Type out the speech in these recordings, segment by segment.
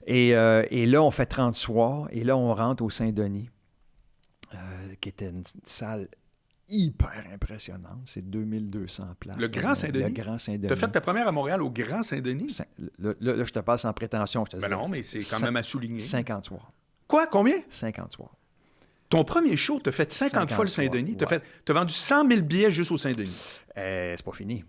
Et là, on fait 30 soirs. Et là, on rentre au Saint-Denis, qui était une salle hyper impressionnante. C'est 2200 places. Le Grand Saint-Denis? Le Grand Saint-Denis. Tu as fait ta première à Montréal au Grand Saint-Denis? Là, je te passe sans prétention. Je te Non, mais c'est quand même à souligner. 50 soirs. Quoi? Combien? 50 soirs. Ton premier show, tu as fait 50 fois le Saint-Denis. Ouais. Tu as vendu 100 000 billets juste au Saint-Denis. C'est pas fini.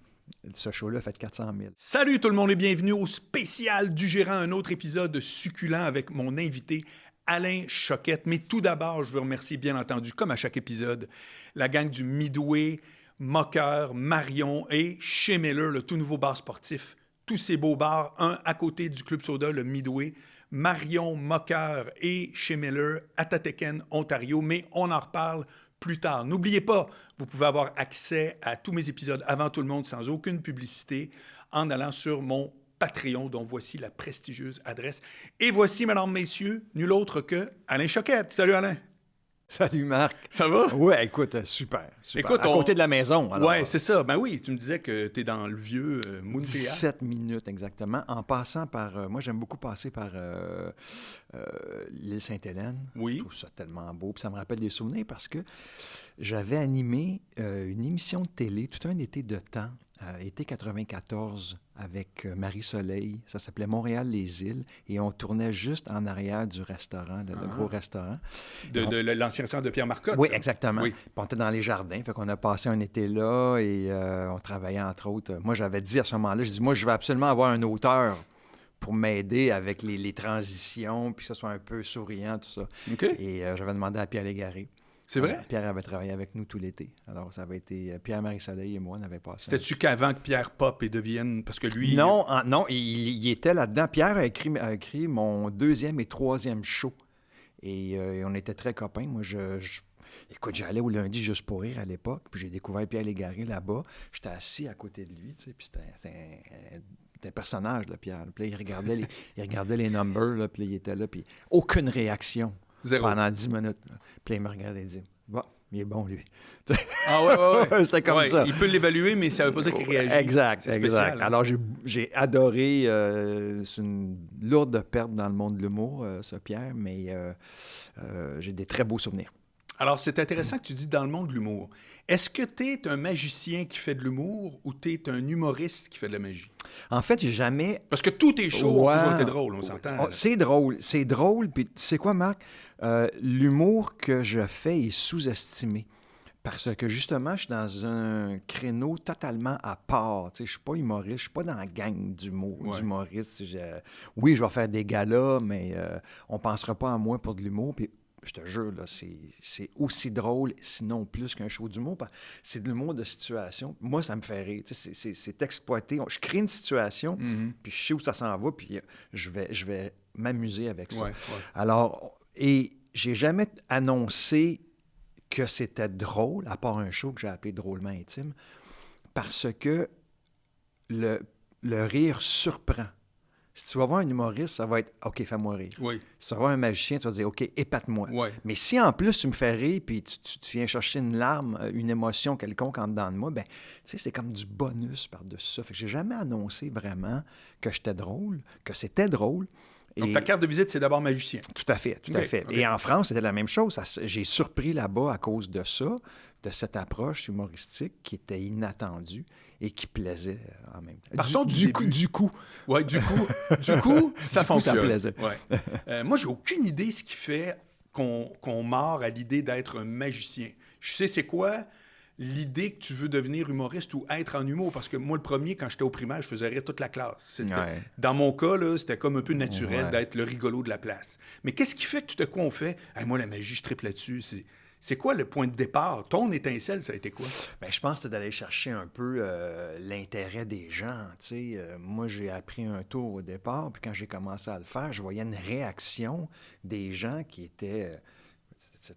Ce show-là a fait 400 000. Salut tout le monde et bienvenue au spécial du Gérant, un autre épisode succulent avec mon invité Alain Choquette. Mais tout d'abord, je veux remercier bien entendu, comme à chaque épisode, la gang du Midway, Moqueur, Marion et Chez Miller, le tout nouveau bar sportif. Tous ces beaux bars, un à côté du Club Soda, le Midway, Marion, Moqueur et Chez Miller, à Tatekhen, Ontario. Mais on en reparle plus tard. N'oubliez pas, vous pouvez avoir accès à tous mes épisodes avant tout le monde sans aucune publicité en allant sur mon Patreon, dont voici la prestigieuse adresse. Et voici, mesdames, messieurs, nul autre que Alain Choquette. Salut Alain. Salut Marc. Ça va? Oui, écoute, super. Écoute, à côté de la maison. Oui, c'est ça. Ben oui, tu me disais que tu es dans le vieux Moon 17 minutes exactement. En passant par... moi, j'aime beaucoup passer par l'île Sainte-Hélène. Oui. Je trouve ça tellement beau. Puis ça me rappelle des souvenirs parce que j'avais animé une émission de télé tout un été de temps, été 94, avec Marie-Soleil. Ça s'appelait Montréal-les-Îles. Et on tournait juste en arrière du restaurant, le gros restaurant. De l'ancien restaurant de Pierre Marcotte. Oui, exactement. Oui. Puis on était dans les jardins. Fait qu'on a passé un été là et on travaillait entre autres. Moi, j'avais dit à ce moment-là, je dis, moi, je veux absolument avoir un auteur pour m'aider avec les transitions, puis que ce soit un peu souriant, tout ça. OK. Et j'avais demandé à Pierre Légaré. C'est vrai? Pierre avait travaillé avec nous tout l'été. Alors, ça avait été Pierre, Marie-Soleil et moi, on avait passé. C'était-tu qu'avant que Pierre pop et devienne... Parce que lui... Non, il était là-dedans. Pierre a écrit mon deuxième et troisième show. Et on était très copains. Moi, écoute, j'allais au lundi juste pour rire à l'époque, puis j'ai découvert Pierre Légaré là-bas. J'étais assis à côté de lui, tu sais, puis c'était un personnage, là, Pierre. Puis là, il regardait les numbers, là, puis là, il était là, puis aucune réaction. Zéro. Pendant 10 minutes. Là. Puis là, il me regardait et dit, bon, il est bon, lui. Ah ouais. C'était comme ça. Il peut l'évaluer, mais ça ne veut pas dire qu'il réagit. Exact. Spécial. Alors, j'ai adoré. C'est une lourde perte dans le monde de l'humour, ça, Pierre, mais j'ai des très beaux souvenirs. Alors, c'est intéressant que tu dis dans le monde de l'humour. Est-ce que tu es un magicien qui fait de l'humour ou tu es un humoriste qui fait de la magie? En fait, j'ai jamais... Parce que tous tes shows ont toujours été drôles, on s'entend. C'est drôle. Puis tu sais quoi, Marc? L'humour que je fais est sous-estimé. Parce que justement, je suis dans un créneau totalement à part. Je ne suis pas humoriste, je ne suis pas dans la gang d'humoristes. Oui, je vais faire des galas, mais on ne pensera pas à moi pour de l'humour. Puis je te jure, là, c'est aussi drôle, sinon plus qu'un show d'humour. C'est de l'humour de situation. Moi, ça me fait rire. C'est exploité. Je crée une situation, puis je sais où ça s'en va, puis je vais m'amuser avec ça. Ouais. Alors, et j'ai jamais annoncé que c'était drôle, à part un show que j'ai appelé Drôlement Intime, parce que le rire surprend. Si tu vas voir un humoriste, ça va être « OK, fais-moi rire Oui. ». Si tu vas voir un magicien, tu vas dire « OK, épate-moi Oui. ». Mais si en plus tu me fais rire puis tu viens chercher une larme, une émotion quelconque en dedans de moi, ben, tu sais, c'est comme du bonus par-dessus ça. Fait que j'ai jamais annoncé vraiment que j'étais drôle, que c'était drôle. Donc, ta carte de visite, c'est d'abord magicien. Tout à fait. Okay. Et en France, c'était la même chose. J'ai surpris là-bas à cause de ça, de cette approche humoristique qui était inattendue et qui plaisait en même temps. Partons du coup. Oui, du coup, ça fonctionne. Ça plaisait. Ouais. Moi, j'ai aucune idée ce qui fait qu'on mord à l'idée d'être un magicien. Je sais c'est quoi l'idée que tu veux devenir humoriste ou être en humour. Parce que moi, le premier, quand j'étais au primaire, je faisais rire toute la classe. Dans mon cas, là, c'était comme un peu naturel d'être le rigolo de la place. Mais qu'est-ce qui fait que tout à coup, on fait « moi, la magie, je triple là-dessus. » C'est quoi le point de départ? Ton étincelle, ça a été quoi? Bien, je pense que c'était d'aller chercher un peu l'intérêt des gens. Moi, j'ai appris un tour au départ, puis quand j'ai commencé à le faire, je voyais une réaction des gens qui étaient...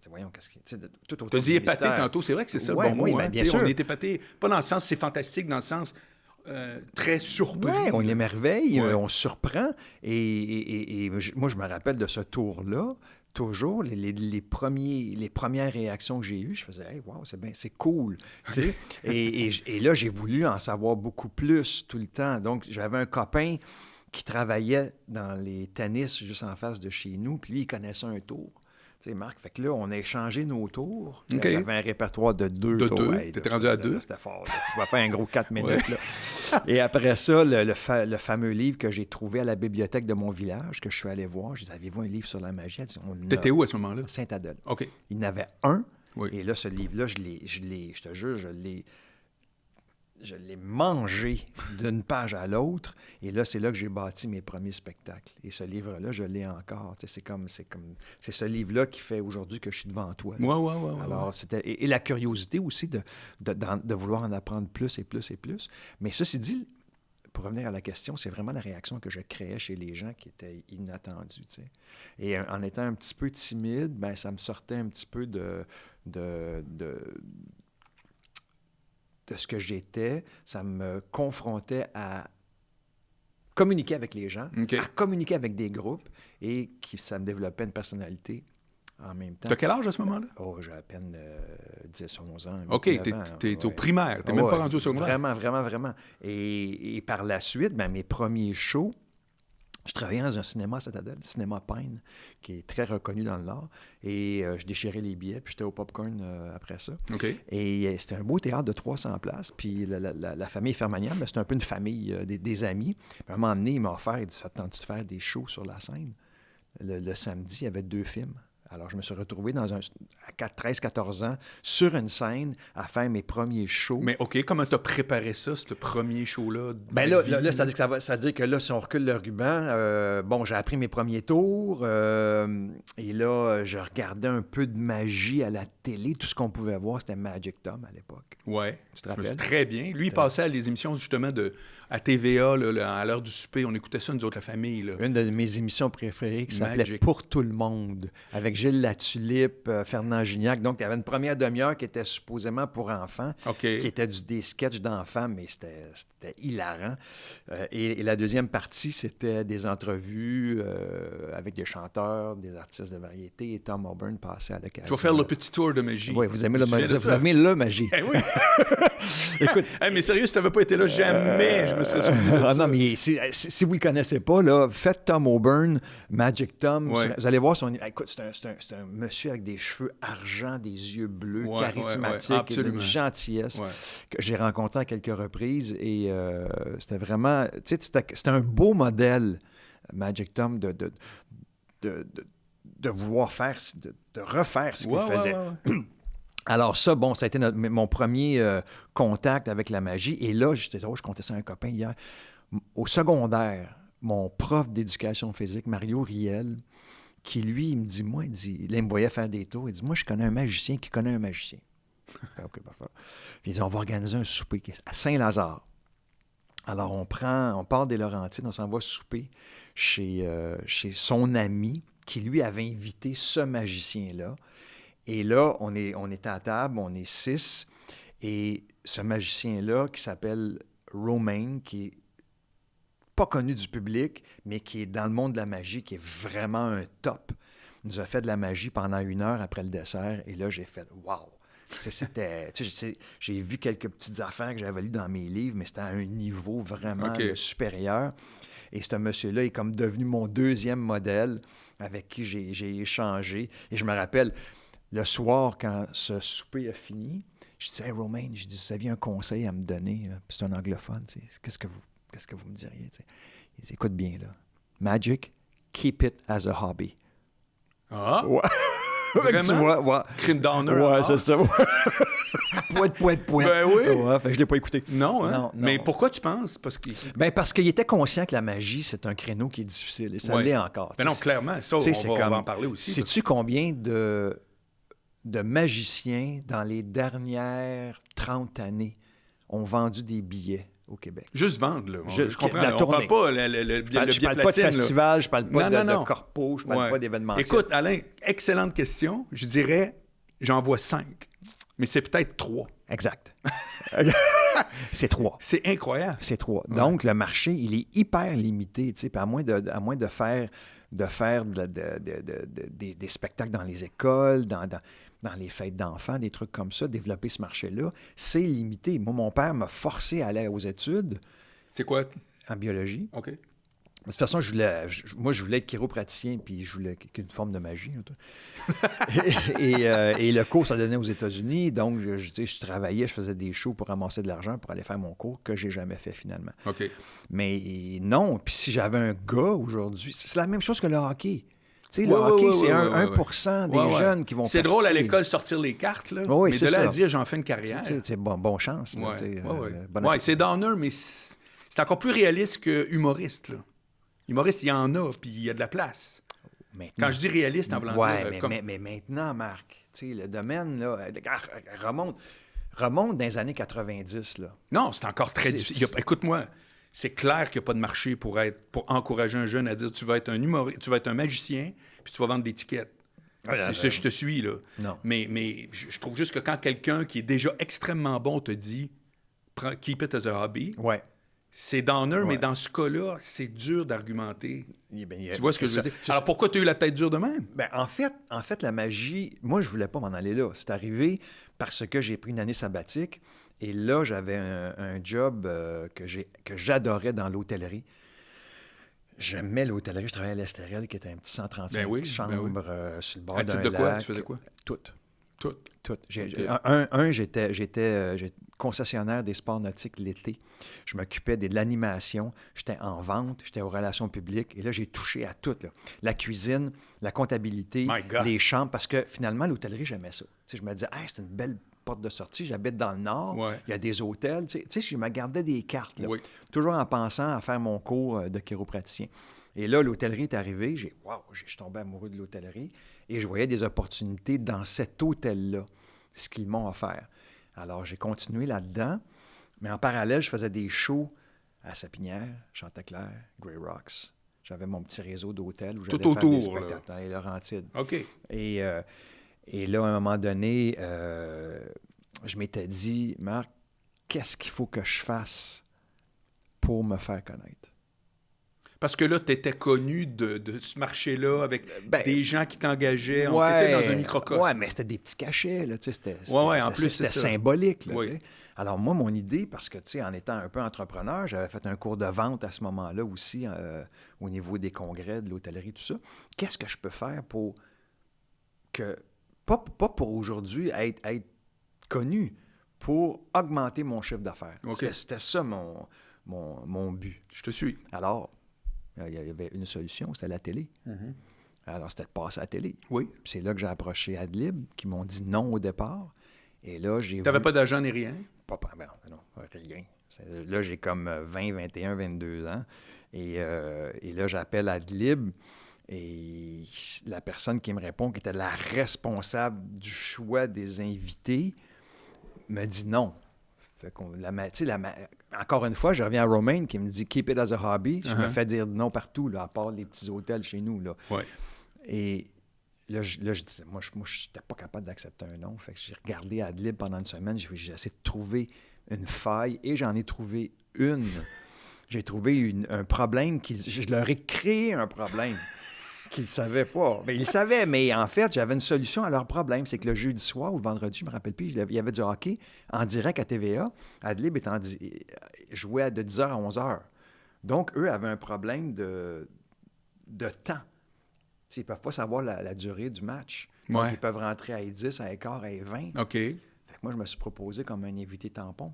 voyons, qu'est-ce qui... tout autour tu as dit épaté tantôt, c'est vrai que c'est ça le bon mot. Oui, bien sûr. On est épaté, pas dans le sens c'est fantastique, dans le sens très surpris. Oui, on émerveille, on surprend. Et moi, je me rappelle de ce tour-là, toujours, les premières réactions que j'ai eues, je faisais « Hey, wow, c'est cool! » et là, j'ai voulu en savoir beaucoup plus tout le temps. Donc, j'avais un copain qui travaillait dans les tennis juste en face de chez nous. Puis lui, il connaissait un tour. Tu sais, Marc, fait que là, on a échangé nos tours. OK. J'avais un répertoire de 2 De tours. 2? Hey, T'étais là, rendu à là, 2? C'était fort. Là. Je vais faire un gros 4 minutes. Là. Et après ça, le fameux livre que j'ai trouvé à la bibliothèque de mon village, que je suis allé voir, je disais, avez-vous un livre sur la magie? Elle dit, T'étais où à ce moment-là? Saint-Adèle. OK. Il y en avait un. Oui. Et là, ce livre-là, je te jure, je l'ai mangé d'une page à l'autre. Et là, c'est là que j'ai bâti mes premiers spectacles. Et ce livre-là, je l'ai encore. Tu sais, c'est ce livre-là qui fait aujourd'hui que je suis devant toi. Ouais. Alors, c'était... Et la curiosité aussi de vouloir en apprendre plus et plus et plus. Mais ceci dit, pour revenir à la question, c'est vraiment la réaction que je créais chez les gens qui était inattendue. Tu sais. Et en étant un petit peu timide, ben, ça me sortait un petit peu de ce que j'étais, ça me confrontait à communiquer avec les gens, OK. à communiquer avec des groupes, et ça me développait une personnalité en même temps. T'as quel âge à ce moment-là? Oh, j'ai à peine 10, 11 ans. OK, 9 t'es ans, au primaire, t'es même pas rendu au secondaire. Vraiment. Et par la suite, ben, mes premiers shows, je travaillais dans un cinéma à Saint-Adèle, le cinéma Pine, qui est très reconnu dans le Nord. Et je déchirais les billets, puis j'étais au popcorn après ça. OK. Et c'était un beau théâtre de 300 places. Puis la famille Fermanian, c'était un peu une famille, des amis. Puis à un moment donné, il m'a offert, il dit, ça te tente-tu de faire des shows sur la scène? Le samedi, il y avait 2 films. Alors, je me suis retrouvé à 13-14 ans, sur une scène, à faire mes premiers shows. Mais OK, comment t'as préparé ça, ce premier show-là? Bien là, ça veut dire que là, si on recule le ruban, j'ai appris mes premiers tours. Et là, je regardais un peu de magie à la télé. Tout ce qu'on pouvait voir, c'était Magic Tom à l'époque. Ouais. Tu te rappelles? Très bien. Lui, il passait à les émissions, justement, à TVA, là, à l'heure du souper. On écoutait ça, nous autres, la famille. Là. Une de mes émissions préférées qui s'appelait Magic. Pour tout le monde, avec Gilles Latulippe, Fernand Gignac. Donc, il y avait une première demi-heure qui était supposément pour enfants, OK. qui était des sketchs d'enfants, mais c'était hilarant. Et la deuxième partie, c'était des entrevues avec des chanteurs, des artistes de variété, et Tom Auburn passait à l'occasion. Je vais faire le petit tour de magie. Oui, vous aimez Je me souviens de ça. vous aimez le magie. Eh oui. Écoute, Mais sérieux, si t'avais pas été là, jamais je me serais souvenu de ça. non, mais si vous ne le connaissez pas, là, faites Tom Auburn, Magic Tom. Ouais. Vous allez voir son... Écoute, c'est un monsieur avec des cheveux argent, des yeux bleus, Ouais, charismatique, et d'une absolument. gentillesse Ouais. que j'ai rencontré à quelques reprises. Et c'était vraiment... Tu sais, c'était un beau modèle, Magic Tom, de vouloir faire, de refaire ce qu'il faisait. Ouais. Alors ça, bon, ça a été mon premier contact avec la magie. Et là, je comptais ça à un copain hier. Au secondaire, mon prof d'éducation physique, Mario Riel, qui lui, il me dit, là, il me voyait faire des tours. Il dit, moi, je connais un magicien qui connaît un magicien. OK, parfait. Puis il dit, on va organiser un souper à Saint-Lazare. Alors, on part des Laurentides, on s'en va souper chez son ami qui, lui, avait invité ce magicien-là. Et là, on est à table, on est 6, et ce magicien-là, qui s'appelle Romain, qui est pas connu du public, mais qui est dans le monde de la magie, qui est vraiment un top, nous a fait de la magie pendant 1 heure après le dessert, et là, j'ai fait « wow ». J'ai vu quelques petites affaires que j'avais lues dans mes livres, mais c'était à un niveau vraiment supérieur. Et ce monsieur-là est comme devenu mon deuxième modèle avec qui j'ai échangé. Et je me rappelle... Le soir, quand ce souper a fini, je dis « Hey, Romain, je dis, vous aviez un conseil à me donner, là. Puis c'est un anglophone, qu'est-ce que vous me diriez? » Il dit « Écoute bien, là. Magic, keep it as a hobby. » Ah! Ouais. Vraiment? Tu vois, ouais. Crime d'honneur. Ouais, ah. c'est ça. Poète. Ben oui. Ouais, fait que je l'ai pas écouté. Non, hein? Non. Mais pourquoi tu penses? Parce qu'il était conscient que la magie, c'est un créneau qui est difficile. Et ça l'est encore. Ben non, clairement. Ça, on va en parler aussi. Sais-tu combien de magiciens, dans les dernières 30 années, ont vendu des billets au Québec? Juste vendre, là. Je comprends. La on tournée. parle pas le billet Je parle pas de platine, festival, je parle pas de corpo, je parle Ouais. pas d'événementiel. Écoute, Alain, excellente question. Je dirais, j'en vois 5. Mais c'est peut-être 3. Exact. C'est 3. C'est incroyable. C'est 3. Ouais. Donc, le marché, il est hyper limité, tu sais, à moins de faire des spectacles dans les écoles, dans les fêtes d'enfants, des trucs comme ça, développer ce marché-là, c'est limité. Moi, mon père m'a forcé à aller aux études. C'est quoi? En biologie. OK. De toute façon, moi, je voulais être chiropraticien, puis je voulais qu'une forme de magie. Et le cours, ça donnait aux États-Unis. Donc, je travaillais, je faisais des shows pour ramasser de l'argent pour aller faire mon cours, que j'ai jamais fait finalement. OK. Mais non, puis si j'avais un gars aujourd'hui, c'est la même chose que le hockey. Tu sais, le hockey, c'est 1% des jeunes qui vont C'est drôle à l'école sortir les cartes, là. Oui, mais c'est de là ça. à dire, j'en fais une carrière. C'est bon chance. Là, Oui, c'est downer, mais c'est encore plus réaliste que humoriste, là. Humoriste, il y en a, puis il y a de la place. Maintenant, quand je dis réaliste, en voulant dire... mais maintenant, Marc, le domaine, là, remonte dans les années 90. Là. Non, c'est encore très difficile. Écoute-moi, c'est clair qu'il n'y a pas de marché pour encourager un jeune à dire tu vas être un humoriste, tu vas être un magicien, puis tu vas vendre des tickets. Je te suis, là. Non. Mais je trouve juste que quand quelqu'un qui est déjà extrêmement bon te dit « keep it as a hobby », ouais. C'est downer, mais dans ce cas-là, c'est dur d'argumenter. Tu vois ce que je veux dire? Alors, pourquoi tu as eu la tête dure de même? Ben, en fait, la magie, moi, je voulais pas m'en aller là. C'est arrivé parce que j'ai pris une année sabbatique et là, j'avais un job que j'adorais dans l'hôtellerie. J'aimais l'hôtellerie. Je travaillais à l'Estérel, qui était un petit 135 chambres sur le bord d'un lac. Quoi? Tu faisais quoi? Tout. Okay. J'étais concessionnaire des sports nautiques l'été. Je m'occupais de l'animation. J'étais en vente, j'étais aux relations publiques. Et là, j'ai touché à tout. Là. La cuisine, la comptabilité, les chambres. Parce que finalement, l'hôtellerie, j'aimais ça. T'sais, je me disais, c'est une belle porte de sortie. J'habite dans le Nord. Ouais. Il y a des hôtels. Je me gardais des cartes. Là, oui. toujours en pensant à faire mon cours de chiropraticien. Et là, l'hôtellerie est arrivée. Je suis tombé amoureux de l'hôtellerie. Et je voyais des opportunités dans cet hôtel-là, ce qu'ils m'ont offert. Alors, j'ai continué là-dedans, mais en parallèle, je faisais des shows à Sapinière, Chanteclair, Grey Rocks. J'avais mon petit réseau d'hôtels où j'allais faire des spectacles dans les Laurentides. OK. Et là, à un moment donné, je m'étais dit, Marc, qu'est-ce qu'il faut que je fasse pour me faire connaître? Parce que là, tu étais connu de ce marché-là avec des gens qui t'engageaient. Tu étais dans un microcosme. Oui, mais c'était des petits cachets. Là, c'était symbolique. Là, alors moi, mon idée, parce que en étant un peu entrepreneur, j'avais fait un cours de vente à ce moment-là aussi au niveau des congrès, de l'hôtellerie, tout ça. Qu'est-ce que je peux faire pour que... Pas pour aujourd'hui être connu, pour augmenter mon chiffre d'affaires. Okay. C'était ça mon but. Je te suis. Alors... il y avait une solution, c'était la télé. Mm-hmm. Alors, c'était de passer à la télé. Oui. Puis c'est là que j'ai approché Adlib, qui m'ont dit non au départ. Et là, j'ai... Tu n'avais pas d'agent ni rien? Non, rien. Là, j'ai comme 20, 21, 22 ans. Et là, j'appelle Adlib. Et la personne qui me répond, qui était la responsable du choix des invités, me dit non. Fait qu'on, encore une fois, je reviens à Romaine qui me dit « Keep it as a hobby ». Je me fais dire non partout, là, à part les petits hôtels chez nous. Là. Ouais. Et là, je disais, moi, je n'étais pas capable d'accepter un non. Fait que j'ai regardé Adlib pendant une semaine. J'ai essayé de trouver une faille et j'en ai trouvé une. J'ai trouvé un problème. Je leur ai créé un problème qu'ils ne savaient pas. Bien, ils le savaient, mais en fait, j'avais une solution à leur problème. C'est que le jeudi soir ou le vendredi, je ne me rappelle plus, il y avait du hockey en direct à TVA. Adlib jouait de 10h à 11h. Donc, eux avaient un problème de temps. T'sais, ils ne peuvent pas savoir la durée du match. Donc, ils peuvent rentrer à 10, à 15, à 20. OK. Fait que moi, je me suis proposé comme un invité tampon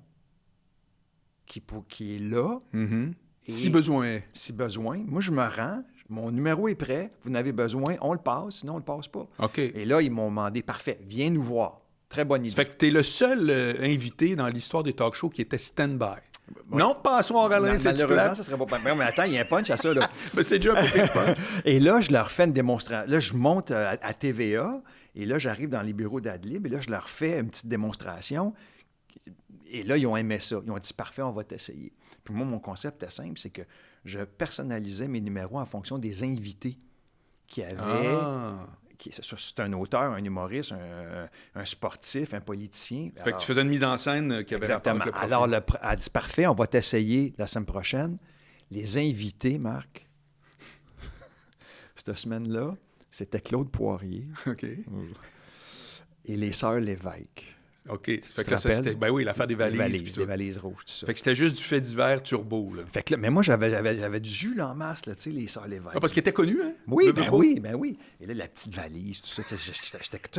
qui est là. Mm-hmm. Si besoin. Si besoin. Moi, je me rends. Mon numéro est prêt. Vous en avez besoin. On le passe. Sinon, on ne le passe pas. OK. Et là, ils m'ont demandé, parfait, viens nous voir. Très bonne idée. Ça fait que tu es le seul invité dans l'histoire des talk shows qui était stand-by. Ouais. Non, Passoire Alain, c'est du malheureusement, ça serait pas... Mais attends, il y a un punch à ça, là. Mais c'est déjà un peu punch. Et là, je leur fais une démonstration. Là, je monte à TVA, et là, j'arrive dans les bureaux d'Adlib, et là, je leur fais une petite démonstration. Et là, ils ont aimé ça. Ils ont dit, parfait, on va t'essayer. Puis moi, mon concept était simple, c'est que je personnalisais mes numéros en fonction des invités qui avaient... C'est un auteur, un humoriste, un sportif, un politicien. Fait que tu faisais une mise en scène qui avait exactement. rapport avec le profil. Alors, elle dit, parfait, on va t'essayer la semaine prochaine. Les invités, Marc, cette semaine-là, c'était Claude Poirier OK. et les sœurs Lévesque. OK. Tu Fait te que là, ça, rappelles? c'était... Ben oui, l'affaire des valises. puis Les tout. valises rouges, tout ça. Fait que c'était juste du fait divers turbo, là. Fait que là, mais moi, j'avais du jus là, en masse, là, tu sais, les Sœurs Lévesque. Ah, parce qu'il était connu, hein? Oui, Le ben bureau. oui, ben oui. Et là, la petite valise, tout ça, tu sais,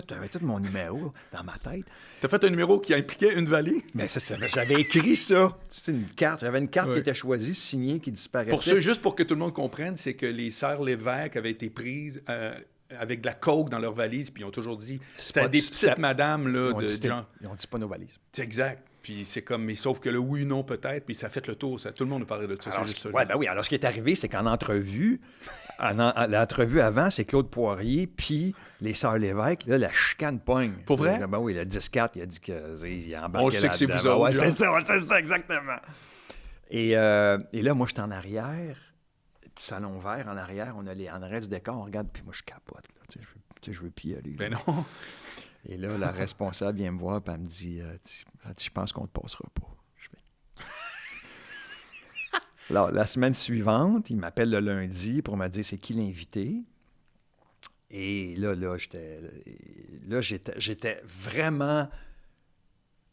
j'avais tout mon numéro dans ma tête. T'as fait un numéro qui impliquait une valise? Mais j'avais écrit ça. C'était une carte. J'avais une carte Ouais. qui était choisie, signée, qui disparaissait. Pour ceux, juste pour que tout le monde comprenne, c'est que les sœurs Lévesque avaient été prises avec de la coke dans leur valise, puis ils ont toujours dit c'était pas- des c'était- petites madames là, Ils ont de dit, genre. ils ont dit pas nos valises. C'est exact. Puis c'est comme, mais sauf que le oui, non, peut-être, puis ça a fait le tour. Ça, tout le monde a parlé de ça. Alors, C'est juste ça. ouais, ben oui. Alors, ce qui est arrivé, c'est qu'en entrevue, l'entrevue avant, c'est Claude Poirier, puis les Sœurs Lévesque, là, la chicane pogne. Pour vrai? Ben oui, le 10-4, il a dit qu'il a embarqué On le sait que c'est là-dedans. vous autres, Ouais, genre. c'est ça, exactement. Et là, moi, je suis en arrière, petit salon vert en arrière, on a en arrière du décor, on regarde, puis moi, je capote, là, tu sais, je veux plus y aller. Ben là. non. Et là, la responsable vient me voir, puis elle me dit, elle dit, je pense qu'on ne te passera pas. Je fais... Alors, la semaine suivante, il m'appelle le lundi pour me dire c'est qui l'invité. Et là j'étais vraiment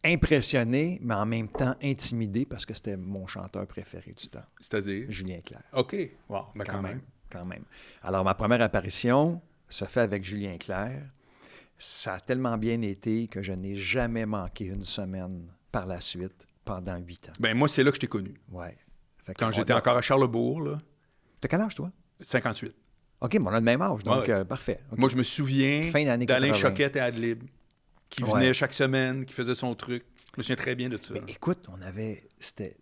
impressionné, mais en même temps intimidé parce que c'était mon chanteur préféré du temps, C'est-à-dire. Julien Clerc. OK. Wow. Ben quand même. Quand même. Alors, ma première apparition se fait avec Julien Clerc. Ça a tellement bien été que je n'ai jamais manqué une semaine par la suite pendant 8 ans. Ben moi, c'est là que je t'ai connu. Ouais. Fait que Quand j'étais encore à Charlesbourg, là, T'as quel âge, toi? 58. OK, mais on a le même âge, donc Ouais. parfait. OK. Moi, je me souviens Fin d'année d'Alain 80. Choquette et Adlib, qui Ouais. venait chaque semaine, qui faisait son truc. Je me souviens très bien de ça. Mais écoute,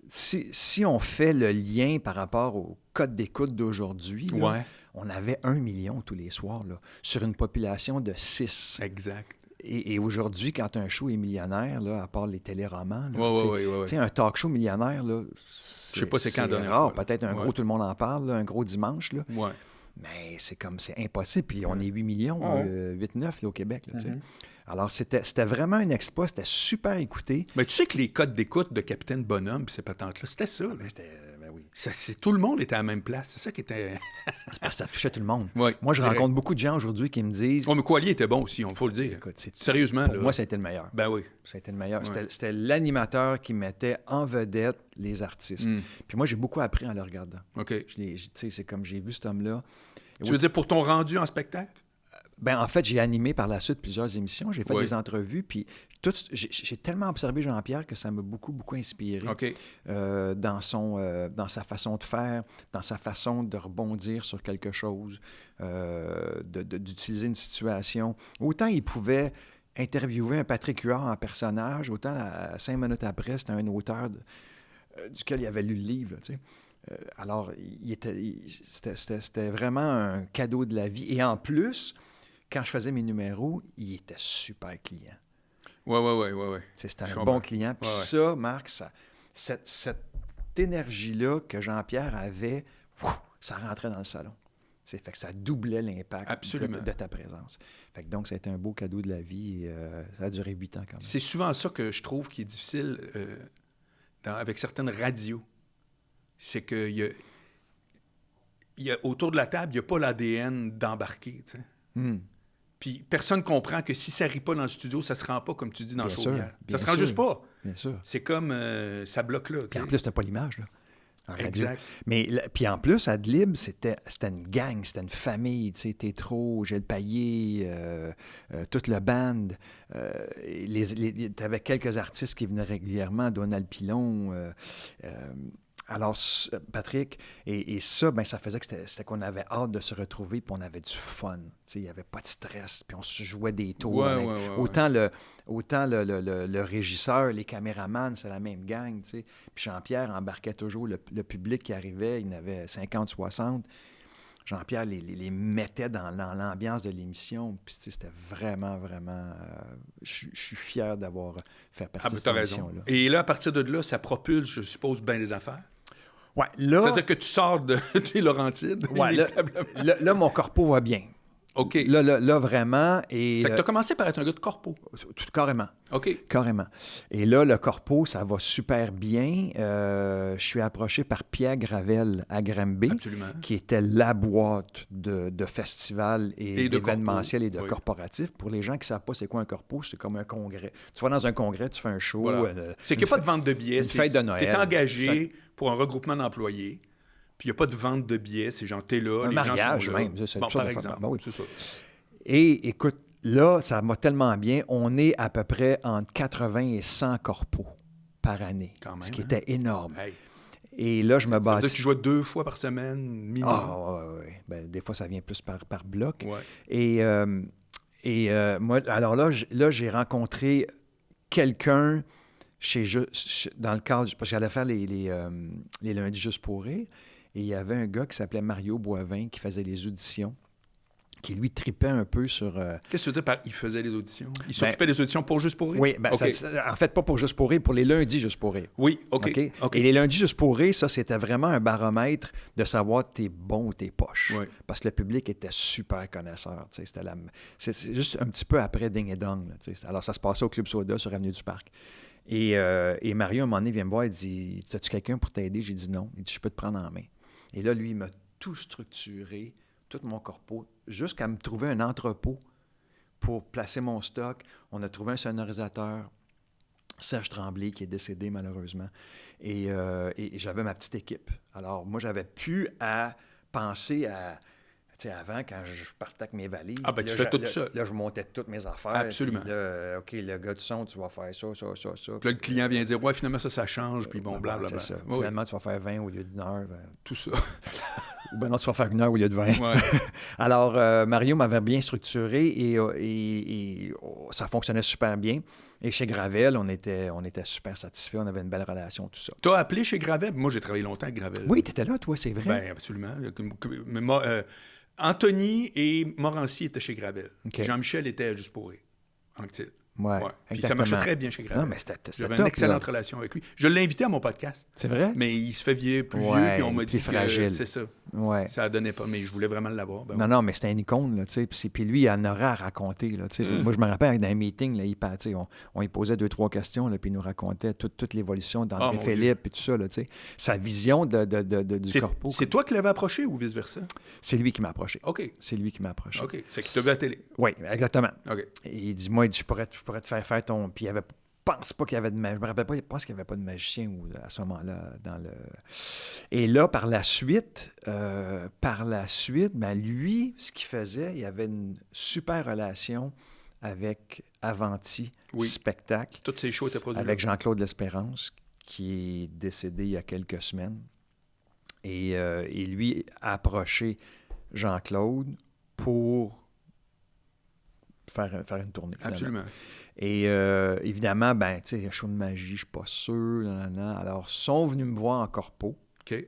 si on fait le lien par rapport au code d'écoute d'aujourd'hui, là, Ouais. on avait 1 million tous les soirs, là, sur une population de 6. Exact. Et aujourd'hui, quand un show est millionnaire, là, à part les téléromans, là, Ouais. tu sais, un talk show millionnaire, là, Je sais pas c'est quand la dernière rare. fois, là. Peut-être un Ouais. gros, tout le monde en parle, là, un gros dimanche, là. Ouais. Mais c'est impossible. Puis on est 8 millions, Ouais. 8-9 là, au Québec. Là, tu sais. Mhm. Alors, c'était vraiment un exploit. C'était super écouté. Mais tu sais que les codes d'écoute de Capitaine Bonhomme puis ces patentes-là, c'était ça. là. Ben oui. Tout le monde était à la même place. C'est ça qui était... C'est parce que ça touchait tout le monde. Ouais, Moi, je direct. rencontre beaucoup de gens aujourd'hui qui me disent... Oh, mais Coallier était bon aussi, il faut le dire. Écoute, Sérieusement, pour là. moi, ça a été le meilleur. Ben oui. Ça a été le meilleur. Ouais. C'était l'animateur qui mettait en vedette les artistes. Mm. Puis moi, j'ai beaucoup appris en le regardant. OK. Tu sais, c'est comme j'ai vu cet homme-là. Tu veux dire pour ton rendu en spectacle? Ben, en fait, j'ai animé par la suite plusieurs émissions. J'ai fait Oui. des entrevues. Puis j'ai tellement observé Jean-Pierre que ça m'a beaucoup, beaucoup inspiré OK. dans sa façon de faire, dans sa façon de rebondir sur quelque chose, d'utiliser une situation. Autant il pouvait interviewer un Patrick Huard en personnage, autant 5 minutes après, c'était un auteur duquel il avait lu le livre, là, tu sais. Alors, c'était vraiment un cadeau de la vie. Et en plus, quand je faisais mes numéros, il était super client. Ouais. Tu sais, c'était Je un comprends. bon client. Puis Ouais. ça, Marc, cette énergie-là que Jean-Pierre avait, ça rentrait dans le salon. Tu sais, fait que ça doublait l'impact Absolument. de ta présence. Fait que donc, ça a été un beau cadeau de la vie. Et, ça a duré 8 ans quand même. C'est souvent ça que je trouve qui est difficile avec certaines radios. C'est que autour de la table, il n'y a pas l'ADN d'embarquer. Tu sais. Hmm. Puis personne ne comprend que si ça ne rit pas dans le studio, ça ne se rend pas, comme tu dis, dans Bien la sûr, chaumière. bien Ça se rend sûr. juste pas. Bien sûr. C'est comme ça bloque là. tu Puis en sais. plus, t'as pas l'image, là. En radio. Exact. Mais puis en plus, Adlib, c'était une gang, c'était une famille. Tu sais, Tétro, Gilles Payet, toute le band. T'avais quelques artistes qui venaient régulièrement, Donald Pilon. Alors, Patrick, et ça, ben, ça faisait que c'était qu'on avait hâte de se retrouver, puis on avait du fun. Tu sais, il n'y avait pas de stress, puis on se jouait des tours. Ouais. Autant le régisseur, les caméramans, c'est la même gang, tu sais. Puis Jean-Pierre embarquait toujours le public qui arrivait, il y en avait 50, 60. Jean-Pierre les mettait dans l'ambiance de l'émission. Puis tu sais, c'était vraiment, vraiment... je suis fier d'avoir fait partie de cette t'as raison. émission-là. Et là, à partir de là, ça propulse, je suppose, bien des affaires. Ouais, là... C'est-à-dire que tu sors de tes Laurentides, Ouais, inévitablement. là, mon corpo va bien. OK. Là, vraiment. Et, C'est que tu as commencé par être un gars de corpo. tout carrément. OK. Carrément. Et là, le corpo, ça va super bien. Je suis approché par Pierre Gravel à Granby, Absolument. qui était la boîte de festivals et de d'événementiels et de corpo, oui. corporatifs. Pour les gens qui ne savent pas c'est quoi un corpo, c'est comme un congrès. Tu vas dans un congrès, tu fais un show. Voilà. C'est qu'il n'y a pas de vente de billets. une fête de Noël. Tu es engagé pour un regroupement d'employés, puis il n'y a pas de vente de billets. C'est genre, t'es là, Un les mariage gens sont là. même. C'est Bon, ça, par de exemple, ben oui. c'est ça. Et écoute, là, ça va tellement bien. On est à peu près entre 80 et 100 corpos par année, Quand même, ce qui hein? était énorme. Hey. Et là, je me Ça veut dire bâtis. que tu jouais 2 fois par semaine, minimum. Ah, oui. Ben, des fois, ça vient plus par bloc. Ouais. Et moi, alors là, j'ai rencontré quelqu'un dans le cadre, parce que j'allais faire les lundis juste pour rire, et il y avait un gars qui s'appelait Mario Boivin qui faisait les auditions, qui lui tripait un peu sur... Qu'est-ce que tu veux dire par il faisait les auditions? Il s'occupait des auditions pour Juste pour rire? Oui, ben, OK. en fait, pas pour Juste pour rire, pour les lundis Juste pour rire. Oui, OK. OK? OK. Et les lundis Juste pour rire, ça, c'était vraiment un baromètre de savoir t'es bon ou t'es poche. Oui. Parce que le public était super connaisseur. Tu sais, c'est juste un petit peu après Ding et Dong. Là, tu sais. Alors, ça se passait au Club Soda sur Avenue du Parc. Et Mario, à un moment donné, vient me voir et dit « As-tu quelqu'un pour t'aider? » J'ai dit non. Il dit « Je peux te prendre en main. » Et là, lui, il m'a tout structuré, tout mon corpo, jusqu'à me trouver un entrepôt pour placer mon stock. On a trouvé un sonorisateur, Serge Tremblay, qui est décédé malheureusement. Et j'avais ma petite équipe. Alors, moi, j'avais plus à penser à... Tu sais, avant, quand je partais avec mes valises... Ah, ben, là, tu fais tout ça. Là, je montais toutes mes affaires. Absolument. Puis là, OK, le gars du son, tu vas faire ça. Puis là, le client vient dire, ouais, finalement, ça change, puis bon, blablabla. C'est ça. Oui. Finalement, tu vas faire 20 au lieu d'une heure. Tout ça. Ou ben non, tu vas faire 1 heure au lieu de 20. Ouais. Alors, Mario m'avait bien structuré et ça fonctionnait super bien. Et chez Gravel, on était super satisfaits. On avait une belle relation, tout ça. T'as appelé chez Gravel? Moi, j'ai travaillé longtemps avec Gravel. Oui, tu étais là, toi, c'est vrai. Bien, absolument. Mais moi, Anthony et Morancy étaient chez Gravel. OK. Jean-Michel était à Juste pour rire, en Actil. Ouais, Puis ça exactement. marchait très bien chez Gravel. Non, mais c'était J'avais top, une excellente là. relation avec lui. Je l'ai invité à mon podcast, C'est vrai? mais il se fait plus vieux, Ouais, puis on m'a puis dit que fragile. c'est ça. Ouais. Ça donnait pas, mais je voulais vraiment l'avoir. Ben Non, mais c'était une icône, là, tu sais. Puis lui, il en aurait à raconter, là, tu sais. Moi, je me rappelle, dans un meeting, là, tu sais, on lui posait 2-3 questions, là, puis il nous racontait toute l'évolution d'André mon Philippe et tout ça, là, tu sais. Sa vision du c'est, corpo. c'est toi qui l'avais approché ou vice-versa? C'est lui qui m'a approché. OK. C'est lui qui m'a approché. OK. C'est qu'il t'a vu à la télé. Oui, exactement. OK. Et il dit, moi, je pourrais te faire ton... Puis il y avait... Je pense pas qu'il y avait de magicien. Je me rappelle pas, je pense qu'il n'y avait pas de magicien à ce moment-là dans le... Et là, par la suite, ben, lui, ce qu'il faisait, il avait une super relation avec Avanti Spectacle, Toutes ces shows étaient produits. avec Jean-Claude L'Espérance, qui est décédé il y a quelques semaines. Et lui a approché Jean-Claude pour faire une tournée. Finalement. Absolument. Et évidemment, ben, tu sais, show de magie, je suis pas sûr. Nanana. Alors, ils sont venus me voir en corpo. OK.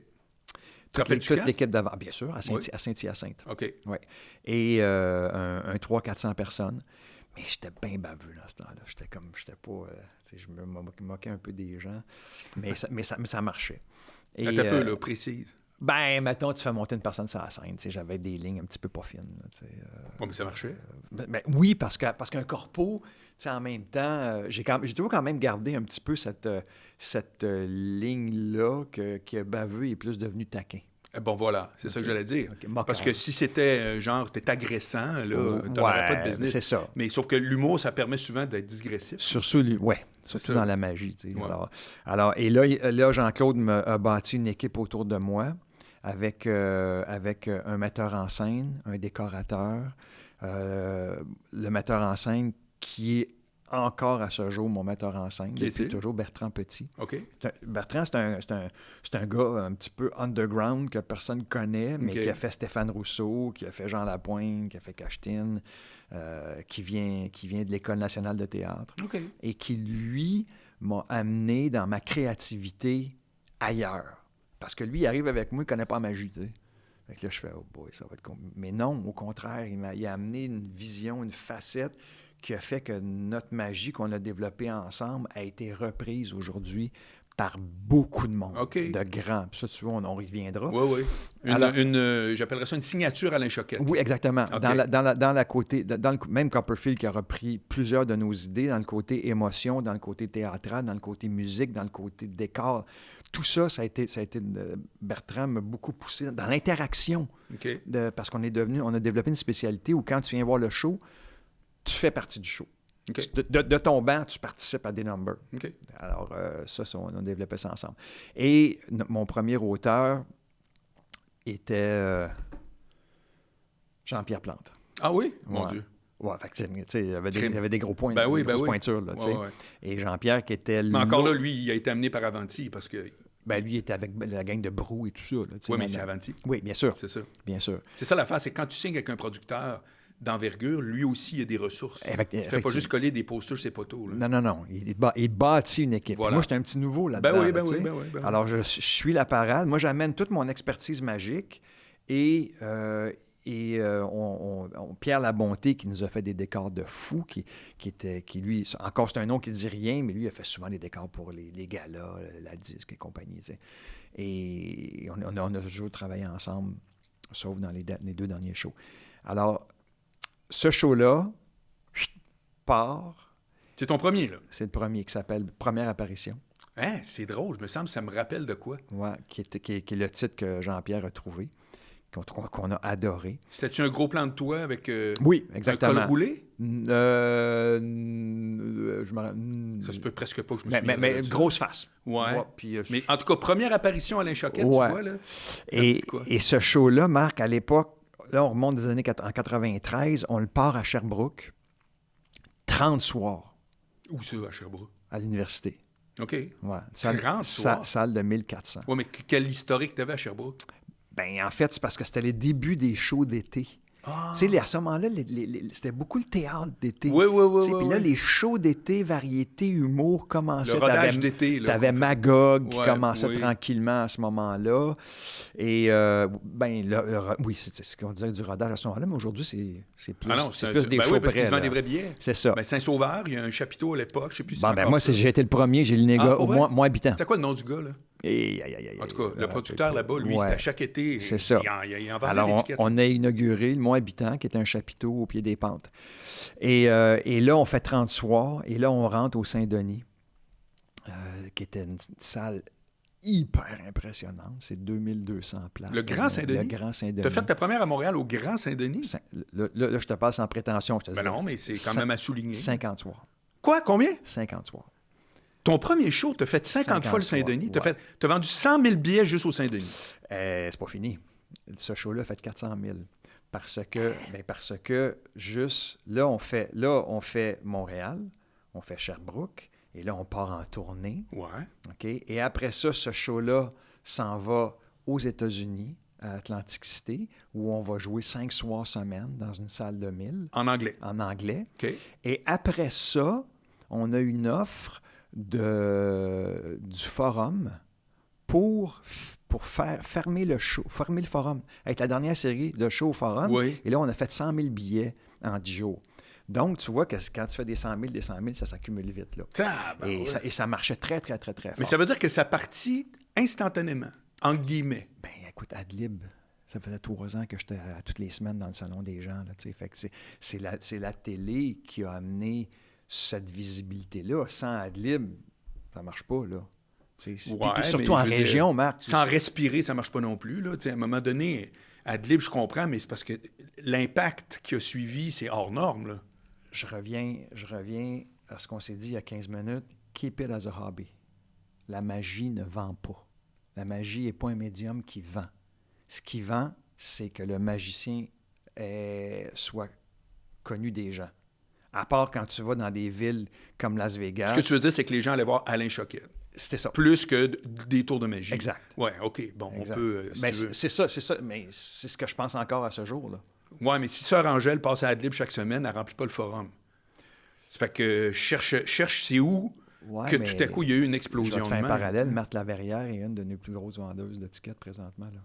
Toute l'équipe d'avant, bien sûr, à Saint-Hyacinthe. OK. Oui. Et un 300-400 personnes. Mais j'étais bien baveux dans ce temps-là. J'étais pas... tu sais, je me moquais un peu des gens. Mais ça marchait. Et, Attends un peu, là, précise. Ben, maintenant, tu fais monter une personne sur la scène. Tu sais, j'avais des lignes un petit peu pas fines. Là, tu sais, Oui, mais ça marchait. ben, oui, parce qu'un corpo, tu sais, en même temps, j'ai toujours quand même gardé un petit peu cette ligne-là que baveux est plus devenu taquin. Bon, voilà, c'est ça que j'allais dire. Okay, moqueur. Parce que si c'était genre, t'es agressant, là, t'aurais pas de business. C'est ça. Mais sauf que l'humour, ça permet souvent d'être digressif. Surtout ça. dans la magie. Tu sais. Ouais. Alors, et là, Jean-Claude a bâti une équipe autour de moi avec un metteur en scène, un décorateur, le metteur en scène qui est encore à ce jour mon metteur en scène, depuis toujours Bertrand Petit. OK. Bertrand, c'est un gars un petit peu underground que personne ne connaît, mais qui a fait Stéphane Rousseau, qui a fait Jean Lapointe, qui a fait Cachetine, qui vient de l'École nationale de théâtre. OK. Et qui, lui, m'a amené dans ma créativité ailleurs. Parce que lui, il arrive avec moi, il ne connaît pas la magie, tu sais. Fait que là, je fais, oh boy, ça va être... Mais non, au contraire, il a amené une vision, une facette qui a fait que notre magie qu'on a développée ensemble a été reprise aujourd'hui par beaucoup de monde, OK. de grands. Puis ça, tu vois, on y reviendra. Oui, oui. Alors- J'appellerais ça une signature Alain Choquette. Oui, exactement. OK. Même Copperfield qui a repris plusieurs de nos idées dans le côté émotion, dans le côté théâtral, dans le côté musique, dans le côté décor. Tout ça, Bertrand m'a beaucoup poussé dans l'interaction. OK. Parce on a développé une spécialité où quand tu viens voir le show, tu fais partie du show. OK. De ton banc, tu participes à des numbers. OK. Alors, on a développé ça ensemble. Et mon premier auteur était Jean-Pierre Plante. Ah oui? Mon Ouais. Dieu. Ouais, fait que, tu sais, il y avait Crime. des gros points, Ben oui, des grosses ben oui. pointures. Là, tu sais. Ouais. Et Jean-Pierre qui était Mais encore là, lui, il a été amené par Avanti parce que. ben, lui, il était avec la gang de Brou et tout ça. Là, tu sais, Oui, mais c'est Avanti. Oui, bien sûr. C'est ça. Bien sûr. C'est ça l'affaire, c'est que quand tu signes avec un producteur d'envergure, lui aussi, il a des ressources. Il ne fait pas Effectivement. juste coller des posters sur ses poteaux. Là. Non. Il bâtit une équipe. Voilà. Moi, j'étais un petit nouveau là-dedans. Ben oui, là, tu sais. ben oui. Alors, je suis la parade. Moi, j'amène toute mon expertise magique et Pierre Labonté qui nous a fait des décors de fou, qui lui, encore c'est un nom qui ne dit rien, mais lui, il a fait souvent des décors pour les galas, la disque et compagnie. Tu sais. Et on a toujours travaillé ensemble, sauf dans les 2 derniers shows. Alors, ce show-là part. C'est ton premier, là. C'est le premier qui s'appelle Première apparition. Hein? C'est drôle, je me semble, ça me rappelle de quoi? Ouais, qui est le titre que Jean-Pierre a trouvé, qu'on a adoré. C'était-tu un gros plan de toi avec Oui, un exactement. col roulé? Je me Ça se peut presque pas que je me souvienne. mais grosse face. Ouais. Puis, Mais en tout cas, première apparition à Alain Choquette, Ouais. tu vois, là. Ça me et, dit quoi? et ce show-là, Marc, à l'époque, là, on remonte des années en 93, on le part à Sherbrooke, 30 soirs Où ça, à Sherbrooke? à l'université. OK. Ouais. 30 soirs? Salle de 1400. Oui, mais quel historique t'avais à Sherbrooke? Ben, en fait, c'est parce que c'était les débuts des shows d'été. Ah! Tu sais, à ce moment-là, c'était beaucoup le théâtre d'été. Oui. Puis là, les shows d'été, variété, humour commençaient. Le rodage d'été, là. T'avais Magog qui Ouais, commençait oui. tranquillement à ce moment-là. Et, oui, c'est ce qu'on disait du rodage à ce moment-là, mais aujourd'hui, c'est plus, Ah non, c'est plus des ben shows oui, parce qu'ils près, se vendent là. des vrais billets. C'est ça. Ben, Saint-Sauveur, il y a un chapiteau à l'époque, je sais plus si Bon, c'est ben encore moi, ça. j'ai été le premier, j'ai le nez pour vrai? moins habitant. C'est quoi le nom du gars, là? En tout cas, le producteur là-bas, lui, c'était à chaque été. C'est ça. Il en vendait Alors, l'étiquette. on a inauguré le Mont Habitant, qui est un chapiteau au pied des pentes. Et là, on fait 30 soirs, et là, on rentre au Saint-Denis, qui était une salle hyper impressionnante. C'est 2200 places. Le Grand Saint-Denis? Le Grand Saint-Denis. Tu as fait ta première à Montréal au Grand Saint-Denis? Là, je te passe sans prétention. Je te Ben dis, non, mais c'est quand même à souligner. 50 soirs. Quoi? Combien? 50 soirs. Ton premier show, tu as fait 50 fois le Saint-Denis. ouais. Tu as vendu 100 000 billets juste au Saint-Denis. C'est pas fini. Ce show-là a fait 400 000. Parce que juste, là, on fait Montréal, on fait Sherbrooke, et là, on part en tournée. Ouais. OK? Et après ça, ce show-là s'en va aux États-Unis, à Atlantic City, où on va jouer 5 soirs semaine dans une salle de 1000. En anglais. En anglais. OK. Et après ça, on a une offre du forum pour fermer le forum. Avec la dernière série de shows au forum. Oui. Et là, on a fait 100 000 billets en 10 jours. Donc, tu vois que quand tu fais des 100 000, ça s'accumule vite. Là. Et ça marchait très, très, très, très fort. Mais ça veut dire que ça partit instantanément, entre guillemets. Ben, écoute, Adlib, ça faisait 3 ans que j'étais toutes les semaines dans le salon des gens. Là, fait que c'est la télé qui a amené cette visibilité-là. Sans Adlib, ça marche pas, là. Puis surtout en région, Marc. Sans respirer, ça marche pas non plus. Là. À un moment donné, Adlib, je comprends, mais c'est parce que l'impact qui a suivi, c'est hors norme. Là. Je reviens à ce qu'on s'est dit il y a 15 minutes. Keep it as a hobby. La magie ne vend pas. La magie n'est pas un médium qui vend. Ce qui vend, c'est que le magicien soit connu des gens. À part quand tu vas dans des villes comme Las Vegas. Ce que tu veux dire, c'est que les gens allaient voir Alain Choquette. C'était ça. Plus que des tours de magie. Exact. Ouais, OK. Bon, exact. on peut... Mais c'est ça. Mais c'est ce que je pense encore à ce jour, là. Ouais, mais si Sœur Angèle passe à Adlib chaque semaine, elle ne remplit pas le forum. Ça fait que cherche c'est où que tout à coup, il y a eu une explosion je vais te faire de un main, parallèle. t'sais. Marthe Laverrière est une de nos plus grosses vendeuses de tickets présentement, là.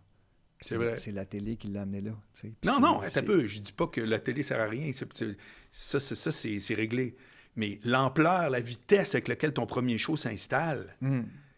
C'est vrai. C'est la télé qui l'a amené là. Non, attends un peu. Je dis pas que la télé sert à rien. Ça, c'est réglé. Mais l'ampleur, la vitesse avec laquelle ton premier show s'installe,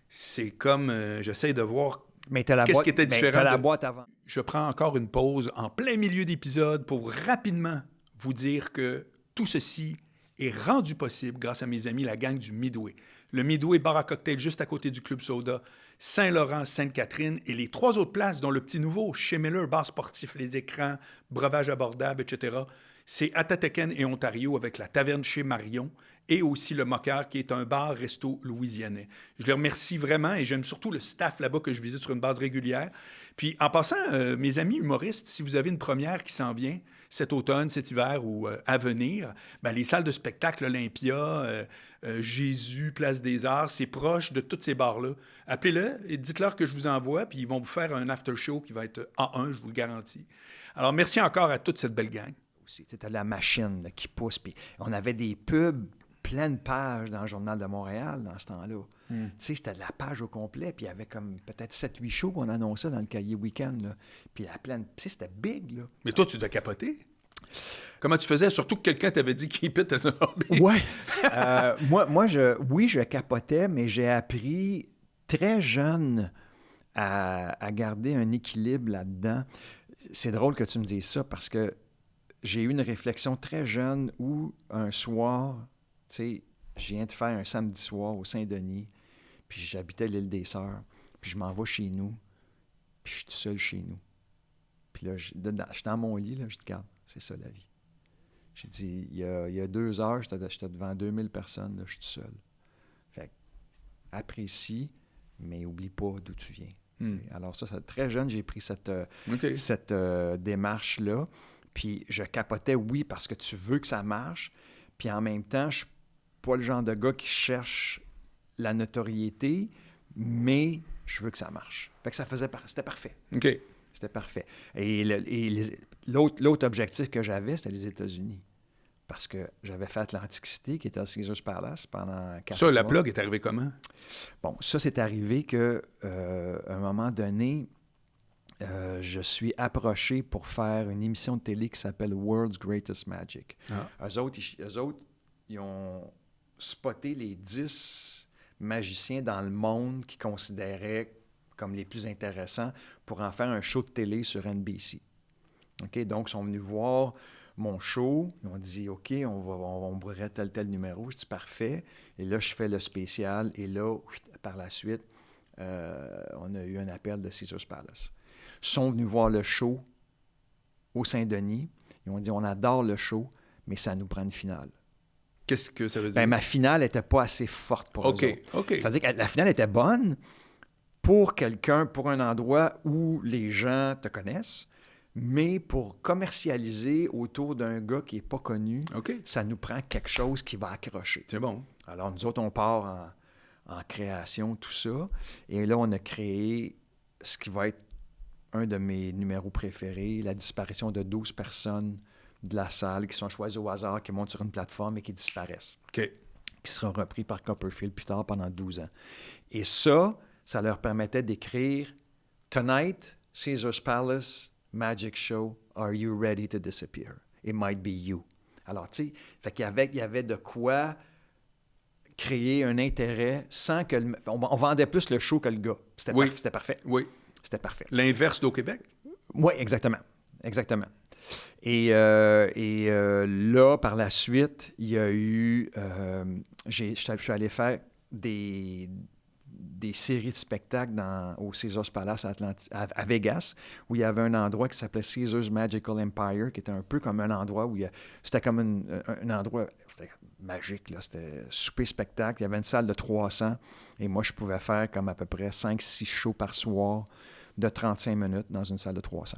c'est comme, j'essaie de voir Mais t'as la qu'est-ce boîte, qui était mais différent. t'as la boîte avant. Je prends encore une pause en plein milieu d'épisode pour rapidement vous dire que tout ceci est rendu possible grâce à mes amis, la gang du Midway. Le Midway bar à cocktail juste à côté du Club Soda, Saint-Laurent, Sainte-Catherine et les 3 autres places, dont le petit nouveau, chez Miller, bar sportif, les écrans, breuvage abordable, etc. C'est Atataken et Ontario avec la taverne chez Marion et aussi le Moqueur qui est un bar-resto louisianais. Je les remercie vraiment et j'aime surtout le staff là-bas que je visite sur une base régulière. Puis en passant, mes amis humoristes, si vous avez une première qui s'en vient cet automne, cet hiver ou à venir, ben, les salles de spectacle Olympia, Jésus, Place des Arts, c'est proche de tous ces bars-là. Appelez-le et dites-leur que je vous envoie, puis ils vont vous faire un after-show qui va être A1, je vous le garantis. Alors, merci encore à toute cette belle gang. C'était la machine là, qui pousse. Puis on avait des pubs pleine page dans le Journal de Montréal dans ce temps-là. Tu sais, c'était de la page au complet, puis il y avait comme peut-être 7-8 shows qu'on annonçait dans le cahier week-end, là. Puis la pleine... Tu sais, c'était big, là. Mais toi, tu dois capoter. Comment tu faisais? Surtout que quelqu'un t'avait dit qu'il pète à son hobby. Ouais. Oui, je capotais, mais j'ai appris très jeune à garder un équilibre là-dedans. C'est drôle que tu me dises ça parce que j'ai eu une réflexion très jeune où un soir, tu sais, je viens de faire un samedi soir au Saint-Denis, puis j'habitais l'île des Sœurs, puis je m'en vais chez nous, puis je suis tout seul chez nous. Puis là, je suis dans mon lit, là, je dis, regarde, c'est ça la vie. J'ai dit, il y a 2 heures, j'étais devant 2000 personnes, là, je suis tout seul. Fait que, apprécie, mais oublie pas d'où tu viens. Alors ça, très jeune, j'ai pris cette démarche-là. Puis je capotais, oui, parce que tu veux que ça marche. Puis en même temps, je ne suis pas le genre de gars qui cherche la notoriété, mais je veux que ça marche. Fait que c'était parfait. OK. C'était parfait. Et l'autre objectif que j'avais, c'était les États-Unis. Parce que j'avais fait Atlantic City, qui était à Caesars Palace pendant 4 mois. Ça, la plug est arrivée comment? Bon, ça, c'est arrivé qu'à un moment donné, je suis approché pour faire une émission de télé qui s'appelle World's Greatest Magic. Eux autres, ils ont spoté les 10 magiciens dans le monde qu'ils considéraient comme les plus intéressants pour en faire un show de télé sur NBC. OK? Donc, ils sont venus voir mon show. Ils ont dit, OK, on bourrait tel numéro. Je dis, parfait. Et là, je fais le spécial. Et là, par la suite, on a eu un appel de Caesars Palace. Ils sont venus voir le show au Saint-Denis. Ils ont dit, on adore le show, mais ça nous prend une finale. Qu'est-ce que ça veut dire? Ben, ma finale n'était pas assez forte pour eux autres. OK. Ça veut dire que la finale était bonne pour quelqu'un, pour un endroit où les gens te connaissent, mais pour commercialiser autour d'un gars qui n'est pas connu, ça nous prend quelque chose qui va accrocher. C'est bon. Alors, nous autres, on part en création, tout ça. Et là, on a créé ce qui va être un de mes numéros préférés, la disparition de 12 personnes de la salle qui sont choisies au hasard, qui montent sur une plateforme et qui disparaissent. OK. Qui sera repris par Copperfield plus tard pendant 12 ans. Et ça leur permettait d'écrire « Tonight, Caesars Palace, Magic Show, are you ready to disappear? It might be you. » Alors, tu sais, fait qu'il y avait de quoi créer un intérêt sans que... On vendait plus le show que le gars. C'était parfait. Oui. C'était parfait. L'inverse d'au Québec? Oui, exactement. Et là, par la suite, il y a eu... je suis allé faire des séries de spectacles au Caesars Palace à Vegas, où il y avait un endroit qui s'appelait Caesars Magical Empire, qui était un peu comme un endroit où c'était comme un endroit magique, là. C'était souper spectacle. Il y avait une salle de 300, et moi, je pouvais faire comme à peu près 5-6 shows par soir de 35 minutes dans une salle de 300.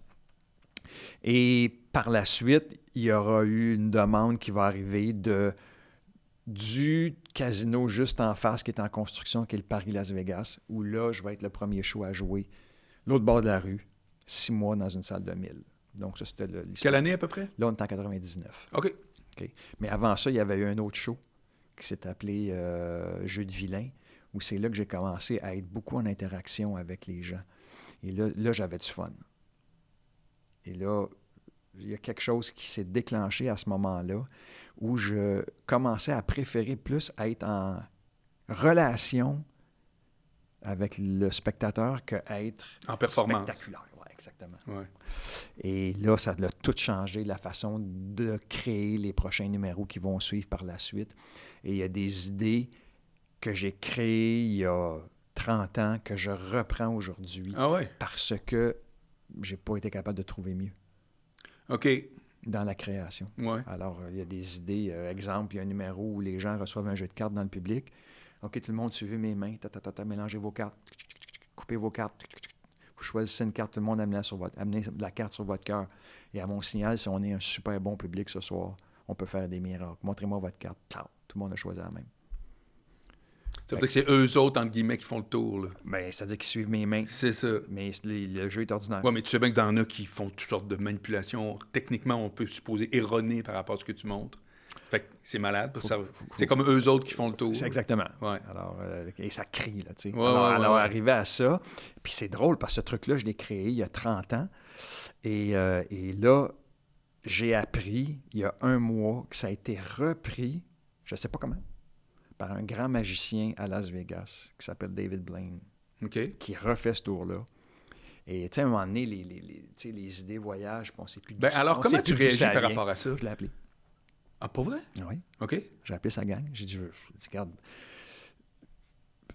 Et par la suite, il y aura eu une demande qui va arriver du casino juste en face qui est en construction, qui est le Paris-Las Vegas, où là, je vais être le premier show à jouer l'autre bord de la rue, 6 mois dans une salle de 1000. Donc ça, c'était l'histoire. Quelle année à peu près? Là, on est en 99. OK. Mais avant ça, il y avait eu un autre show qui s'est appelé Jeux de vilain, où c'est là que j'ai commencé à être beaucoup en interaction avec les gens. Et là j'avais du fun. Et là, il y a quelque chose qui s'est déclenché à ce moment-là où je commençais à préférer plus être en relation avec le spectateur qu'être En performance. spectaculaire. Oui, exactement. Ouais. Et là, ça a tout changé, la façon de créer les prochains numéros qui vont suivre par la suite. Et il y a des idées que j'ai créées il y a 30 ans que je reprends aujourd'hui Ah ouais? parce que j'ai pas été capable de trouver mieux OK. dans la création. Ouais. Alors, il y a des idées. Exemple, il y a un numéro où les gens reçoivent un jeu de cartes dans le public. OK, tout le monde, suivez mes mains. Mélangez vos cartes. Coupez vos cartes. Vous choisissez une carte. Tout le monde amenez la carte sur votre cœur. Et à mon signal, si on est un super bon public ce soir, on peut faire des miracles. Montrez-moi votre carte. Tout le monde a choisi la même. Ça veut dire que c'est eux autres, entre guillemets, qui font le tour. Là. Bien, ça veut dire qu'ils suivent mes mains. C'est ça. Mais le jeu est ordinaire. Oui, mais tu sais bien que dans en a qui font toutes sortes de manipulations. Techniquement, on peut supposer erronées par rapport à ce que tu montres. Fait que c'est malade. Parce que c'est comme eux autres qui font le tour. C'est exactement. Ouais. Alors, et ça crie, là, tu sais. Ouais, alors, ouais. arrivé à ça, puis c'est drôle parce que ce truc-là, je l'ai créé il y a 30 ans. Et là, j'ai appris, il y a un mois, que ça a été repris, je ne sais pas comment, par un grand magicien à Las Vegas qui s'appelle David Blaine, OK. qui refait ce tour-là. Et tu sais, à un moment donné, les idées voyagent, puis on ne sait plus Ben, alors, comment tu réagis par rapport à ça? Je l'ai appelé. Ah, pas vrai? Oui. OK. J'ai appelé sa gang. J'ai dit, regarde,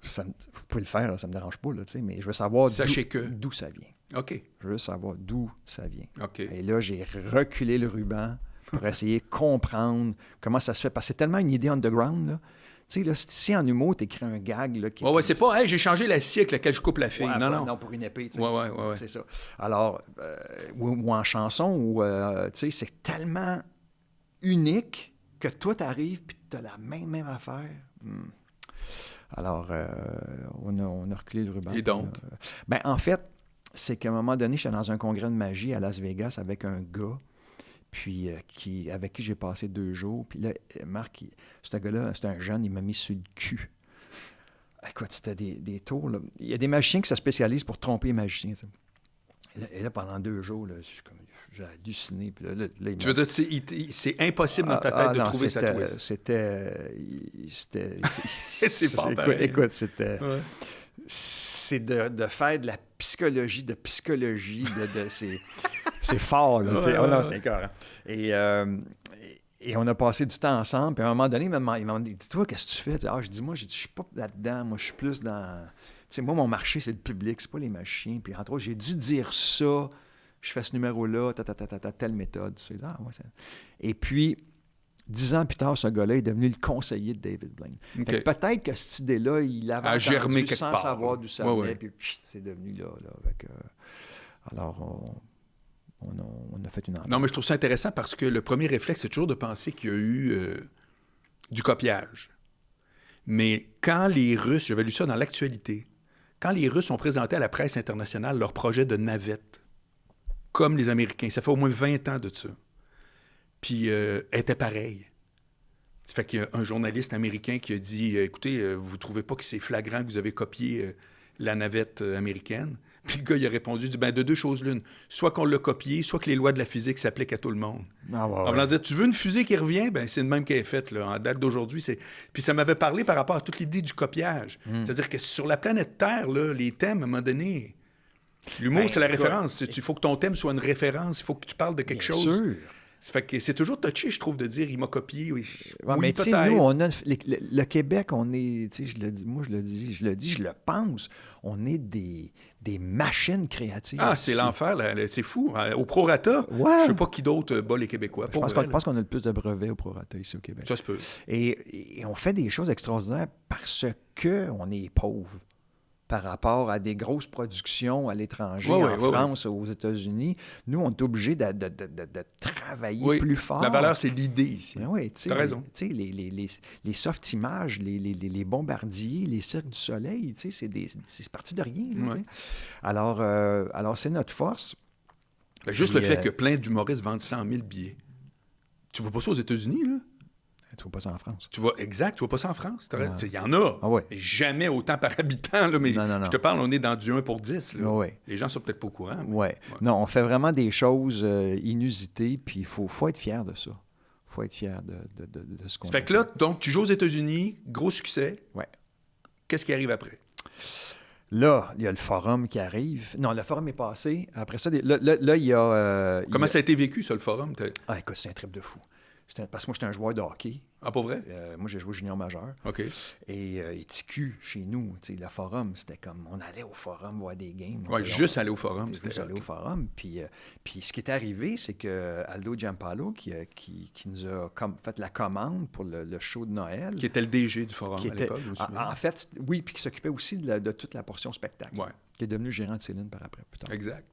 vous pouvez le faire, là, ça ne me dérange pas, là, mais je veux savoir d'où ça vient. OK. Je veux savoir d'où ça vient. OK. Et là, j'ai reculé le ruban pour essayer de comprendre comment ça se fait. Parce que c'est tellement une idée underground, là. Tu sais, là, si en humour, tu écris un gag... Là, Ouais, c'est pas, hey, j'ai changé la scie avec laquelle je coupe la fille. Ouais, non. pour une épée, tu sais. Ouais. C'est ça. Alors, ou en chanson, tu sais, c'est tellement unique que toi, tu arrives puis tu as la même affaire. Alors, on a reculé le ruban. Et donc? Ben, en fait, c'est qu'à un moment donné, j'étais dans un congrès de magie à Las Vegas avec un gars, puis avec qui j'ai passé 2 jours. Puis là, Marc, ce gars-là, c'est un jeune, il m'a mis sur le cul. Écoute, c'était des tours, là. Il y a des magiciens qui se spécialisent pour tromper les magiciens, tu sais. Et là, pendant 2 jours, là, j'ai halluciné. Puis là, tu veux dire, c'est impossible dans ta tête de trouver sa twist. C'était... C'est pas pareil. Écoute, c'était... Ouais. C'est de faire de la psychologie, c'est fort, là. Non, c'était écœurant. Et on a passé du temps ensemble, puis à un moment donné, il m'a demandé, toi, qu'est-ce que tu fais? Je dis, moi, je suis pas là-dedans, moi, je suis plus dans... Tu sais, moi, mon marché, c'est le public, c'est pas les magiciens. Puis entre autres, j'ai dû dire ça, je fais ce numéro-là, telle méthode. Et puis, 10 ans plus tard, ce gars-là est devenu le conseiller de David Blaine. Okay. Peut-être que cette idée-là, il l'avait a germé quelque sans part, savoir d'où ça venait, ouais. puis c'est devenu là. Alors, on a fait une entente. Non, mais je trouve ça intéressant parce que le premier réflexe, c'est toujours de penser qu'il y a eu du copiage. Mais quand les Russes, j'avais lu ça dans l'actualité, quand les Russes ont présenté à la presse internationale leur projet de navette, comme les Américains, ça fait au moins 20 ans de ça, puis était pareil. Ça fait qu'il y a un journaliste américain qui a dit « Écoutez, vous ne trouvez pas que c'est flagrant que vous avez copié la navette américaine? » Puis le gars, il a répondu, de 2 choses l'une. Soit qu'on l'a copié, soit que les lois de la physique s'appliquent à tout le monde. En voulant dire, tu veux une fusée qui revient? Ben c'est le même qu'elle est faite, là, en date d'aujourd'hui. Puis ça m'avait parlé par rapport à toute l'idée du copiage. C'est-à-dire que sur la planète Terre, là, les thèmes, à un moment donné... L'humour, c'est la référence. Il faut que ton thème soit une référence. Il faut que tu parles de quelque chose. Bien sûr. Ça fait que c'est toujours touché, je trouve, de dire il m'a copié. Oui, mais tu sais, nous, on a le Québec, on est, tu sais, je le pense, on est des machines créatives. Ah, c'est l'enfer, là, c'est fou. Au prorata, je sais pas qui d'autre bat les Québécois. Je pense qu'on a le plus de brevets au prorata ici au Québec. Ça se peut. Et on fait des choses extraordinaires parce qu'on est pauvres par rapport à des grosses productions à l'étranger, en France, aux États-Unis. Nous, on est obligés de travailler plus fort. La valeur, c'est l'idée ici. Oui, tu as raison. Les soft images, les bombardiers, les cirques du soleil, c'est parti de rien. Là, alors, c'est notre force. Juste le fait que plein d'humoristes vendent 100 000 billets. Tu ne vois pas ça aux États-Unis, là? Tu vois pas ça en France. Tu vois pas ça en France. Il y en a. Mais jamais autant par habitant. Là, mais non. Je te parle, on est dans du 1 pour 10. Là. Oui. Les gens sont peut-être pas au courant. Non, on fait vraiment des choses inusitées, puis il faut être fier de ça. Il faut être fier de ce qu'on fait. Ça fait que là, donc, tu joues aux États-Unis, gros succès. Ouais. Qu'est-ce qui arrive après? Là, il y a le forum qui arrive. Non, le forum est passé. Après ça, là, il y a... Comment ça a été vécu, ça, le forum? Ah, écoute, c'est un trip de fou. Parce que moi, j'étais un joueur de hockey. Ah, pas vrai? Moi, j'ai joué junior majeur. OK. Et TQ, chez nous, le forum, c'était comme... On allait au forum voir des games. Oui, juste aller au forum. C'était juste aller au forum. Puis ce qui est arrivé, c'est que Aldo Giampaolo, qui nous a fait la commande pour le show de Noël... Qui était le DG du forum à l'époque, je me souviens. En fait, oui, puis qui s'occupait aussi de toute la portion spectacle. Ouais. Qui est devenu gérant de Céline par après, plus tard. Exact.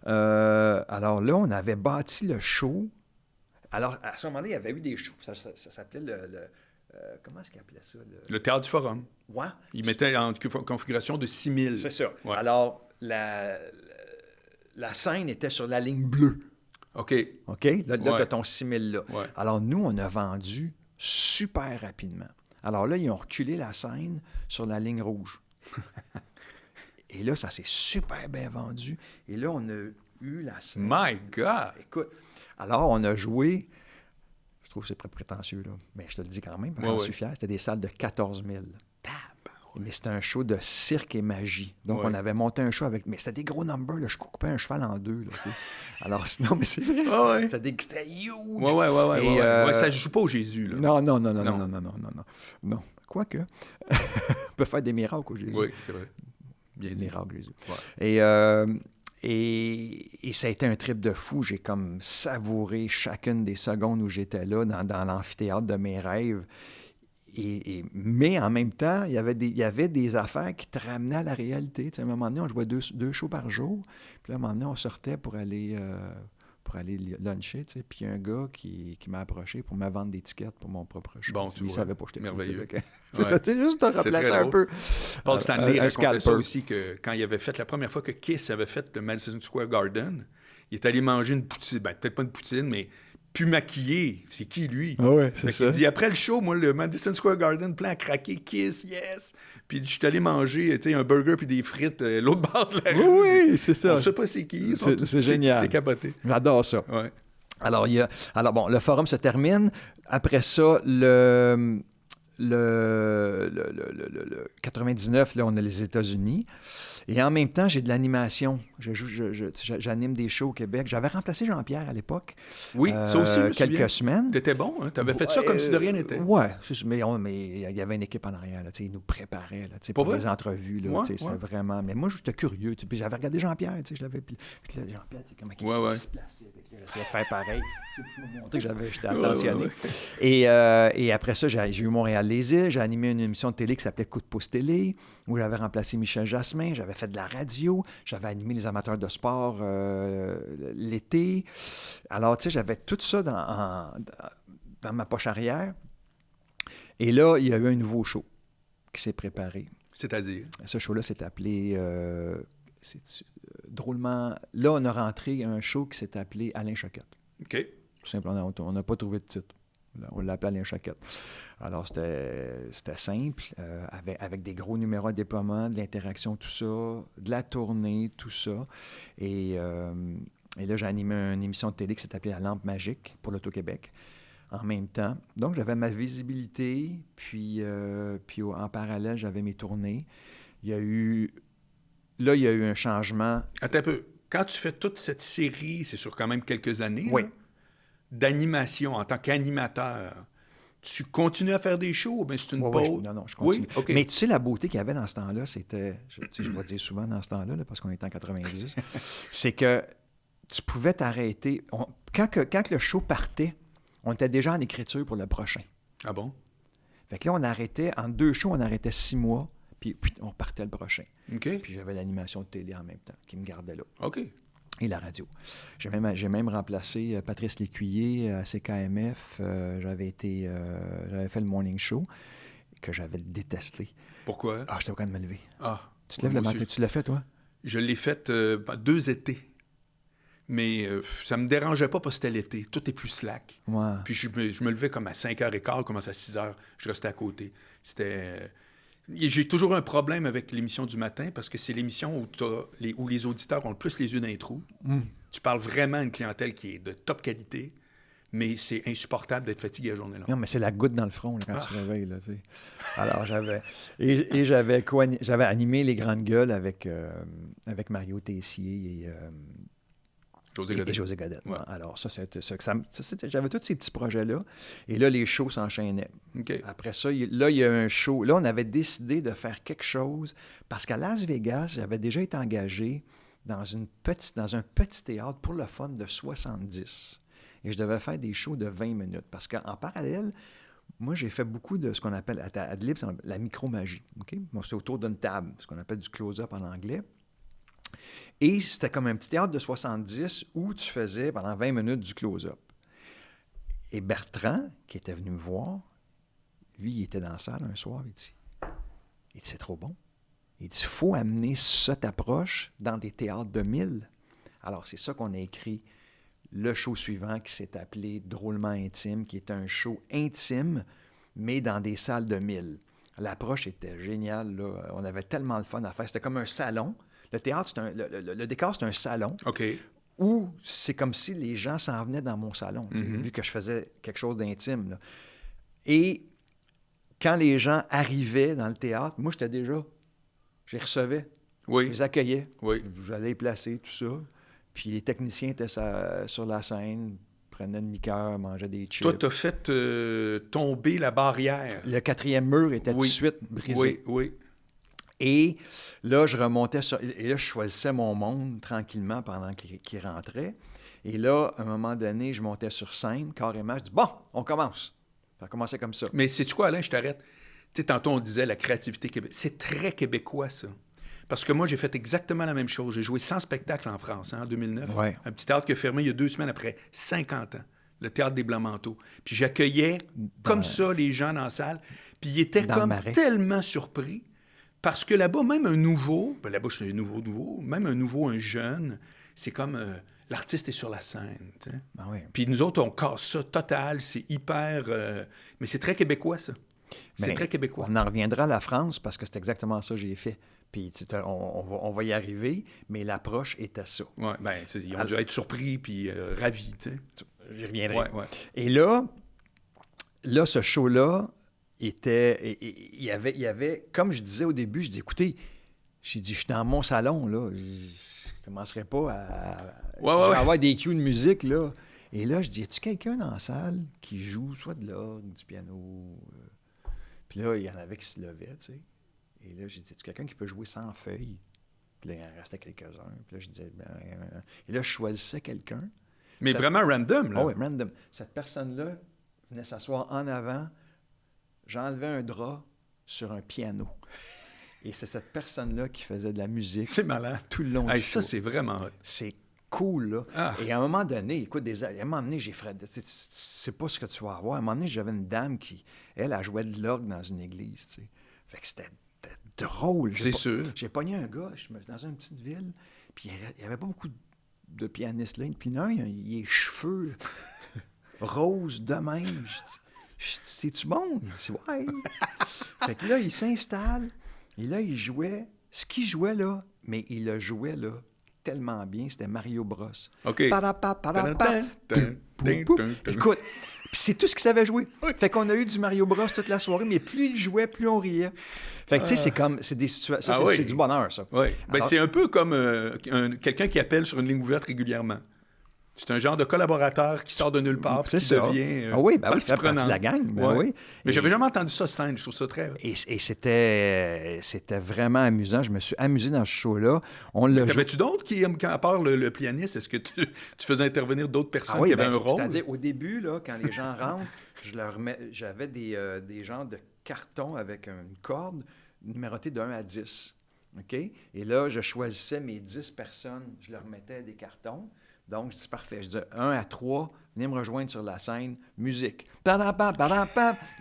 Alors là, on avait bâti le show... Alors, à ce moment-là, il y avait eu des shows. Ça s'appelait comment est-ce qu'il appelait ça? Le théâtre du forum. Ouais. Il mettait en configuration de 6000. C'est ça. Ouais. Alors, la scène était sur la ligne bleue. OK. OK? Là, Ouais. de ton 6000-là. Ouais. Alors, nous, on a vendu super rapidement. Alors là, ils ont reculé la scène sur la ligne rouge. Et là, ça s'est super bien vendu. Et là, on a eu la scène. My God! Écoute, alors, on a joué, je trouve que c'est prétentieux, là, mais je te le dis quand même, j'en suis fier, c'était des salles de 14 000. Mais c'était un show de cirque et magie. Donc, on avait monté un show avec... Mais c'était des gros numbers, là. Je coupais un cheval en deux, là, tu sais. Alors, non, mais c'est vrai. Ah ouais. C'était huge. Ouais. Ça ne joue pas au Jésus, là. Non. Quoique, on peut faire des miracles au Jésus. Oui, c'est vrai. Bien dit. Miracles, Jésus. Ouais. Et ça a été un trip de fou. J'ai comme savouré chacune des secondes où j'étais là, dans l'amphithéâtre de mes rêves. Mais en même temps, il y avait des affaires qui te ramenaient à la réalité. Tu sais, à un moment donné, on jouait deux shows par jour. Puis là, à un moment donné, on sortait pour aller luncher. Tu sais, puis il y a un gars qui m'a approché pour me vendre des tickets pour mon propre show. Bon, il ne savait pas que j'étais merveilleux. C'est ça, tu sais, juste te replacer un peu. Paul Stanley racontait ça aussi, que quand il avait fait, la première fois que Kiss avait fait le Madison Square Garden, il est allé manger une poutine, peut-être pas une poutine, mais plus maquillé. C'est qui, lui? Ah ouais, c'est ça. Il dit, après le show, moi, le Madison Square Garden, plein à craquer, Kiss, yes! Puis je suis allé manger, tu sais, un burger puis des frites l'autre bord de la rue. Oui, c'est ça. On sait pas c'est qui. C'est génial. C'est capoté. J'adore ça. Ouais. Alors, bon, le forum se termine. Après ça, le 99, là, on a les États-Unis. Et en même temps, j'ai de l'animation. J'anime des shows au Québec. J'avais remplacé Jean-Pierre à l'époque. Oui, ça aussi, je me souviens. Quelques semaines. T'étais bon, hein? T'avais fait ça comme si de rien n'était. Oui, mais il y avait une équipe en arrière. Là, ils nous préparaient là, pour les entrevues. Là, c'était vraiment... Mais moi, j'étais curieux. Puis j'avais regardé Jean-Pierre. Je l'avais... Puis là, Jean-Pierre, comment il se plaçait. J'essayais de faire pareil. Pour montrer que j'étais attentionné. Et après ça, j'ai eu Montréal-Les-Îles. J'ai animé une émission de télé qui s'appelait Coup de pouce télé, où j'avais remplacé Michel Jasmin. J'avais fait de la radio. J'avais animé les amateurs de sport l'été. Alors, tu sais, j'avais tout ça dans ma poche arrière. Et là, il y a eu un nouveau show qui s'est préparé. C'est-à-dire? Ce show-là s'est appelé... drôlement... Là, on a rentré un show qui s'est appelé Alain Choquette. OK. Tout simplement, on n'a pas trouvé de titre. On l'appelait Alain Choquette. Alors, c'était simple, avec des gros numéros de déploiement, de l'interaction, tout ça, de la tournée, tout ça. Et là, j'ai animé une émission de télé qui s'est appelée La Lampe Magique pour l'Auto-Québec en même temps. Donc, j'avais ma visibilité, puis en parallèle, j'avais mes tournées. Il y a eu un changement. Attends un peu. Quand tu fais toute cette série, c'est sur quand même quelques années, oui, là, d'animation en tant qu'animateur, tu continues à faire des shows ou bien c'est une pause? Oui, non, je continue. Oui? Okay. Mais tu sais, la beauté qu'il y avait dans ce temps-là, c'était, je vais dire souvent dans ce temps-là, parce qu'on est en 90, c'est que tu pouvais t'arrêter. Quand le show partait, on était déjà en écriture pour le prochain. Ah bon? Fait que là, on arrêtait, en 2 shows, on arrêtait 6 mois, puis on repartait le prochain. OK. Puis j'avais l'animation de télé en même temps, qui me gardait là. OK. Et la radio. J'ai même remplacé Patrice Lécuyer à CKMF. J'avais fait le morning show que j'avais détesté. Pourquoi? Ah, j'étais au cas de me lever. Ah. Tu te lèves le matin, tu l'as fait, toi? Je l'ai fait 2 étés. Mais ça me dérangeait pas parce que c'était l'été. Tout est plus slack. Ouais. Puis je me levais comme à 5h15, je commençais à 6h. Je restais à côté. J'ai toujours un problème avec l'émission du matin parce que c'est l'émission où les auditeurs ont le plus les yeux dans les trous. Tu parles vraiment à une clientèle qui est de top qualité, mais c'est insupportable d'être fatigué la journée longue. Non, mais c'est la goutte dans le front là, quand tu te réveilles. Là, tu sais. Alors, j'avais animé les Grandes Gueules avec Mario Tessier et José Godette. Ouais. Alors, j'avais tous ces petits projets-là. Et là, les shows s'enchaînaient. OK. Après ça, il y a un show. Là, on avait décidé de faire quelque chose parce qu'à Las Vegas, j'avais déjà été engagé dans un petit théâtre pour le fun de 70. Et je devais faire des shows de 20 minutes. Parce qu'en parallèle, moi, j'ai fait beaucoup de ce qu'on appelle, à Adlib, c'est la micromagie. Okay? Moi, c'est autour d'une table, ce qu'on appelle du close-up en anglais. Et c'était comme un petit théâtre de 70 où tu faisais pendant 20 minutes du close-up. Et Bertrand, qui était venu me voir, lui, il était dans la salle un soir, il dit, c'est trop bon. Il dit, il faut amener cette approche dans des théâtres de 1000. Alors, c'est ça qu'on a écrit le show suivant qui s'est appelé Drôlement Intime, qui est un show intime, mais dans des salles de 1000. L'approche était géniale, là. On avait tellement de fun à faire. C'était comme un salon. Le théâtre, le décor, c'est un salon. OK. Où c'est comme si les gens s'en venaient dans mon salon, vu que je faisais quelque chose d'intime. Là. Et quand les gens arrivaient dans le théâtre, moi, je les recevais. Oui. Je les accueillais. Oui. J'allais les placer, tout ça. Puis les techniciens étaient sur la scène, prenaient une liqueur, mangeaient des chips. Toi, tu as fait tomber la barrière. Le 4e mur était tout de suite brisé. Oui. Et là, je remontais et là, je choisissais mon monde tranquillement pendant qu'il rentrait. Et là, à un moment donné, je montais sur scène, carrément. Je dis, bon, on commence. Ça a commencé comme ça. Mais sais-tu quoi, Alain, je t'arrête. Tu sais, tantôt, on disait la créativité québécoise. C'est très québécois, ça. Parce que moi, j'ai fait exactement la même chose. J'ai joué 100 spectacles en France, en 2009. Ouais. Un petit théâtre qui a fermé il y a 2 semaines après 50 ans. Le Théâtre des Blancs-Manteaux. Puis j'accueillais comme ça les gens dans la salle. Puis ils étaient comme tellement surpris. Parce que là-bas, même un nouveau, là-bas, je suis un nouveau, même un jeune, c'est comme l'artiste est sur la scène. Tu sais. Ah oui. Puis nous autres, on casse ça total, c'est hyper... mais c'est très québécois, ça. C'est très québécois. On en reviendra à la France parce que c'est exactement ça que j'ai fait. Puis on va y arriver, mais l'approche était ça. Oui, bien, ils ont dû être surpris puis ravis, tu sais. J'y reviendrai. Ouais. Et là, ce show-là, il y avait, comme je disais au début, je dis, écoutez, je suis dans mon salon, là, je commencerai pas à avoir des cues de musique, là. Et là, je dis, y a-tu quelqu'un dans la salle qui joue soit de l'orgue, du piano? Puis là, il y en avait qui se levaient, tu sais. Et là, j'ai dit, y a-tu quelqu'un qui peut jouer sans feuille? Puis là, il en restait quelques-uns. Puis là, je disais, et là, je choisissais quelqu'un. Mais vraiment random, là. Ah oui, random. Cette personne-là venait s'asseoir en avant. J'enlevais un drap sur un piano. Et c'est cette personne-là qui faisait de la musique. C'est malin. Tout le long du show. Ça, c'est vraiment... C'est cool, là. Ah. Et à un moment donné, écoute, à un moment donné, j'ai fait... C'est pas ce que tu vas avoir. À un moment donné, j'avais une dame qui, elle jouait de l'orgue dans une église, tu sais. Fait que c'était drôle. C'est sûr. J'ai pogné un gars, je suis dans une petite ville, puis il n'y avait pas beaucoup de pianistes là. Puis non, il a les cheveux roses de même. Je dis, c'est-tu bon? Il dit, ouais. Fait que là, il s'installe, et là, il jouait, ce qu'il jouait là, mais il le jouait là, tellement bien, c'était Mario Bros. OK. Écoute, puis c'est tout ce qu'il savait jouer. Fait qu'on a eu du Mario Bros toute la soirée, mais plus il jouait, plus on riait. Fait que tu sais, c'est des situations, c'est du bonheur, ça. Oui. Ben, alors, c'est un peu comme quelqu'un qui appelle sur une ligne ouverte régulièrement. C'est un genre de collaborateur qui sort de nulle part puis qui devient partie de la gang. Oui. Mais j'avais jamais entendu ça scène. Je trouve ça très... Et c'était vraiment amusant. Je me suis amusé dans ce show-là. T'avais-tu d'autres qui, à part le pianiste, est-ce que tu faisais intervenir d'autres personnes qui avaient un rôle? C'est-à-dire, au début, là, quand les gens rentrent, j'avais des genres de cartons avec une corde numérotée de 1 à 10. OK? Et là, je choisissais mes 10 personnes. Je leur mettais des cartons. Donc, je dis parfait. Je dis 1 à 3, venez me rejoindre sur la scène, musique. Là,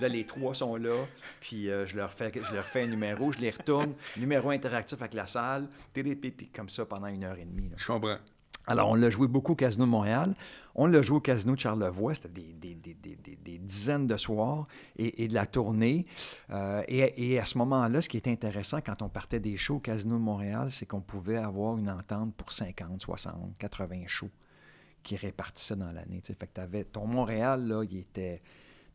les 3 sont là, puis je leur fais un numéro, je les retourne, numéro interactif avec la salle, puis comme ça pendant 1h30. Là. Je comprends. Alors, on l'a joué beaucoup au Casino de Montréal. On l'a joué au Casino de Charlevoix. C'était des dizaines de soirs et de la tournée. Et à ce moment-là, ce qui était intéressant quand on partait des shows au Casino de Montréal, c'est qu'on pouvait avoir une entente pour 50, 60, 80 shows qui répartissaient dans l'année. Tu sais. Fait que ton Montréal, là, tu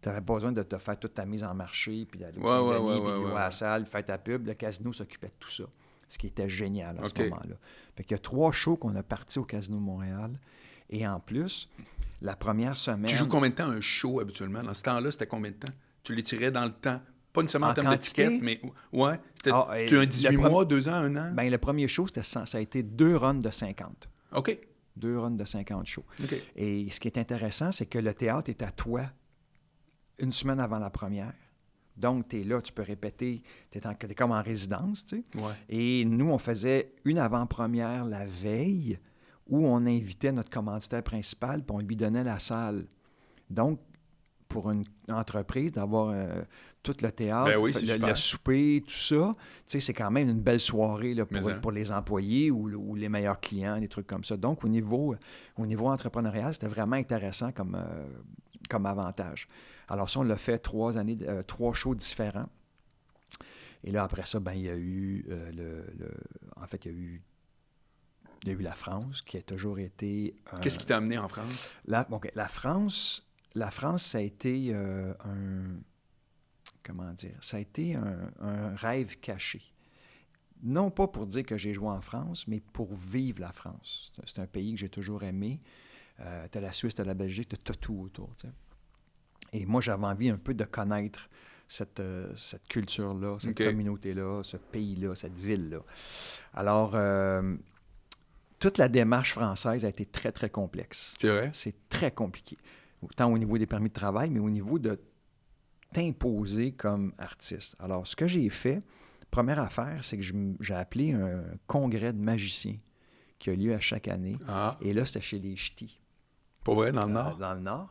n'avais pas besoin de te faire toute ta mise en marché, puis d'aller au Saint-Denis, puis d'aller à la salle, faire ta pub. Le casino s'occupait de tout ça, ce qui était génial à ce moment-là. Fait qu'il y a 3 shows qu'on a partis au Casino de Montréal. Et en plus, la première semaine... Tu joues combien de temps un show habituellement? Dans ce temps-là, c'était combien de temps? Tu l'étirais dans le temps? Pas nécessairement en termes d'étiquette, mais ouais. C'était un 18 mois, 2 ans, 1 an? Bien, le premier show, ça a été 2 runs de 50. OK. 2 runs de 50 shows. Okay. Et ce qui est intéressant, c'est que le théâtre est à toi une semaine avant la première. Donc, tu es là, tu peux répéter, tu es comme en résidence, tu sais. Ouais. Et nous, on faisait une avant-première la veille où on invitait notre commanditaire principal puis on lui donnait la salle. Donc, pour une entreprise, d'avoir tout le théâtre, le souper, tout ça, tu sais, c'est quand même une belle soirée là, pour les employés ou les meilleurs clients, des trucs comme ça. Donc, au niveau entrepreneurial, c'était vraiment intéressant comme avantage. Alors ça, on l'a fait 3 shows différents. Et là, après ça, ben, il y a eu il y a eu la France, qui a toujours été... Qu'est-ce qui t'a amené en France? La France, ça a été comment dire? Ça a été un rêve caché. Non pas pour dire que j'ai joué en France, mais pour vivre la France. C'est un pays que j'ai toujours aimé. T'as la Suisse, t'as la Belgique, t'as tout autour, tu sais. Et moi, j'avais envie un peu de connaître cette culture-là, cette communauté-là, ce pays-là, cette ville-là. Alors, toute la démarche française a été très, très complexe. C'est vrai? C'est très compliqué. Autant au niveau des permis de travail, mais au niveau de t'imposer comme artiste. Alors, ce que j'ai fait, première affaire, c'est que j'ai appelé un congrès de magiciens qui a lieu à chaque année. Ah. Et là, c'était chez les Ch'tis. Pas vrai, dans le Nord? Dans le Nord,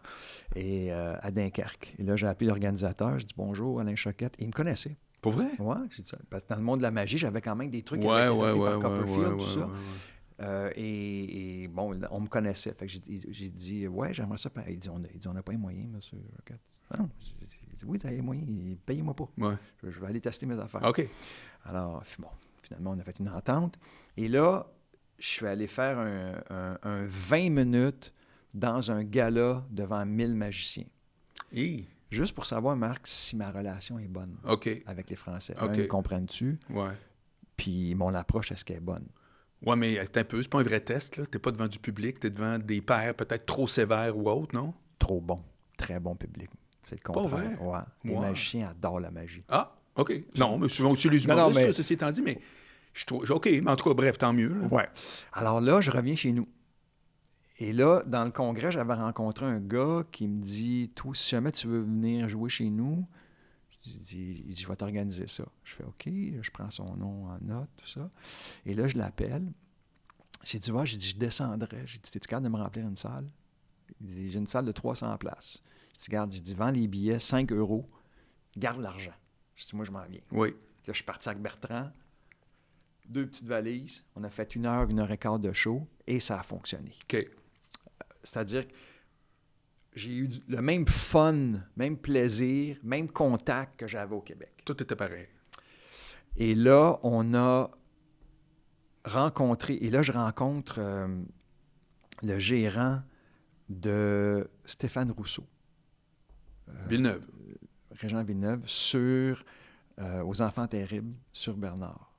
et à Dunkerque. Et là, j'ai appelé l'organisateur, je dis « Bonjour, Alain Choquette ». Il me connaissait. Pas vrai? Oui, j'ai dit ça. Parce que dans le monde de la magie, j'avais quand même des trucs par Copperfield, tout ça. Et bon, on me connaissait. Fait que j'ai dit « Ouais, j'aimerais ça. » Il dit « On n'a pas les moyens, monsieur Choquette. » Non, j'ai dit « Oui, t'as les moyens, payez-moi pas. Ouais. Je vais aller tester mes affaires. » OK. Alors, bon, finalement, on a fait une entente. Et là, je suis allé faire un 20 minutes dans un gala devant 1000 magiciens. Juste pour savoir, Marc, si ma relation est bonne avec les Français. Me comprennent-tu? Ouais. Puis mon approche, est-ce qu'elle est bonne? Oui, mais c'est un peu, c'est pas un vrai test, là. T'es pas devant du public, t'es devant des pairs peut-être trop sévères ou autres, non? Trop bon. Très bon public. C'est le contraire. Pas vrai? Ouais. Les magiciens adorent la magie. Ah, OK. Non, mais souvent aussi les humoristes, là, ceci étant dit, mais je trouve... OK, mais en tout cas, bref, tant mieux. Là. Ouais. Alors là, je reviens chez nous. Et là, dans le congrès, j'avais rencontré un gars qui me dit « Toi, si jamais tu veux venir jouer chez nous, il dit, je vais t'organiser ça. » Je fais « OK », je prends son nom en note, tout ça. Et là, je l'appelle. J'ai dit « Ouais, j'ai dit, je descendrai. » J'ai dit « T'es-tu capable de me remplir une salle? » Il dit « J'ai une salle de 300 places. » Je dis « Garde, j'ai dit, vends les billets, 5 €, garde l'argent. » Je dis « Moi, je m'en viens. » Oui. Là, je suis parti avec Bertrand, 2 petites valises. On a fait 1 heure, 1 heure et quart de show et ça a fonctionné. OK. C'est-à-dire que j'ai eu le même fun, même plaisir, même contact que j'avais au Québec. Tout était pareil. Et là, on a rencontré... Et là, je rencontre le gérant de Stéphane Rousseau. Villeneuve. Régent Villeneuve, aux Enfants terribles, sur Bernard.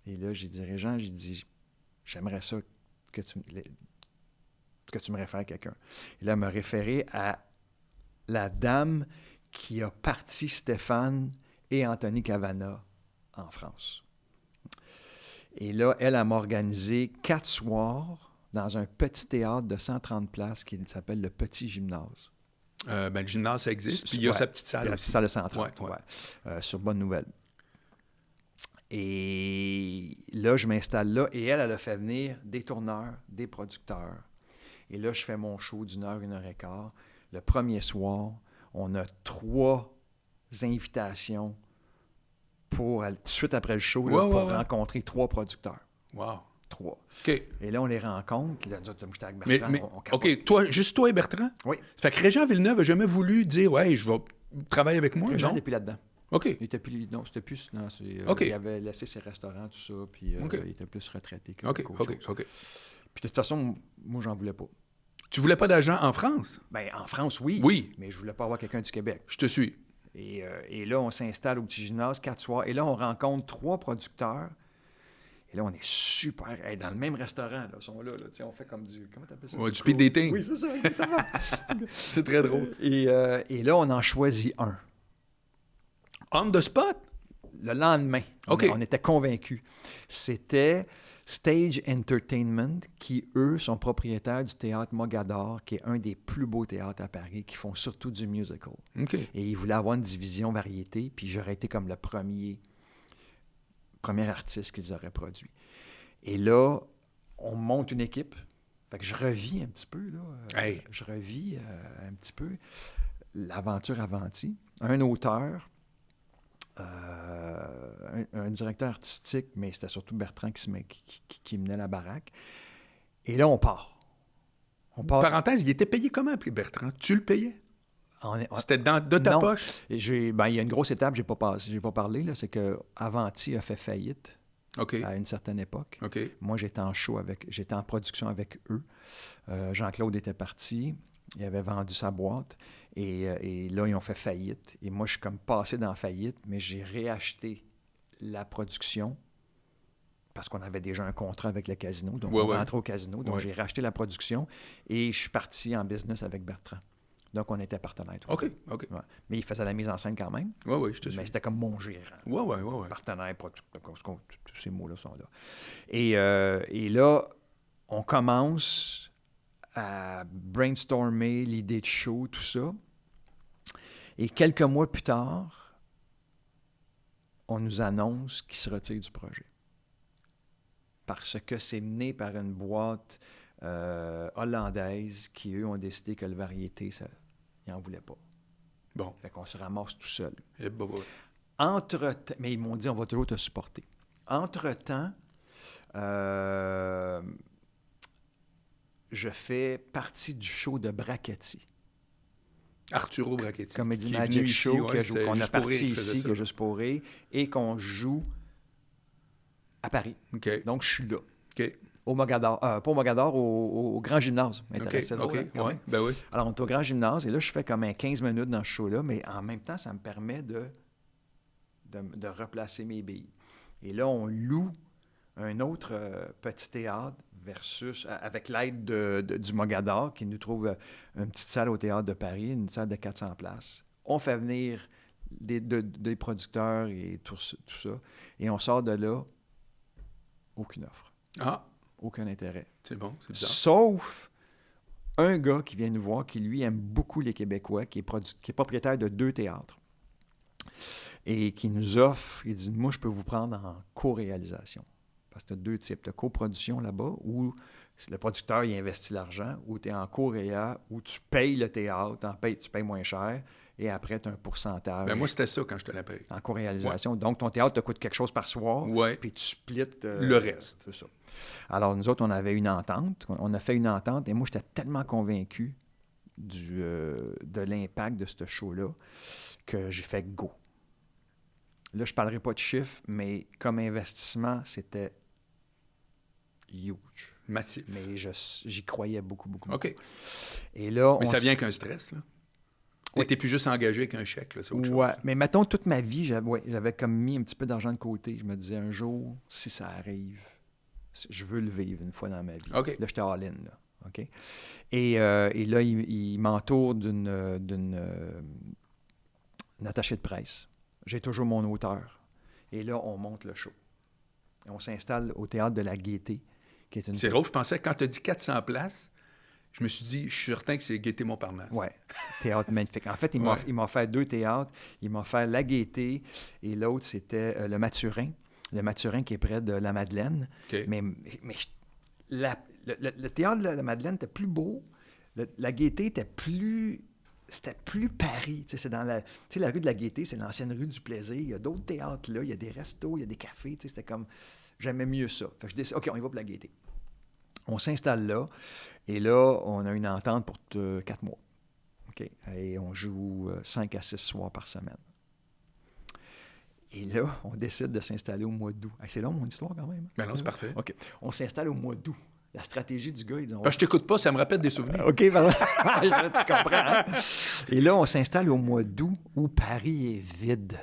Et là, j'ai dit, Régent, j'aimerais ça que tu me réfères à quelqu'un. Et là, elle m'a référé à la dame qui a parti Stéphane et Anthony Cavana en France. Et là, elle m'a organisé 4 soirs dans un petit théâtre de 130 places qui s'appelle le Petit Gymnase. Le gymnase, ça existe. Puis il y a sa petite salle. Il y a la petite salle de 130, sur Bonne Nouvelle. Et là, je m'installe là et elle a fait venir des tourneurs, des producteurs. Et là, je fais mon show d'1 heure, 1 heure et quart. Le premier soir, on a 3 invitations pour, tout de suite après le show, pour rencontrer 3 producteurs. Wow. 3. OK. Et là, on les rencontre. Là, j'étais avec Bertrand. OK, juste toi et Bertrand? Oui. Ça fait que Régent Villeneuve n'a jamais voulu dire « Ouais, je vais travailler avec moi. » Régent n'était plus là-dedans. OK. Il était plus... Non, c'était plus... Non, il avait laissé ses restaurants, tout ça, puis il était plus retraité que OK. Puis de toute façon, moi, j'en voulais pas. Tu voulais pas d'agent en France? Bien, en France, oui. Oui. Mais je voulais pas avoir quelqu'un du Québec. Je te suis. Et là, on s'installe au petit gymnase 4 soirs. Et là, on rencontre 3 producteurs. Et là, on est super... Hey, dans le même restaurant, là, ils sont là. On fait comme du... Comment t'appelles ça? Ouais, du speed dating. Oui, c'est ça, exactement. C'est très drôle. Et là, on en choisit un. On the spot? Le lendemain, OK. on était convaincus. C'était Stage Entertainment, qui, eux, sont propriétaires du théâtre Mogador, qui est un des plus beaux théâtres à Paris, qui font surtout du musical. OK. Et ils voulaient avoir une division variété, puis j'aurais été comme le premier artiste qu'ils auraient produit. Et là, on monte une équipe. Fait que je revis un petit peu, là. Hey. Je revis un petit peu l'aventure Avanti. Un auteur, un directeur artistique, mais c'était surtout Bertrand qui menait la baraque. Et là, on part. Parenthèse, il était payé comment, Bertrand? Tu le payais? C'était de ta non. poche? Il y a une grosse étape que je n'ai pas parlé, là, c'est que Avanti a fait faillite OK. à une certaine époque. OK. Moi, j'étais en production avec eux. Jean-Claude était parti. Il avait vendu sa boîte. Et là, ils ont fait faillite. Et moi, je suis comme passé dans la faillite, mais j'ai réacheté la production parce qu'on avait déjà un contrat avec le casino. Donc, on rentrait au casino. Donc, j'ai racheté la production et je suis parti en business avec Bertrand. Donc, on était partenaires. OK. Ouais. Mais il faisait la mise en scène quand même. Oui, je te suis. Mais c'était comme mon gérant. Oui. Partenaire, tous ces mots-là sont là. Et là, on commence à brainstormer l'idée de show, tout ça. Et quelques mois plus tard, on nous annonce qu'il se retire du projet. Parce que c'est mené par une boîte hollandaise qui, eux, ont décidé que le variété, ils n'en voulaient pas. Bon. Fait qu'on se ramasse tout seul. Entre-temps, mais ils m'ont dit, on va toujours te supporter. Entre-temps, je fais partie du show de Brachetti. Arturo Brachetti. Comédie Magic Show qu'on a parti ici, qui est juste pour rire, et qu'on joue à Paris. OK. Donc, je suis là. OK. Au Mogador, pas au Mogador, au Grand Gymnase. Intéressant. OK. Oui, ben oui. Alors, on est au Grand Gymnase, et là, je fais comme un 15 minutes dans ce show-là, mais en même temps, ça me permet de replacer mes billes. Et là, on loue un autre petit théâtre avec l'aide du Mogador, qui nous trouve une petite salle au Théâtre de Paris, une salle de 400 places. On fait venir des producteurs et tout ça, et on sort de là, aucune offre. Ah! Aucun intérêt. C'est bon, c'est bizarre. Sauf un gars qui vient nous voir, qui lui aime beaucoup les Québécois, qui est propriétaire de 2 théâtres, et qui nous offre, il dit, moi, je peux vous prendre en co-réalisation. Parce que tu as 2 types de coproduction là-bas, où le producteur il investit l'argent, où tu es en co-réa, où tu payes le théâtre, tu payes moins cher, et après, tu as un pourcentage. Ben moi, c'était ça quand je te l'ai payé. En co-réalisation. Ouais. Donc, ton théâtre te coûte quelque chose par soir, puis tu splits le reste. C'est ça. Alors, nous autres, on avait une entente. On a fait une entente, et moi, j'étais tellement convaincu de l'impact de ce show-là que j'ai fait go. Là, je ne parlerai pas de chiffres, mais comme investissement, c'était huge. Massif. Mais j'y croyais beaucoup. OK. Et là, mais ça vient qu'un stress, là? Tu n'étais plus juste engagé avec un chèque, là, c'est autre chose. Ouais, mais mettons, toute ma vie, j'avais comme mis un petit peu d'argent de côté. Je me disais, un jour, si ça arrive, je veux le vivre une fois dans ma vie. OK. Là, j'étais all-in, là. OK? Et là, il m'entoure d'une attachée de presse. J'ai toujours mon auteur. Et là, on monte le show. Et on s'installe au Théâtre de la Gaîté, qui est une... C'est drôle, je pensais, quand tu as dit 400 places, je me suis dit, je suis certain que c'est Gaîté Montparnasse. Oui, théâtre magnifique. En fait, il m'a offert 2 théâtres. Il m'a offert la Gaîté et l'autre, c'était le Mathurin. Le Mathurin qui est près de la Madeleine. Okay. Mais le théâtre de la Madeleine était plus beau. La Gaîté était plus... C'était plus Paris. C'est dans la rue de la Gaîté, c'est l'ancienne rue du Plaisir. Il y a d'autres théâtres là, il y a des restos, il y a des cafés. C'était comme... J'aimais mieux ça. Fait que je décide, OK, on y va pour la Gaîté. On s'installe là, et là, on a une entente pour 4 mois. OK? Et on joue 5 à 6 soirs par semaine. Et là, on décide de s'installer au mois d'août. C'est long, mon histoire, quand même. Ben non, c'est parfait. OK. On s'installe au mois d'août. la stratégie du gars, ils disent... Parce que je t'écoute pas, ça me rappelle des souvenirs. OK, pardon. Tu comprends, hein? Et là, on s'installe au mois d'août où Paris est vide.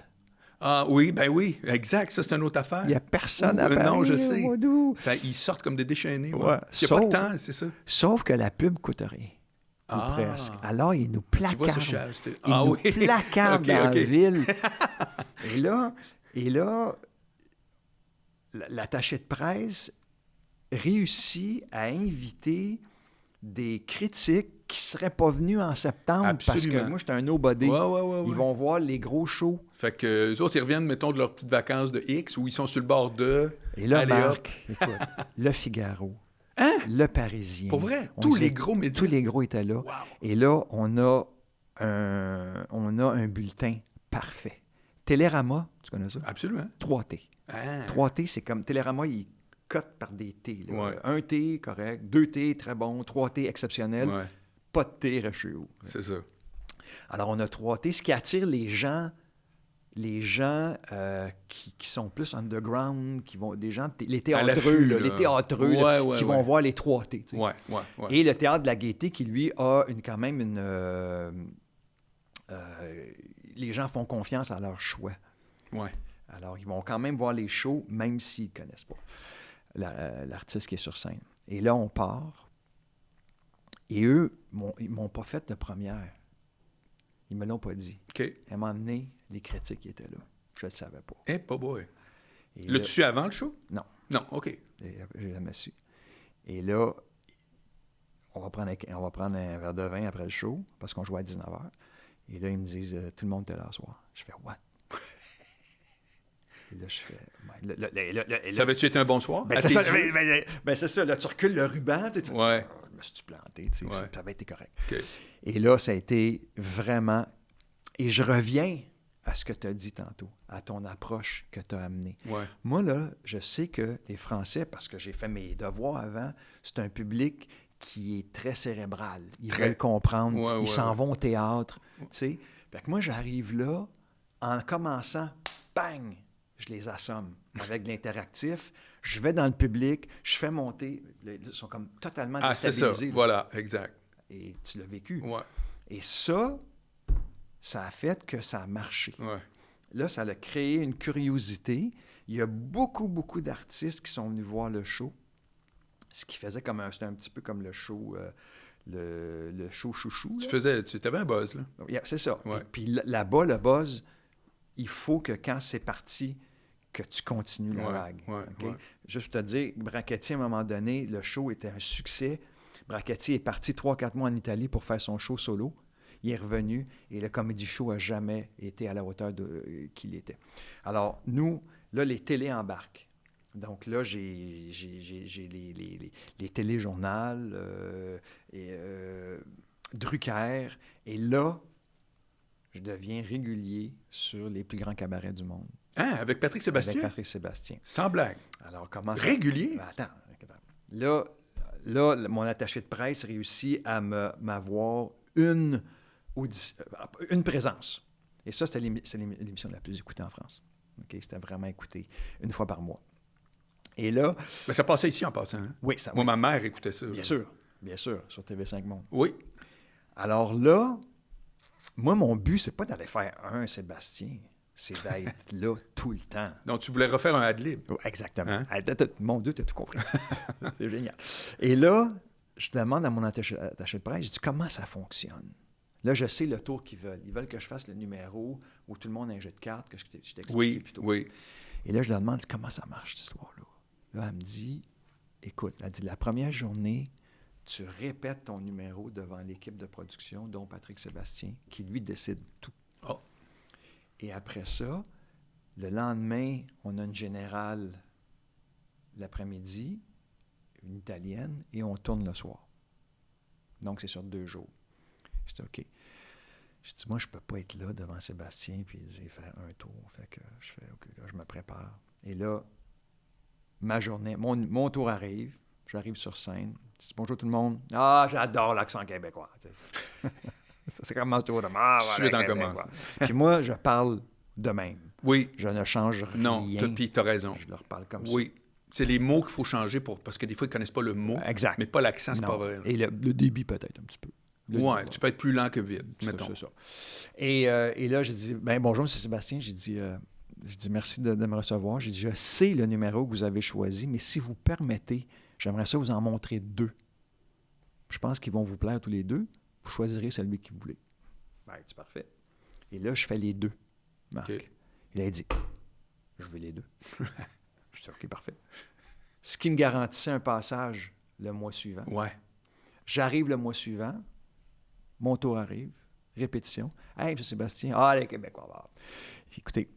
Ah oui, ben oui, exact. Ça, c'est une autre affaire. Il n'y a personne à Paris non, je au sais. mois d'août. Ça, ils sortent comme des déchaînés. Ouais. Ouais. Il n'y a pas de temps, c'est ça. Sauf que la pub coûte rien. Ou presque. Alors, ils nous Tu vois, c'est placardent. cher. Ils nous placardent OK, dans la OK. ville. Et là, l'attaché de presse réussit à inviter des critiques qui ne seraient pas venus en septembre Absolument. parce que moi, j'étais un nobody. Ouais. Ils vont voir les gros shows. Fait que les autres, ils reviennent, mettons, de leurs petites vacances de X où ils sont sur le bord de... Et là, Allez, Marc, écoute, Le Figaro, Le Parisien. Pour vrai? On Tous sait- les gros médias? Tous les gros étaient là. Wow. Et là, on a un bulletin parfait. Télérama, tu connais ça? Absolument. 3T. Ah. 3T, c'est comme Télérama, il cote par des T. Là. Ouais. 1 T, correct. 2 T, très bon. 3 T, exceptionnel. Ouais, Pas de T, reste chez vous. c'est ça. Alors, on a 3 T, ce qui attire les gens qui sont plus underground, qui vont, les gens, les théâtreux, l'affût, là, là. les théâtreux là, Ouais, qui ouais. vont voir les 3 T. Tu sais. Ouais. Et le Théâtre de la Gaîté, qui lui a quand même les gens font confiance à leur choix. Ouais. Alors, ils vont quand même voir les shows, même s'ils ne connaissent pas l'artiste qui est sur scène. Et là, on part. Et eux, ils m'ont pas fait de première. Ils me l'ont pas dit. OK. À un moment donné, les critiques étaient là. Je ne le savais pas. Eh, pas boy. Et L'as-tu su avant le show? Non. Non, OK. J'ai jamais su. Et là, on va prendre un verre de vin après le show, parce qu'on joue à 19h. Et là, ils me disent, tout le monde était là ce soir. Je fais, what? Et là, je fais... Savais-tu été un bon soir? Ben, À c'est tes ça, yeux? c'est ça. Là, tu recules le ruban. Tu sais, Ouais. Je me suis planté. Tu sais, Ouais. ça avait été correct. OK. Et là, ça a été vraiment... Et je reviens à ce que tu as dit tantôt, à ton approche que tu as amenée. Ouais. Moi, là, je sais que les Français, parce que j'ai fait mes devoirs avant, c'est un public qui est très cérébral. Ils veulent comprendre. Ouais, ils s'en ouais. vont au théâtre. Tu sais. Fait que moi, j'arrive là, en commençant, bang, je les assomme avec de l'interactif. Je vais dans le public, je fais monter. Ils sont comme totalement Ah, c'est ça. déstabilisés. Là. Voilà, exact. Et tu l'as vécu. Ouais. Et ça a fait que ça a marché. Ouais. Là, ça a créé une curiosité. Il y a beaucoup, beaucoup d'artistes qui sont venus voir le show. Ce qui faisait comme c'était un petit peu comme le show, le show chouchou. Là. Tu avais un buzz, là. Yeah, c'est ça. Ouais. Puis là-bas, le buzz, il faut que quand c'est parti, que tu continues la Ouais, vague. ouais, OK? ouais. Juste pour te dire, Brachetti, à un moment donné, le show était un succès. Brachetti est parti 3-4 mois en Italie pour faire son show solo. Il est revenu et le Comedy Show n'a jamais été à la hauteur qu'il était. Alors, nous, là, les télés embarquent. Donc là, j'ai les téléjournaux, Drucker. Et là, je deviens régulier sur les plus grands cabarets du monde. Hein, avec Patrick Sébastien? Avec Patrick Sébastien. Sans blague. Alors, comment ça... Régulier? Ben, attends. Là, mon attaché de presse réussit à m'avoir une présence. Et ça, c'est l'émission la plus écoutée en France. Okay? C'était vraiment écouté une fois par mois. Et là... Mais ça passait ici en passant. Hein? Oui, ça... Moi, ma mère écoutait ça. Bien sûr, sur TV5 Monde. Oui. Alors là, moi, mon but, c'est pas d'aller faire un Sébastien, c'est d'être là tout le temps. Donc, tu voulais refaire un ad-lib. Oh, exactement. Hein? Mon Dieu, tu as tout compris. C'est génial. Et là, je demande à mon attaché de presse, je dis comment ça fonctionne. Là, je sais le tour qu'ils veulent. Ils veulent que je fasse le numéro où tout le monde a un jeu de cartes, que je t'explique plus tôt. Oui. Et là, je leur demande comment ça marche, cette histoire-là. Là, elle me dit, écoute, elle dit, la première journée, tu répètes ton numéro devant l'équipe de production, dont Patrick Sébastien, qui lui décide tout. Oh. Et après ça, le lendemain, on a une générale l'après-midi, une italienne, et on tourne le soir. Donc, c'est sur 2 jours. Je dis, OK. Je dis, moi, je ne peux pas être là devant Sébastien puis il faire un tour. Fait que je fais, OK, là, je me prépare. Et là, ma journée, mon tour arrive. J'arrive sur scène. Je dis, bonjour tout le monde. Ah, j'adore l'accent québécois. Ça commence tout de même. Ah, Je suis dans commence. Puis moi, je parle de même. Oui. Je ne change rien. Non, puis tu as raison. Je leur parle comme Oui, C'est les mots qu'il faut changer parce que des fois, ils ne connaissent pas le mot. Exact. Mais pas l'accent, c'est Non. pas vrai. Là. Et le débit peut-être un petit peu. Ouais, tu peux être plus lent que vite, mettons. C'est ça. Et là, j'ai dit, bonjour, M. Sébastien. J'ai dit, merci de me recevoir. J'ai dit, je sais le numéro que vous avez choisi, mais si vous permettez, j'aimerais ça vous en montrer 2. Je pense qu'ils vont vous plaire tous les 2. Vous choisirez celui que vous voulez. C'est parfait. Et là, je fais les 2, Marc. Okay. Il a dit, je veux les 2. Je dis, OK, parfait. Ce qui me garantissait un passage le mois suivant. Ouais. J'arrive le mois suivant. Mon tour arrive. Répétition. Hey, M. Sébastien. Les Québécois. Va. Écoutez,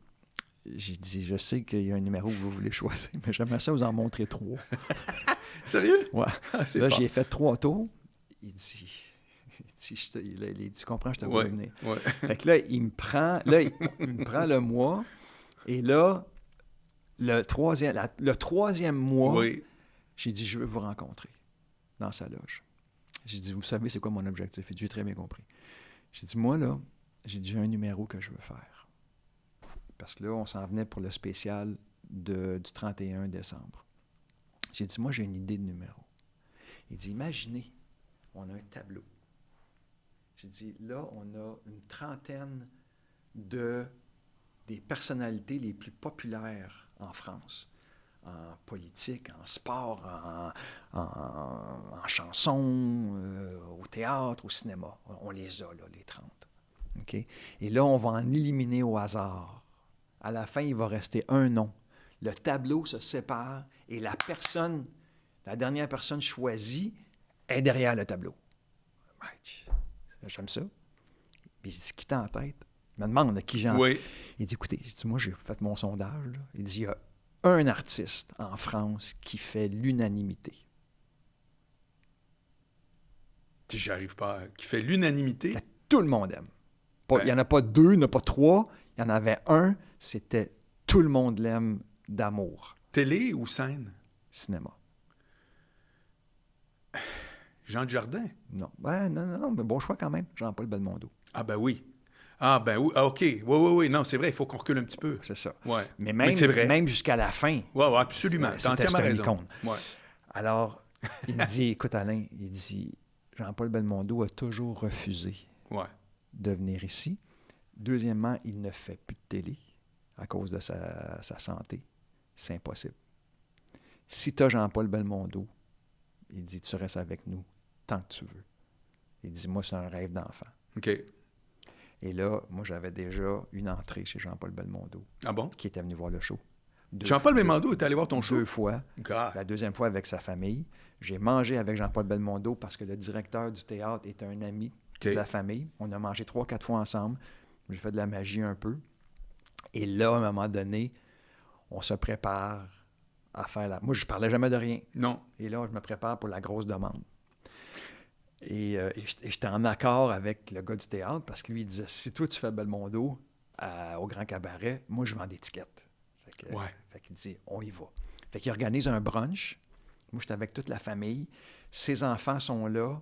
j'ai dit, je sais qu'il y a un numéro que vous voulez choisir, mais j'aimerais ça vous en montrer 3. Sérieux? Ouais. C'est là, fort. j'ai fait 3 tours. Il dit, tu comprends, je te vois venir. Ouais. Fait que là, il me prend le mois. Et là, le troisième mois, j'ai dit, je veux vous rencontrer dans sa loge. J'ai dit, vous savez, c'est quoi mon objectif? Et j'ai très bien compris. J'ai dit, moi, là, j'ai un numéro que je veux faire. Parce que là, on s'en venait pour le spécial du 31 décembre. J'ai dit, moi, j'ai une idée de numéro. Il dit, imaginez, on a un tableau. J'ai dit, là, on a une trentaine des personnalités les plus populaires en France. En politique, en sport, en chanson, au théâtre, au cinéma. On les a, là, les 30. Okay? Et là, on va en éliminer au hasard. À la fin, il va rester un nom. Le tableau se sépare et la dernière personne choisie est derrière le tableau. J'aime ça. Puis il dit, qui t'a en tête? Il me demande à qui j'ai en tête. Il dit, écoutez, moi, j'ai fait mon sondage. Là. Il dit, il y a un artiste en France qui fait l'unanimité. J'arrive pas. Qui fait l'unanimité? Que tout le monde aime. Il n'y en a pas 2, il n'y en a pas 3. Il y en avait un, c'était tout le monde l'aime d'amour. Télé ou scène? Cinéma. Jean Dujardin? Non. Non, mais bon choix quand même. Jean-Paul Belmondo. Ah ben oui. Ah OK. Oui. Non, c'est vrai, il faut qu'on recule un petit peu. C'est ça. Ouais. Mais même jusqu'à la fin. Oui, absolument. Tu as entièrement raison. Icône. Ouais. Alors, il me dit, écoute Alain, il dit, Jean-Paul Belmondo a toujours refusé de venir ici. Deuxièmement, il ne fait plus de télé à cause de sa santé. C'est impossible. Si tu as Jean-Paul Belmondo, il dit, tu restes avec nous tant que tu veux. Il dit, moi, c'est un rêve d'enfant. OK. Et là, moi, j'avais déjà une entrée chez Jean-Paul Belmondo. Ah bon? Qui était venu voir le show. Jean-Paul Belmondo est allé voir ton show? 2 fois. God. La deuxième fois avec sa famille. J'ai mangé avec Jean-Paul Belmondo parce que le directeur du théâtre était un ami de la famille. On a mangé 3-4 fois ensemble. J'ai fait de la magie un peu. Et là, à un moment donné, on se prépare à faire la... Moi, je parlais jamais de rien. Non. Et là, je me prépare pour la grosse demande. Et j'étais en accord avec le gars du théâtre parce que lui, il disait, si toi, tu fais Belmondo au Grand Cabaret, moi, je vends des tickets. Fait qu'il dit, on y va. Fait qu'il organise un brunch. Moi, j'étais avec toute la famille. Ses enfants sont là.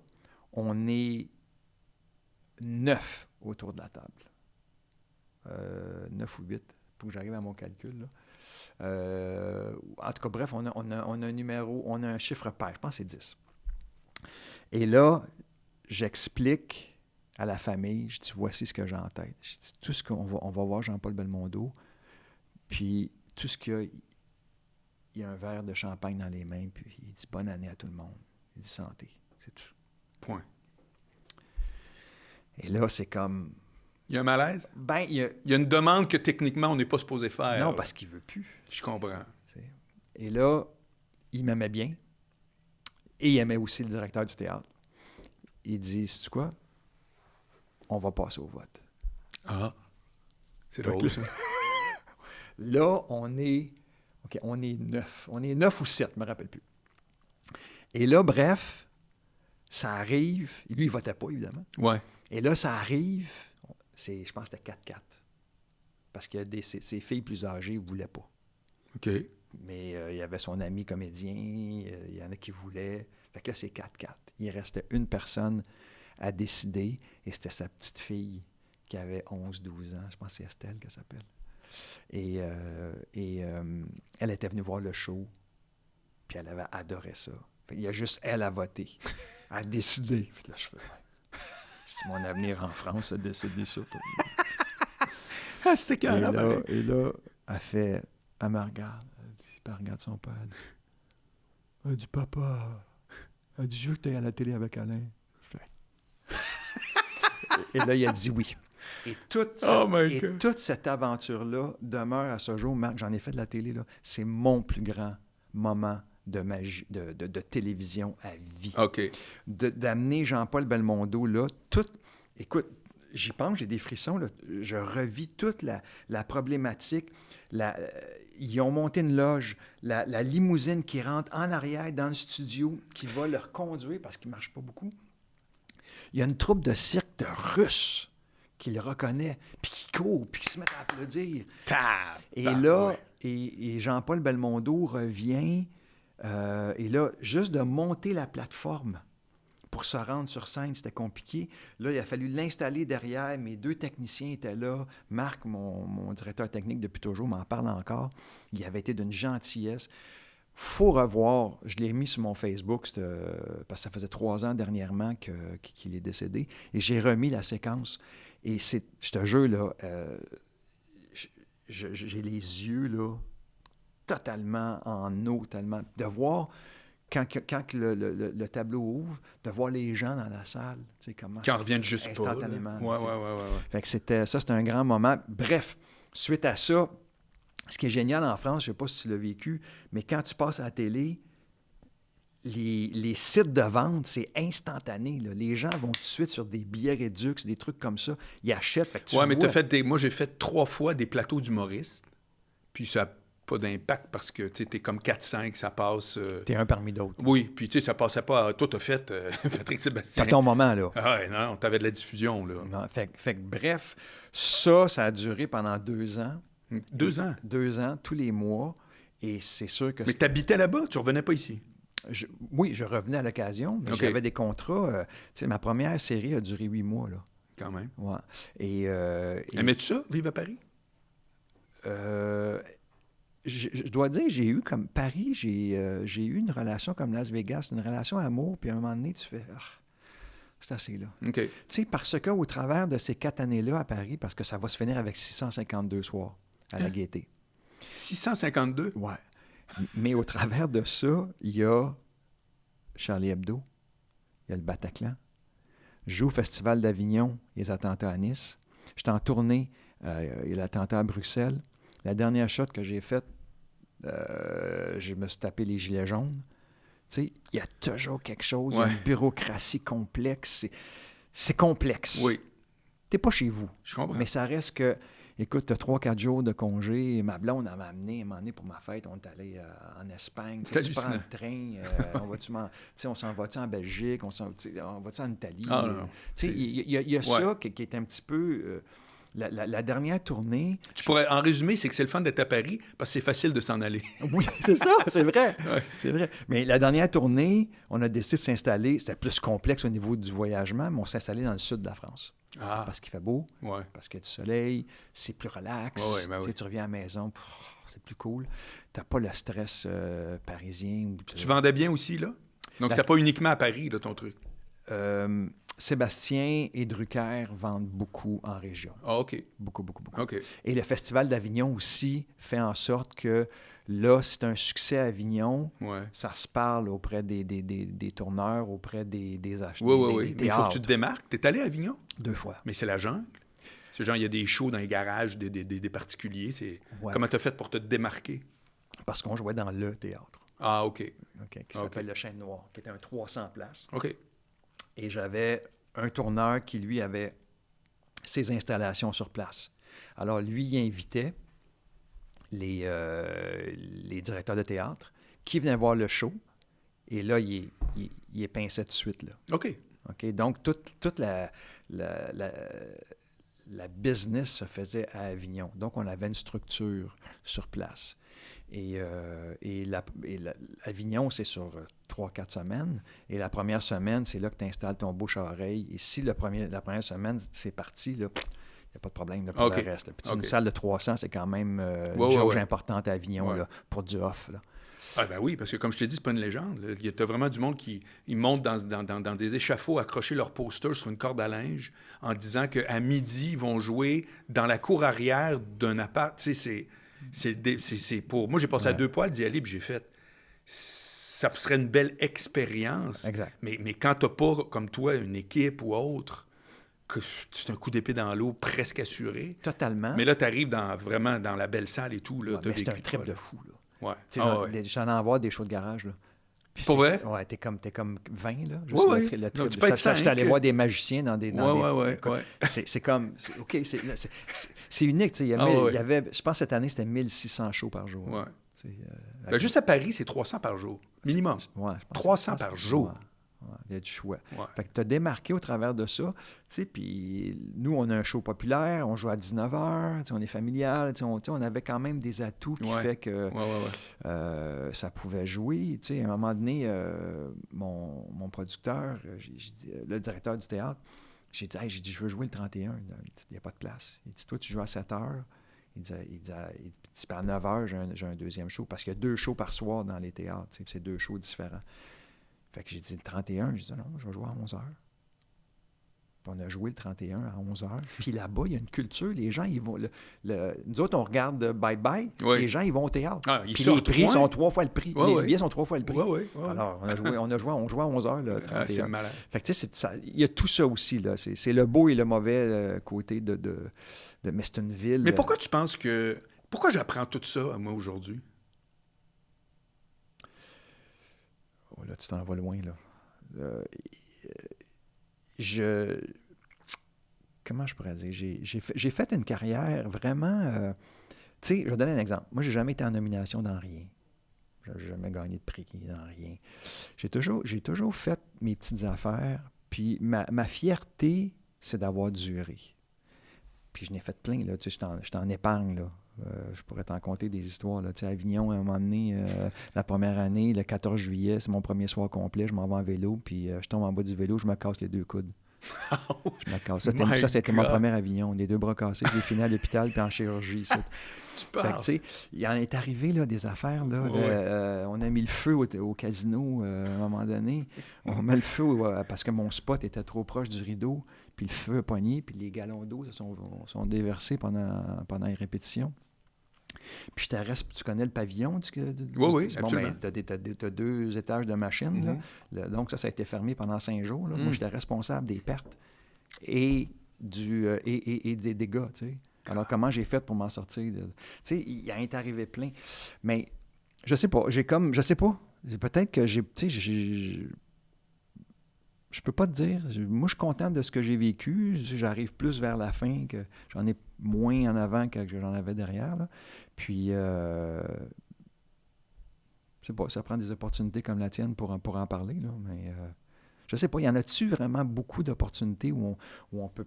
On est 9 autour de la table. 9 ou 8, pour que j'arrive à mon calcul. Là. En tout cas, bref, on a un numéro, on a un chiffre pair. Je pense que c'est 10. Et là, j'explique à la famille, je dis, voici ce que j'ai en tête. Je dis, tout ce qu'on on va voir Jean-Paul Belmondo, puis tout ce qu'il y a, il y a un verre de champagne dans les mains, puis il dit, bonne année à tout le monde. Il dit, santé. C'est tout. Point. Et là, c'est comme... Il y a un malaise? Il y a une demande que techniquement, on n'est pas supposé faire. Non, parce qu'il ne veut plus. Je comprends. Et là, il m'aimait bien. Et il aimait aussi le directeur du théâtre. Il dit, sais-tu quoi? On va passer au vote. Ah, c'est drôle, ça. Là, on est 9. On est 9 ou 7, je ne me rappelle plus. Et là, bref, ça arrive. Et lui, il ne votait pas, évidemment. Ouais. Et là, ça arrive. Je pense que c'était 4-4. Parce que ses filles plus âgées ne voulaient pas. OK. Mais il y avait son ami comédien, il y en a qui voulaient. Fait que là, c'est 4-4. Il restait une personne à décider, et c'était sa petite fille qui avait 11-12 ans. Je pense que c'est Estelle qu'elle s'appelle. Et elle était venue voir le show. Puis elle avait adoré ça. Il y a juste elle à voter, à décider. Puis là, je fais, c'est mon avenir en France, à décider ça. Ah, c'était carrément. Et là, elle me regarde. Elle regarde son père. Elle dit, papa, elle dit, je veux que tu ailles à la télé avec Alain. Et là, il a dit oui. Et toute cette aventure-là demeure à ce jour. Marc, j'en ai fait de la télé, là. C'est mon plus grand moment de magie, de télévision à vie. OK. D'amener Jean-Paul Belmondo, là, écoute, j'y pense, j'ai des frissons, là. Je revis toute la problématique. Ils ont monté une loge, la limousine qui rentre en arrière dans le studio, qui va leur conduire parce qu'il ne marche pas beaucoup. Il y a une troupe de cirque de Russes qui le reconnaît, puis qui court, puis qui se met à applaudir. Et là, et Jean-Paul Belmondo revient, et là, juste de monter la plateforme pour se rendre sur scène, c'était compliqué. Là, il a fallu l'installer derrière. Mes 2 techniciens étaient là. Marc, mon directeur technique depuis toujours, m'en parle encore. Il avait été d'une gentillesse. Faut revoir, je l'ai mis sur mon Facebook, parce que ça faisait 3 ans dernièrement qu'il est décédé, et j'ai remis la séquence. Et je te jure, là, j'ai les yeux, là, totalement en eau, tellement... De voir, quand le tableau ouvre, de voir les gens dans la salle, tu sais, comment... Quand ils reviennent juste instantanément. pas. Ouais. Fait que c'était un grand moment. Bref, suite à ça, ce qui est génial en France, je ne sais pas si tu l'as vécu, mais quand tu passes à la télé, les sites de vente, c'est instantané. Là. Les gens vont tout de suite sur des billets Redux, des trucs comme ça. Ils achètent. Fait que mais moi, j'ai fait 3 fois des plateaux d'humoristes. Puis ça n'a pas d'impact parce que tu es comme 4-5, ça passe... T'es un parmi d'autres. Oui, puis tu sais, ça passait pas... Toi, t'as fait Patrick Sébastien. C'est ton moment, là. Ah ouais, non, t'avais de la diffusion, là. Non, fait que bref, ça a duré pendant 2 ans. 2 ans? 2 ans, tous les mois. Et c'est sûr que... Mais t'habitais là-bas? Tu revenais pas ici? Oui, je revenais à l'occasion. Mais j'avais des contrats. Tu sais, ma première série a duré 8 mois, là. Quand même. Ouais. Aimais-tu ça, vivre à Paris? Je dois dire, j'ai eu comme Paris, j'ai eu une relation comme Las Vegas, une relation amour, puis à un moment donné, tu fais... c'est assez là. OK. Tu sais, parce qu'au travers de ces 4 années-là à Paris, parce que ça va se finir avec 652 soirs à la Gaîté. 652? Ouais. Mais au travers de ça, il y a Charlie Hebdo, il y a le Bataclan. Je joue au Festival d'Avignon, les attentats à Nice. J'étais en tournée, il y a l'attentat à Bruxelles. La dernière shot que j'ai faite, je me suis tapé les gilets jaunes. Tu sais, il y a toujours quelque chose, il y a une bureaucratie complexe. C'est complexe. Oui. T'es pas chez vous. Je comprends. Mais ça reste que, écoute, tu as 3-4 jours de congé. Ma blonde, elle m'a amené, pour ma fête. On est allé en Espagne. Tu prends le train. On s'en va-tu en Belgique? On va-tu en Italie? Il y a ça qui est un petit peu... La dernière tournée... En résumé, c'est que c'est le fun d'être à Paris parce que c'est facile de s'en aller. Oui, c'est ça, c'est vrai. Ouais. C'est vrai. Mais la dernière tournée, on a décidé de s'installer. C'était plus complexe au niveau du voyagement, mais on s'est installé dans le sud de la France. Parce qu'il fait beau, parce qu'il y a du soleil, c'est plus relax. Tu reviens à la maison, c'est plus cool. Tu n'as pas le stress parisien. Tu vendais bien aussi, là? Donc, c'était pas uniquement à Paris, là, ton truc? Sébastien et Drucker vendent beaucoup en région. Ah, OK. Beaucoup. OK. Et le Festival d'Avignon aussi fait en sorte que là, c'est un succès à Avignon. Ça se parle auprès des tourneurs, auprès des acheteurs. Oui. Mais il faut que tu te démarques. T'es allé à Avignon? 2 fois. Mais c'est la jungle. C'est genre, il y a des shows dans les garages des particuliers. Comment t'as fait pour te démarquer? Parce qu'on jouait dans le théâtre. Ah, OK. Qui s'appelle Le Chêne Noir, qui était un 300 places. OK. Et j'avais un tourneur qui, lui, avait ses installations sur place. Alors, lui, il invitait les directeurs de théâtre qui venaient voir le show. Et là, il est pincé tout de suite. Là. OK. Donc, toute la business se faisait à Avignon. Donc, on avait une structure sur place. Et Avignon, c'est sur 3-4 semaines. Et la première semaine, c'est là que tu installes ton bouche à oreille. Et si la première semaine, c'est parti, là, il n'y a pas de problème là, pour le reste. Là. Puis une salle de 300, c'est quand même une jauge importante à Avignon là, pour du off. Là. Ah ben oui, parce que comme je t'ai dit, c'est pas une légende. Il y a vraiment du monde qui ils montent dans des échafauds, accrocher leur poster sur une corde à linge en disant qu'à midi, ils vont jouer dans la cour arrière d'un appart. Tu sais, c'est pour... Moi, j'ai passé à Ouais. deux poils d'y aller, puis j'ai fait... Ça serait une belle expérience. Exact. Mais quand t'as pas, comme toi, une équipe ou autre, que c'est un coup d'épée dans l'eau presque assuré. Totalement. Mais là, t'arrives vraiment dans la belle salle et tout. Là, Ouais, t'as mais c'est un vécu trip ça, de là. fou, là. Ouais. Tu sais, Ah ouais. j'en ai en voir des shows de garage, là. Puis Pour vrai? Ouais, t'es comme 20, là. Ouais, ouais. Le Donc, trip. tu peux être J'étais allé 5. voir des magiciens dans des... Ouais. C'est comme... OK, c'est unique, tu sais. Il y avait... Je pense que cette année, c'était 1600 shows par jour. Ouais. Tu sais, Ben, juste à Paris, c'est 300 par jour. Minimum. Ouais, je pense 300 par jour. Ouais, il y a du choix. Ouais. Fait que tu as démarqué au travers de ça. Tu sais, puis nous, on a un show populaire, on joue à 19h, tu sais, on est familial, tu sais, on avait quand même des atouts qui fait que ça pouvait jouer. Tu sais, à un moment donné, mon producteur, j'ai dit, le directeur du théâtre, j'ai dit, je veux jouer le 31. Il dit, il n'y a pas de place. Il dit, toi, tu joues à 7h. Il dit, à 9h, j'ai un deuxième show, parce qu'il y a 2 shows par soir dans les théâtres. Tu sais, c'est 2 shows différents. Fait que j'ai dit le 31, j'ai dit non, je vais jouer à 11h. Puis on a joué le 31 à 11h. Puis là-bas, il y a une culture, les gens, ils vont... nous autres, on regarde Bye Bye, les gens, ils vont au théâtre. Ah, puis les prix sont 3 fois le prix. Les billets sont 3 fois le prix. Alors, on jouait à 11h le 31. Ah, c'est malade. Fait que tu sais, il y a tout ça aussi, là. C'est le beau et le mauvais côté de mais c'est une ville... Mais pourquoi tu penses que... Pourquoi j'apprends tout ça à moi aujourd'hui? Oh, là, tu t'en vas loin, là. Comment je pourrais dire? J'ai fait une carrière vraiment... tu sais, je vais donner un exemple. Moi, j'ai jamais été en nomination dans rien. J'ai jamais gagné de prix dans rien. J'ai toujours fait mes petites affaires, puis ma fierté, c'est d'avoir duré. Puis je n'ai fait plein, là. Tu sais, je t'en épargne, là. Je pourrais t'en conter des histoires. Là. Tu sais, à Avignon, à un moment donné, la première année, le 14 juillet, c'est mon premier soir complet, je m'en vais en vélo, puis je tombe en bas du vélo, je me casse les 2 coudes. Je me casse. Ça, c'était mon premier Avignon. Les 2 bras cassés, j'ai fini à l'hôpital, puis en chirurgie. Fait que, tu sais, il en est arrivé là, des affaires. Là, on a mis le feu au casino à un moment donné. On met le feu parce que mon spot était trop proche du rideau, puis le feu a pogné, puis les gallons d'eau se sont déversés pendant les répétitions. Puis je te reste, tu connais le pavillon? Oui, absolument. Tu as 2 étages de machine. Là. Donc, ça a été fermé pendant 5 jours. Là. Moi, j'étais responsable des pertes et des dégâts. Tu sais. Alors, comment j'ai fait pour m'en sortir? Tu sais, il en est arrivé plein. Mais je sais pas. Je sais pas. Peut-être que j'ai... Tu sais, je peux pas te dire. Moi, je suis content de ce que j'ai vécu. J'arrive plus vers la fin, que j'en ai moins en avant que j'en avais derrière. Là. Puis, je sais pas, ça prend des opportunités comme la tienne pour en parler. Là, mais je sais pas, y en a-tu vraiment beaucoup d'opportunités où on peut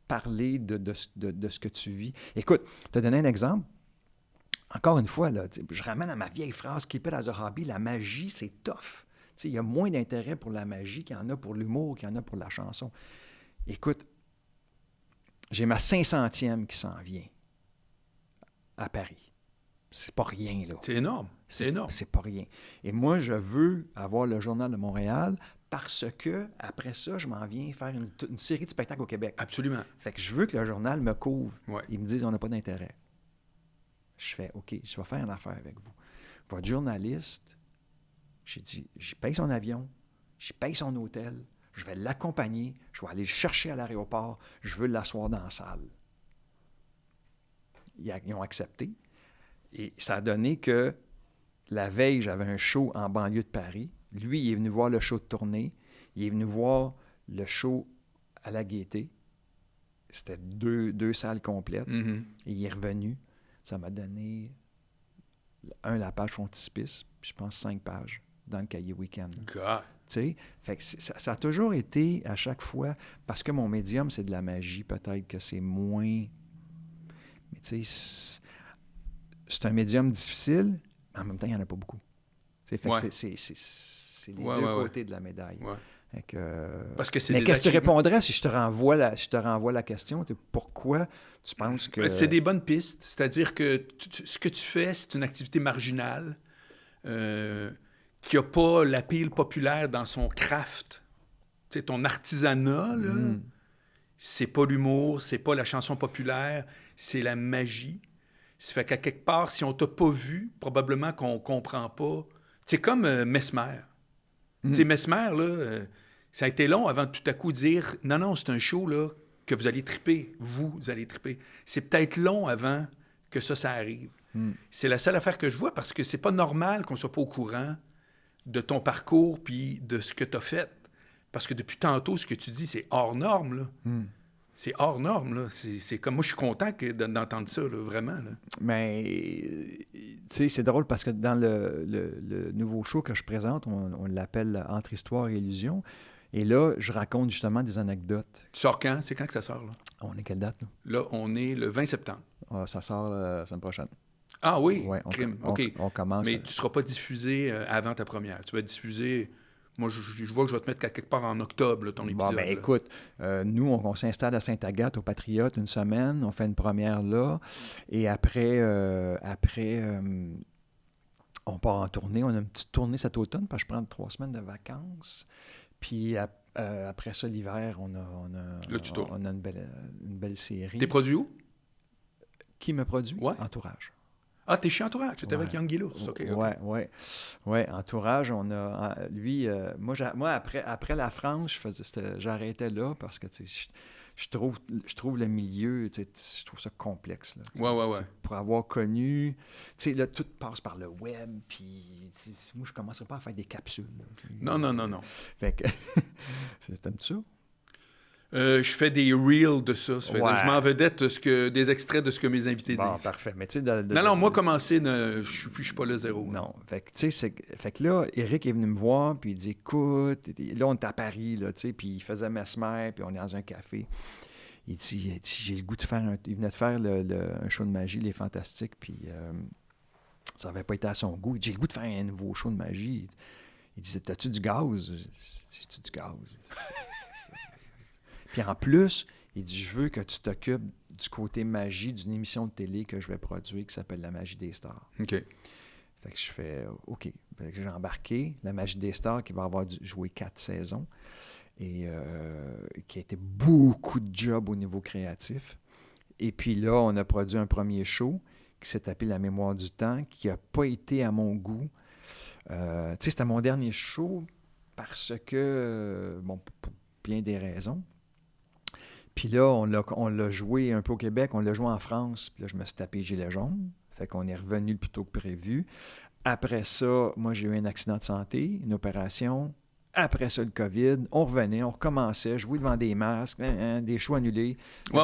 parler de ce que tu vis? Écoute, je te donner un exemple. Encore une fois, là, je ramène à ma vieille phrase, keep it as a hobby, la magie, c'est tough. Il y a moins d'intérêt pour la magie qu'il y en a pour l'humour, qu'il y en a pour la chanson. Écoute, j'ai ma 500e qui s'en vient à Paris. C'est pas rien, là. C'est énorme. C'est énorme. C'est pas rien. Et moi, je veux avoir le Journal de Montréal parce que, après ça, je m'en viens faire une série de spectacles au Québec. Absolument. Fait que je veux que le journal me couvre. Ouais. Ils me disent, on n'a pas d'intérêt. Je fais, OK, je vais faire une affaire avec vous. Votre journaliste... J'ai dit, j'y paye son avion, j'y paye son hôtel, je vais l'accompagner, je vais aller le chercher à l'aéroport, je veux l'asseoir dans la salle. Ils ont accepté. Et ça a donné que la veille, j'avais un show en banlieue de Paris. Lui, il est venu voir le show de tournée. Il est venu voir le show à la Gaîté. C'était 2 salles complètes. Mm-hmm. Et il est revenu. Ça m'a donné, la page frontispice, puis je pense 5 pages dans le cahier week-end. God. Tu sais, fait que ça a toujours été, à chaque fois, parce que mon médium, c'est de la magie, peut-être que c'est moins... Mais tu sais, c'est un médium difficile, mais en même temps, il n'y en a pas beaucoup. Fait que c'est les 2 côtés de la médaille. Ouais. Fait que, parce que c'est mais qu'est-ce que tu répondrais si je te renvoie la question? Pourquoi tu penses que... C'est des bonnes pistes. C'est-à-dire que ce que tu fais, c'est une activité marginale. qui n'a pas la pile populaire dans son craft. Tu sais, ton artisanat, là, c'est pas l'humour, c'est pas la chanson populaire, c'est la magie. Ça fait qu'à quelque part, si on t'a pas vu, probablement qu'on comprend pas. C'est comme Mesmer. Tu sais, Mesmer, là, ça a été long avant de tout à coup dire « Non, c'est un show, là, que vous allez triper. Vous allez triper. » C'est peut-être long avant que ça arrive. C'est la seule affaire que je vois parce que c'est pas normal qu'on soit pas au courant de ton parcours puis de ce que tu as fait. Parce que depuis tantôt, ce que tu dis, c'est hors norme, là. C'est hors norme, là. C'est comme... Moi, je suis content d'entendre ça, là, vraiment, là. Mais, tu sais, c'est drôle parce que dans le nouveau show que je présente, on l'appelle « Entre histoire et illusion ». Et là, je raconte justement des anecdotes. Tu sors quand? C'est quand que ça sort, là? On est quelle date, là? Là, on est le 20 septembre. Ah, ça sort la semaine prochaine. Ah oui? Ouais, Crime. OK. On commence. Mais tu ne seras pas diffusé avant ta première. Tu vas être diffusé... Moi, je vois que je vais te mettre quelque part en octobre, là, ton épisode. Bon, ben écoute, nous, on s'installe à Sainte-Agathe, au Patriote, une semaine. On fait une première là. Et après, on part en tournée. On a une petite tournée cet automne, parce que je prends 3 semaines de vacances. Puis après ça, l'hiver, on a une belle série. T'es produit où? Qui me produit? Ouais. Entourage. Ah, t'es chez Entourage. T'étais avec Young Gillours. OK. Ouais, Entourage, on a... Lui, moi après la France, j'arrêtais là parce que, tu sais, je trouve le milieu, tu sais, je trouve ça complexe. Là, ouais. Pour avoir connu... Tu sais, là, tout passe par le web, puis moi, je ne commencerai pas à faire des capsules. Là, Non. Fait que... T'aimes-tu ça? Je fais des reels de ça. Je m'en vedette des extraits de ce que mes invités bon, disent. Parfait. Mais tu sais, non, moi, commencer, je suis pas là zéro. Non. Fait que, tu sais, fait que là, Eric est venu me voir, puis il dit, écoute, là, on est à Paris, là, tu sais, puis il faisait Mesmer, puis on est dans un café. Il dit j'ai le goût de faire il venait de faire un show de magie, Les Fantastiques, puis ça n'avait pas été à son goût. Il dit, j'ai le goût de faire un nouveau show de magie. Il dit, t'as-tu du gaz? J'ai-tu du gaz? Puis en plus, il dit, je veux que tu t'occupes du côté magie d'une émission de télé que je vais produire qui s'appelle La Magie des Stars. OK. Fait que je fais OK. Fait que j'ai embarqué La Magie des Stars qui va avoir joué 4 saisons et qui a été beaucoup de job au niveau créatif. Et puis là, on a produit un premier show qui s'est appelé La Mémoire du Temps, qui n'a pas été à mon goût. Tu sais, c'était mon dernier show parce que, bon, pour bien des raisons. Puis là, on l'a joué un peu au Québec, on l'a joué en France, puis là, je me suis tapé gilet jaune. Fait qu'on est revenu plus tôt que prévu. Après ça, moi, j'ai eu un accident de santé, une opération. Après ça, le COVID. On revenait, on recommençait, jouer devant des masques, des shows annulés.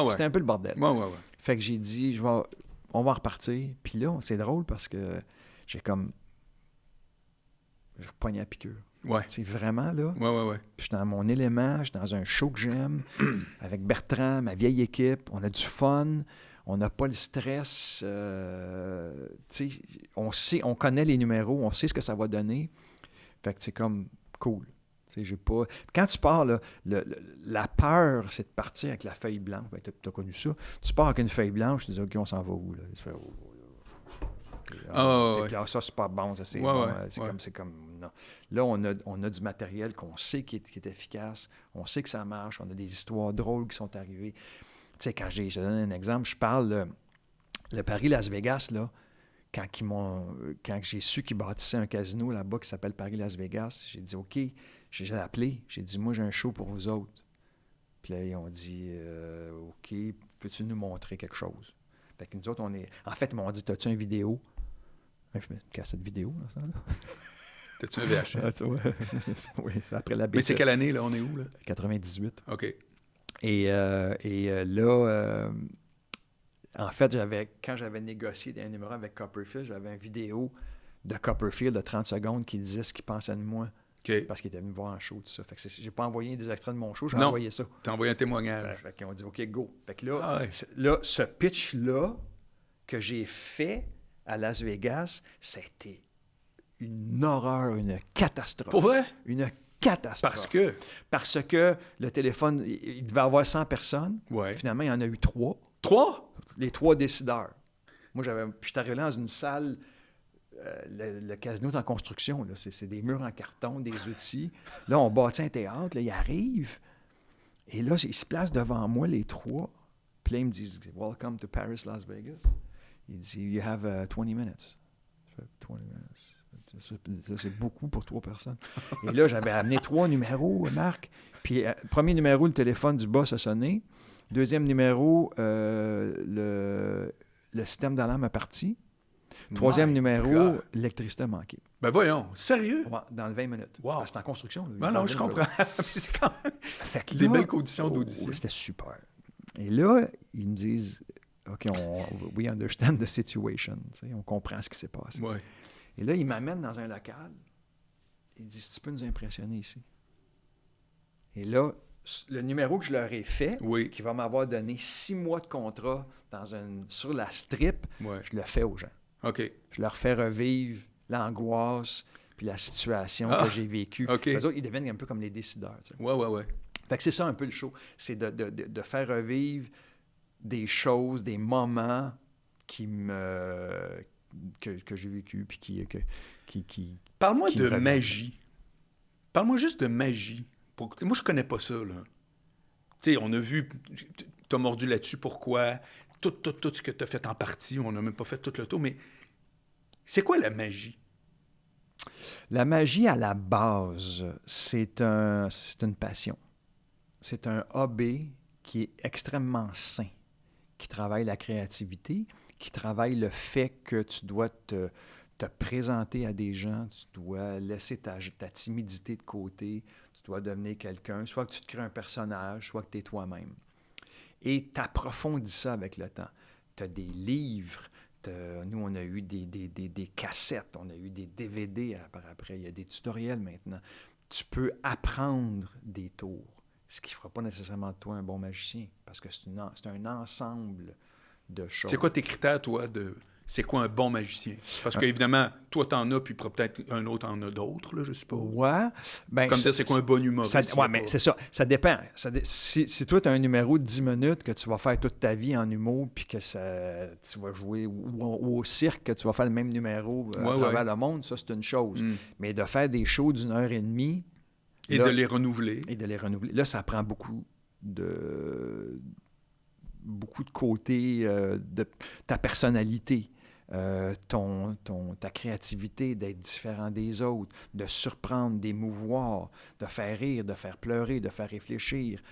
C'était un peu le bordel. Ouais. Fait que j'ai dit, on va repartir. Puis là, c'est drôle parce que j'ai repogné à piqûre. Ouais. C'est vraiment là. Ouais. Puis je suis dans mon élément, je suis dans un show que j'aime, avec Bertrand, ma vieille équipe. On a du fun, on n'a pas le stress. Tu sais, on connaît les numéros, on sait ce que ça va donner. Fait que c'est comme cool. Tu sais, j'ai pas... Quand tu pars, là, la peur, c'est de partir avec la feuille blanche. Ben, t'as connu ça. Tu pars avec une feuille blanche, tu dis, OK, on s'en va où? Là? Tu fais, ça, c'est pas bon, ça, c'est bon. C'est comme non. Là, on a du matériel qu'on sait qui est efficace, on sait que ça marche, on a des histoires drôles qui sont arrivées. Tu sais, je te donne un exemple, je parle le Paris-Las Vegas, là, quand j'ai su qu'ils bâtissaient un casino là-bas qui s'appelle Paris-Las Vegas, j'ai dit, OK, j'ai appelé, j'ai dit, moi, j'ai un show pour vous autres. Puis là, ils ont dit, OK, peux-tu nous montrer quelque chose? Fait que nous autres, en fait, ils m'ont dit, t'as-tu une vidéo? Je me cassette vidéo, là, ça, là. T'as-tu un VHS? Oui, c'est après la bêtise. Mais c'est quelle année, là? On est où, là? 98. OK. Et là, en fait, quand j'avais négocié un numéro avec Copperfield, j'avais une vidéo de Copperfield de 30 secondes qui disait ce qu'il pensait de moi. Okay. Parce qu'il était venu me voir en show, tout ça. Fait que j'ai pas envoyé des extraits de mon show, j'ai envoyé ça. T'as envoyé un témoignage. Fait qu'ils ont dit, OK, go. Fait que là, ce pitch-là que j'ai fait à Las Vegas, c'était une horreur, une catastrophe. Pour vrai? Une catastrophe. Parce que le téléphone, il devait avoir 100 personnes. Ouais. Finalement, il y en a eu 3. 3? Les 3 décideurs. Moi, je suis arrivé dans une salle le casino est en construction. Là. C'est des murs en carton, des outils. Là, on bâtit un théâtre. Là, ils arrivent. Et là, ils se placent devant moi, les trois. Puis là, ils me disent « Welcome to Paris, Las Vegas ». Il dit « You have 20 minutes ». Je fais « 20 minutes ». Ça, c'est beaucoup pour 3 personnes. Et là, j'avais amené 3 numéros, Marc. Puis, premier numéro, le téléphone du boss a sonné. Deuxième numéro, le système d'alarme a parti. Troisième numéro, l'électricité a manqué. Ben voyons, sérieux? Ouais, dans 20 minutes. Wow. Parce que c'est en construction. Ben non, je comprends. C'est quand même fait que des là, belles conditions d'audition. C'était super. Et là, ils me disent « OK, we understand the situation. » On comprend ce qui s'est passé. Ouais. Et là, ils m'amènent dans un local. Ils disent « Tu peux nous impressionner ici? » Et là, le numéro que je leur ai fait, Oui. qui va m'avoir donné 6 mois de contrat sur la strip, Ouais. je le fais aux gens. OK. Je leur fais revivre l'angoisse puis la situation que j'ai vécue. OK. Eux autres, ils deviennent un peu comme les décideurs. Tu sais. Ouais. Fait que c'est ça un peu le show. C'est de faire revivre des choses, des moments que j'ai vécu puis qui Parle-moi qui de me reviennent. magie. Parle-moi juste de magie. Moi, je connais pas ça, là. Tu sais, on a vu, t'as mordu là-dessus, pourquoi, tout ce que t'as fait en partie, on n'a même pas fait tout le tour, mais c'est quoi la magie? La magie, à la base, c'est une passion. C'est un hobby qui est extrêmement sain, qui travaille la créativité, qui travaille le fait que tu dois te présenter à des gens, tu dois laisser ta timidité de côté, tu dois devenir quelqu'un, soit que tu te crées un personnage, soit que tu es toi-même. Et tu approfondis ça avec le temps. Tu as des livres, nous, on a eu des cassettes, on a eu des DVD après, il y a des tutoriels maintenant. Tu peux apprendre des tours, ce qui ne fera pas nécessairement de toi un bon magicien, parce que c'est un ensemble de choses. C'est quoi tes critères, toi, de c'est quoi un bon magicien? Parce qu'évidemment, toi, t'en as, puis peut-être un autre en a d'autres, là, je suppose. Ouais. Ben, Comme dire, c'est quoi un bon humoriste? Oui, mais c'est ça. Ça dépend. Si toi, tu as un numéro de 10 minutes que tu vas faire toute ta vie en humour, puis que tu vas jouer, ou au cirque, que tu vas faire le même numéro à travers le monde, ça, c'est une chose. Mais de faire des shows d'1h30... Et de les renouveler. Là, ça prend beaucoup de côtés de ta personnalité. Ta créativité, d'être différent des autres, de surprendre, d'émouvoir, de faire rire, de faire pleurer, de faire réfléchir,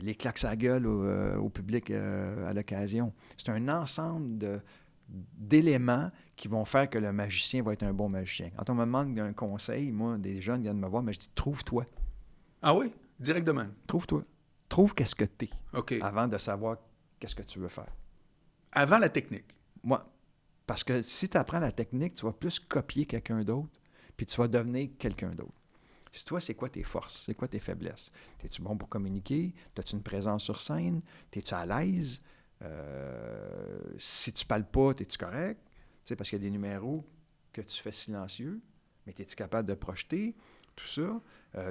les claques à gueule au public à l'occasion. C'est un ensemble d'éléments qui vont faire que le magicien va être un bon magicien. Quand on me demande un conseil, moi, des jeunes viennent me voir, mais je dis « Trouve-toi. » Ah oui? Direct de même? Trouve-toi. Trouve qu'est-ce que t'es OK. avant de savoir qu'est-ce que tu veux faire. Avant la technique? Moi. Parce que si tu apprends la technique, tu vas plus copier quelqu'un d'autre, puis tu vas devenir quelqu'un d'autre. Si toi, c'est quoi tes forces? C'est quoi tes faiblesses? Es-tu bon pour communiquer? As-tu une présence sur scène? Es-tu à l'aise? Si tu parles pas, es-tu correct? Tu sais, parce qu'il y a des numéros que tu fais silencieux, mais es-tu capable de projeter? Tout ça.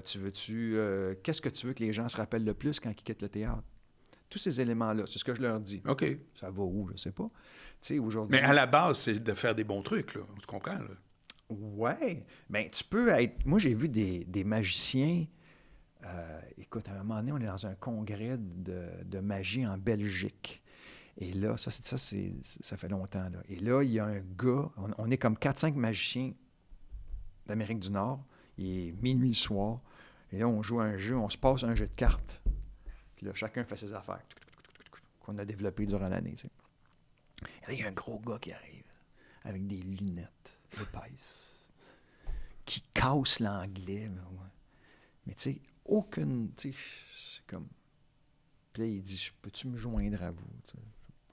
Qu'est-ce que tu veux que les gens se rappellent le plus quand ils quittent le théâtre? Tous ces éléments-là, c'est ce que je leur dis. OK. Ça va où? Je ne sais pas. Tu sais, aujourd'hui... Mais à la base, c'est de faire des bons trucs, là. Tu comprends, là? Ouais. Bien, tu peux être... Moi, j'ai vu des magiciens... écoute, à un moment donné, on est dans un congrès de magie en Belgique. Et là, ça fait longtemps, là. Et là, il y a un gars... On est comme 4-5 magiciens d'Amérique du Nord. Il est minuit le soir. Et là, on joue à un jeu, on se passe un jeu de cartes. Puis là, chacun fait ses affaires qu'on a développées durant l'année. Tu sais. Et là, il y a un gros gars qui arrive avec des lunettes épaisses qui casse l'anglais. Mais tu sais, aucune... Tu sais, c'est comme... Puis là, il dit, peux-tu me joindre à vous? Tu sais.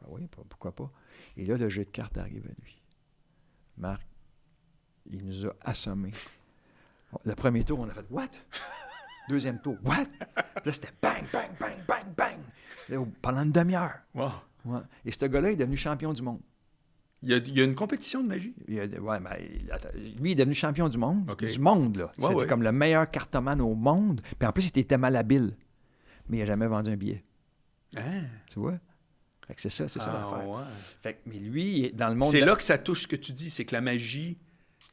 Ben oui, pourquoi pas? Et là, le jeu de cartes arrive à lui. Marc, il nous a assommés. Le premier tour, on a fait « What? » Deuxième tour, « What? » Puis là, c'était bang, bang, bang, bang, bang. Là, pendant une demi-heure. Wow. Ouais. Et ce gars-là est devenu champion du monde. Il y a une compétition de magie? Lui, il est devenu champion du monde. Okay. Du monde, là. Ouais, C'était comme le meilleur cartomane au monde. Puis en plus, il était malhabile. Mais il n'a jamais vendu un billet. Ah. Tu vois? Fait que c'est ça l'affaire. Ouais. Fait que, mais lui, il est dans le monde... C'est là que ça touche ce que tu dis, c'est que la magie,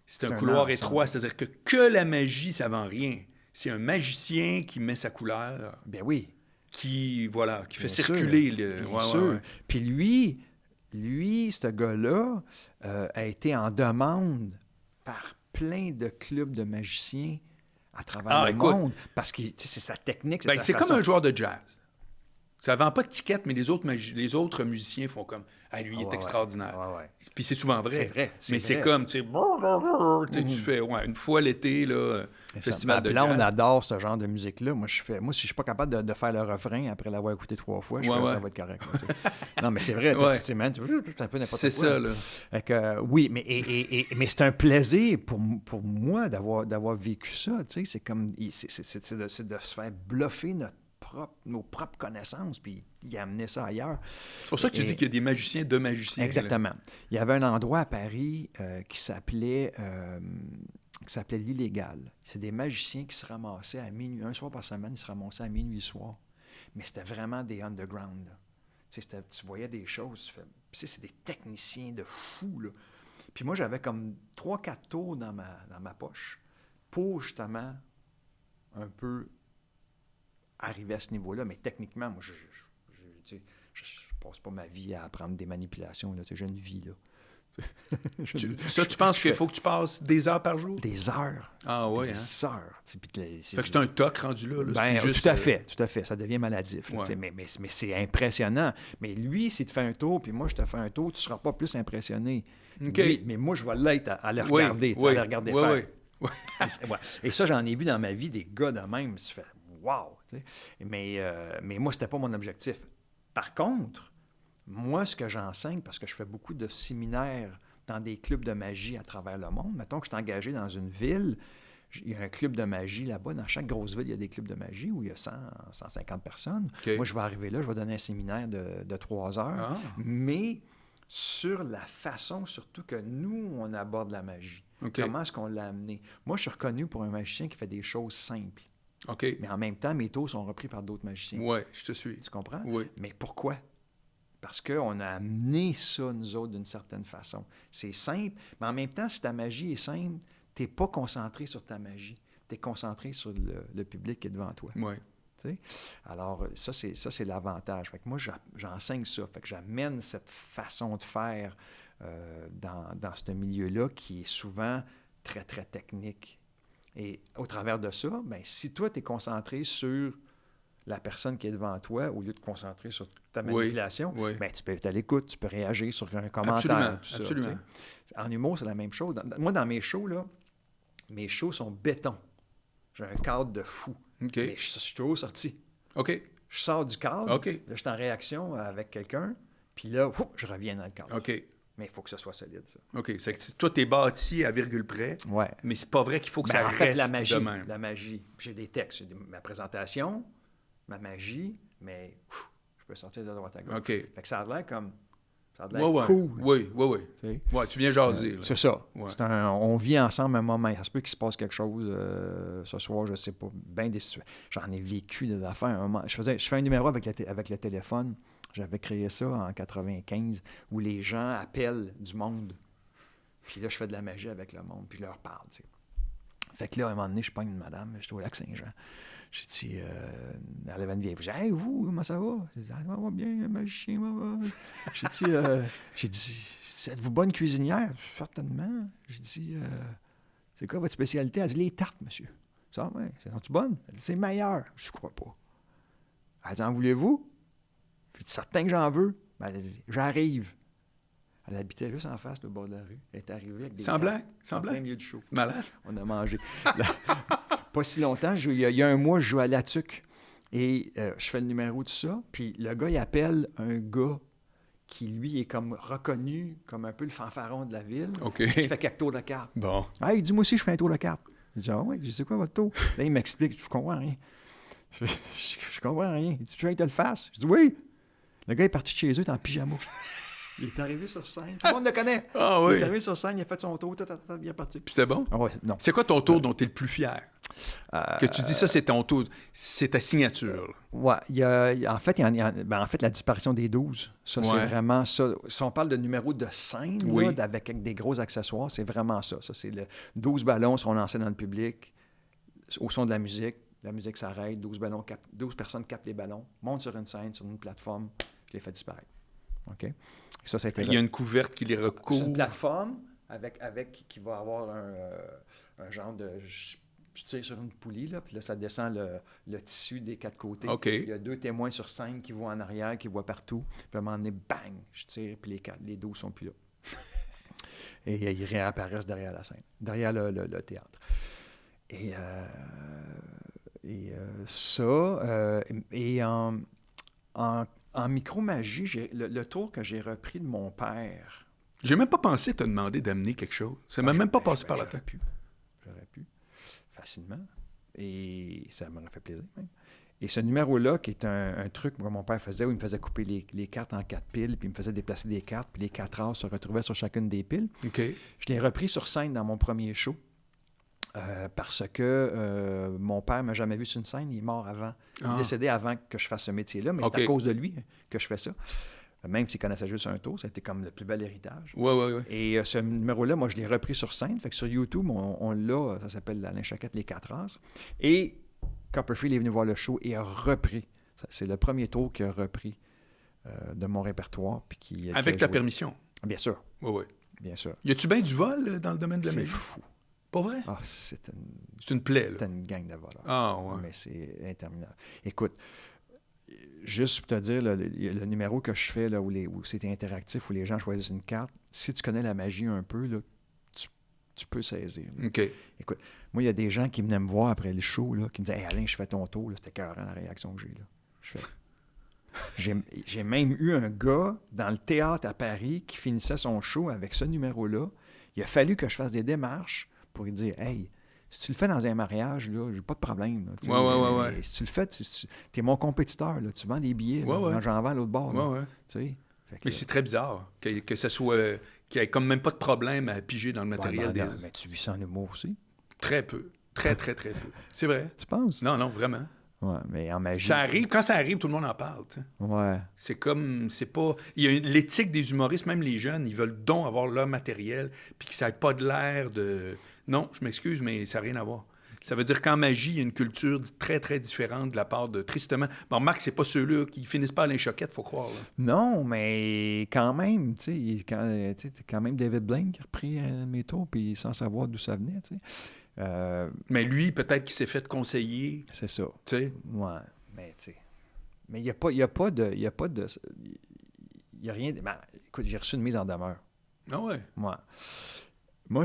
c'est un couloir ensemble. étroit. C'est-à-dire que la magie, ça vend rien. C'est un magicien qui met sa couleur, Ben oui. qui fait Bien circuler sûr, le... bien sûr. Puis lui, ce gars-là, a été en demande par plein de clubs de magiciens à travers le monde. Parce que c'est sa technique, Ben, sa c'est façon. comme un joueur de jazz. Ça vend pas de tickets, mais les autres musiciens font comme « Ah, lui, il est extraordinaire. Ouais. Puis c'est souvent vrai. C'est vrai. Mais c'est comme, tu sais, tu fais une fois l'été, là, festival de là, on jazz. adore ce genre de musique-là. Moi, si je suis pas capable de faire le refrain après l'avoir écouté 3 fois, je fais ça va être correct. Là, non, mais c'est vrai, tu sais, man, c'est un peu n'importe quoi. C'est ça, là. Fait que, oui, mais c'est un plaisir pour moi d'avoir vécu ça. Tu sais, c'est comme, c'est de se faire bluffer nos propres connaissances, puis il a amené ça ailleurs. C'est pour ça que tu dis qu'il y a des magiciens de magiciens. Exactement. Là. Il y avait un endroit à Paris qui s'appelait l'Illégal. C'est des magiciens qui se ramassaient à minuit, un soir par semaine, ils se ramassaient à minuit soir. Mais c'était vraiment des underground. Tu voyais des choses. C'est des techniciens de fous. Là. Puis moi, j'avais comme 3-4 tours dans ma poche pour justement un peu arriver à ce niveau-là. Mais techniquement, moi, je passe pas ma vie à apprendre des manipulations. Là. J'ai une vie, là. Tu penses qu'il faut que tu passes des heures par jour? Des heures. Ah oui, des heures. Fait que c'est un toc rendu là. Tout à fait. Ça devient maladif. Là, mais c'est impressionnant. Mais lui, s'il te fait un tour, puis moi, je te fais un tour, tu ne seras pas plus impressionné. Okay. Lui, mais moi, je vais l'être à le regarder, à le regarder faire. Oui. Et ça, j'en ai vu dans ma vie des gars de même. Tu fais « wow! » Mais moi, c'était pas mon objectif. Par contre, moi, ce que j'enseigne, parce que je fais beaucoup de séminaires dans des clubs de magie à travers le monde, mettons que je suis engagé dans une ville, il y a un club de magie là-bas. Dans chaque grosse ville, il y a des clubs de magie où il y a 100, 150 personnes. Okay. Moi, je vais arriver là, je vais donner un séminaire de 3 heures, mais sur la façon surtout que nous, on aborde la magie. Okay. Comment est-ce qu'on l'a amené? Moi, je suis reconnu pour un magicien qui fait des choses simples. Okay. Mais en même temps, mes tours sont repris par d'autres magiciens. Oui, je te suis. Tu comprends? Oui. Mais pourquoi? Parce qu'on a amené ça, nous autres, d'une certaine façon. C'est simple, mais en même temps, si ta magie est simple, tu n'es pas concentré sur ta magie. Tu es concentré sur le public qui est devant toi. Oui. T'sais? Alors, ça, c'est l'avantage. Fait que moi, j'enseigne ça. Fait que j'amène cette façon de faire dans ce milieu-là qui est souvent très, très technique. Et au travers de ça, bien, si toi, tu es concentré sur la personne qui est devant toi, au lieu de te concentrer sur ta manipulation, bien, tu peux être à l'écoute, tu peux réagir sur un commentaire. Absolument. En humour, c'est la même chose. Moi, dans mes shows, là, mes shows sont béton. J'ai un cadre de fou. Okay. Mais je suis toujours sorti. OK. Je sors du cadre, okay. Là, je suis en réaction avec quelqu'un, puis là, je reviens dans le cadre. OK. Mais il faut que ce soit solide, ça. OK. C'est que toi, t'es bâti à virgule près, mais c'est pas vrai qu'il faut que ça reste de même. La magie. J'ai des textes. J'ai ma présentation, ma magie, mais je peux sortir de droite à gauche. OK. Fait que ça a l'air comme... Ça a l'air cool. Oui. Ouais, tu viens jaser. C'est ça. Ouais. On vit ensemble un moment. Ça se peut qu'il se passe quelque chose ce soir, je sais pas. Bien des situations. J'en ai vécu des affaires un moment. Je fais un numéro avec le téléphone. J'avais créé ça en 1995, où les gens appellent du monde. Puis là, je fais de la magie avec le monde, puis je leur parle, tu sais. Fait que là, à un moment donné, je pogne une madame, j'étais au Lac-Saint-Jean. J'ai dit, elle avait une vieille. J'ai dit, hey, vous, comment ça va? J'ai dit, ça va bien, magicien, J'ai dit, êtes-vous bonne cuisinière? Certainement. J'ai dit, c'est quoi votre spécialité? Elle dit, les tartes, monsieur. Ça, oui, sont-tu bonnes? Elle dit, c'est meilleur. Je crois pas. Elle dit, en voulez-vous? J'ai dit, certain que j'en veux. Ben, elle a dit, j'arrive. Elle habitait juste en face, le bord de la rue. Elle est arrivée avec des Sans blague? En plein milieu du show. Malade. On a mangé. Pas si longtemps, il y a un mois, je joue à La Tuque. Et je fais le numéro de ça. Puis le gars, il appelle un gars qui, lui, est comme reconnu comme un peu le fanfaron de la ville. OK. Il fait quelques tours de cartes. Bon. Ah, il dit, moi aussi, je fais un tour de cartes. Je dis, ah ouais, je sais quoi votre tour? Là, il m'explique, je comprends rien. Je comprends rien. Il dit, tu veux que je te le fasse? Je dis, oui. Le gars est parti de chez eux, il est en pyjama. Il est arrivé sur scène. Tout le monde le connaît. Ah Il oui. est arrivé sur scène, il a fait son tour, il est parti. Puis c'était bon? Ah ouais, non. C'est quoi ton tour dont tu es le plus fier? Que tu dis ça, c'est ton tour, c'est ta signature. Là. Ouais, en fait, la disparition des 12, ça, c'est Ouais. vraiment ça. Si on parle de numéro de scène, Oui. là, avec des gros accessoires, c'est vraiment ça. Ça, c'est 12 ballons sont lancés dans le public, au son de la musique s'arrête, 12 personnes captent les ballons, montent sur une scène, sur une plateforme, je les fais disparaître. OK? Et ça a été... Il y a une couverte qui les C'est recouvre. une plateforme qui va avoir un genre de... Je tire sur une poulie, là, puis là, ça descend le tissu des quatre côtés. OK. Il y a 2 témoins sur scène qui voient en arrière, qui voient partout. Puis à un moment donné, bang, je tire, puis les 12 sont plus là. Et ils réapparaissent derrière la scène, derrière le théâtre. Et en micromagie, le tour que j'ai repris de mon père... J'ai même pas pensé te demander d'amener quelque chose. Ça m'a même pas passé par la tête. J'aurais pu, facilement. Et ça m'aurait fait plaisir, même. Et ce numéro-là, qui est un truc que mon père faisait, où il me faisait couper les cartes en 4 piles, puis il me faisait déplacer des cartes, puis les 4 as se retrouvaient sur chacune des piles. OK. Je l'ai repris sur scène dans mon premier show, parce que mon père ne m'a jamais vu sur une scène, il est mort avant. Il est décédé avant que je fasse ce métier-là, mais c'est à cause de lui que je fais ça. Même s'il connaissait juste un tour, c'était comme le plus bel héritage. Oui. Et ce numéro-là, moi, je l'ai repris sur scène. Fait que sur YouTube, on l'a, ça s'appelle Alain Choquette, les 4 as. Et Copperfield est venu voir le show et a repris. C'est le premier tour qu'il a repris de mon répertoire. Puis avec ta permission? Bien sûr. Oui. Bien sûr. Y a-tu bien du vol dans le domaine de la magie? C'est fou. Pas vrai? Ah, c'est une plaie, là. C'est une gang de voleurs. Ah, ouais. Mais c'est interminable. Écoute, juste pour te dire, le numéro que je fais, là, où c'est interactif, où les gens choisissent une carte, si tu connais la magie un peu, là, tu peux saisir. Là. OK. Écoute, moi, il y a des gens qui venaient me voir après le show, là, qui me disaient « Hey, Alain, je fais ton tour. » C'était écœurant la réaction que j'ai. Là. Je fais... j'ai même eu un gars dans le théâtre à Paris qui finissait son show avec ce numéro-là. Il a fallu que je fasse des démarches pour lui dire « Hey, si tu le fais dans un mariage, là, j'ai pas de problème. Là, ouais. Si tu le fais, tu es mon compétiteur. Là, tu vends des billets. Là, j'en vends à l'autre bord. Là, mais c'est très bizarre que ça soit... qu'il n'y ait comme même pas de problème à piger dans le matériel des... Mais tu vis ça en humour aussi? Très peu. Très peu. C'est vrai. Tu penses? Non, vraiment. Ouais, mais en magie... Ça arrive. Quand ça arrive, tout le monde en parle. T'sais. Ouais. C'est comme... C'est pas... Il y a l'éthique des humoristes, même les jeunes, ils veulent donc avoir leur matériel, puis que ça n'ait pas de l'air de... Non, je m'excuse, mais ça n'a rien à voir. Ça veut dire qu'en magie, il y a une culture très, très différente de la part de... Tristement... Bon, Marc, c'est pas ceux-là qui finissent pas à Alain Choquette, faut croire. Là. Non, mais quand même, tu sais, quand même David Blaine qui a repris mes tours, puis sans savoir d'où ça venait, tu sais. Mais lui, peut-être qu'il s'est fait conseiller. C'est ça. Tu sais. Ouais, mais tu sais... Mais il n'y a pas de... Il y a rien... Ben, écoute, j'ai reçu une mise en demeure. Ah ouais? Moi,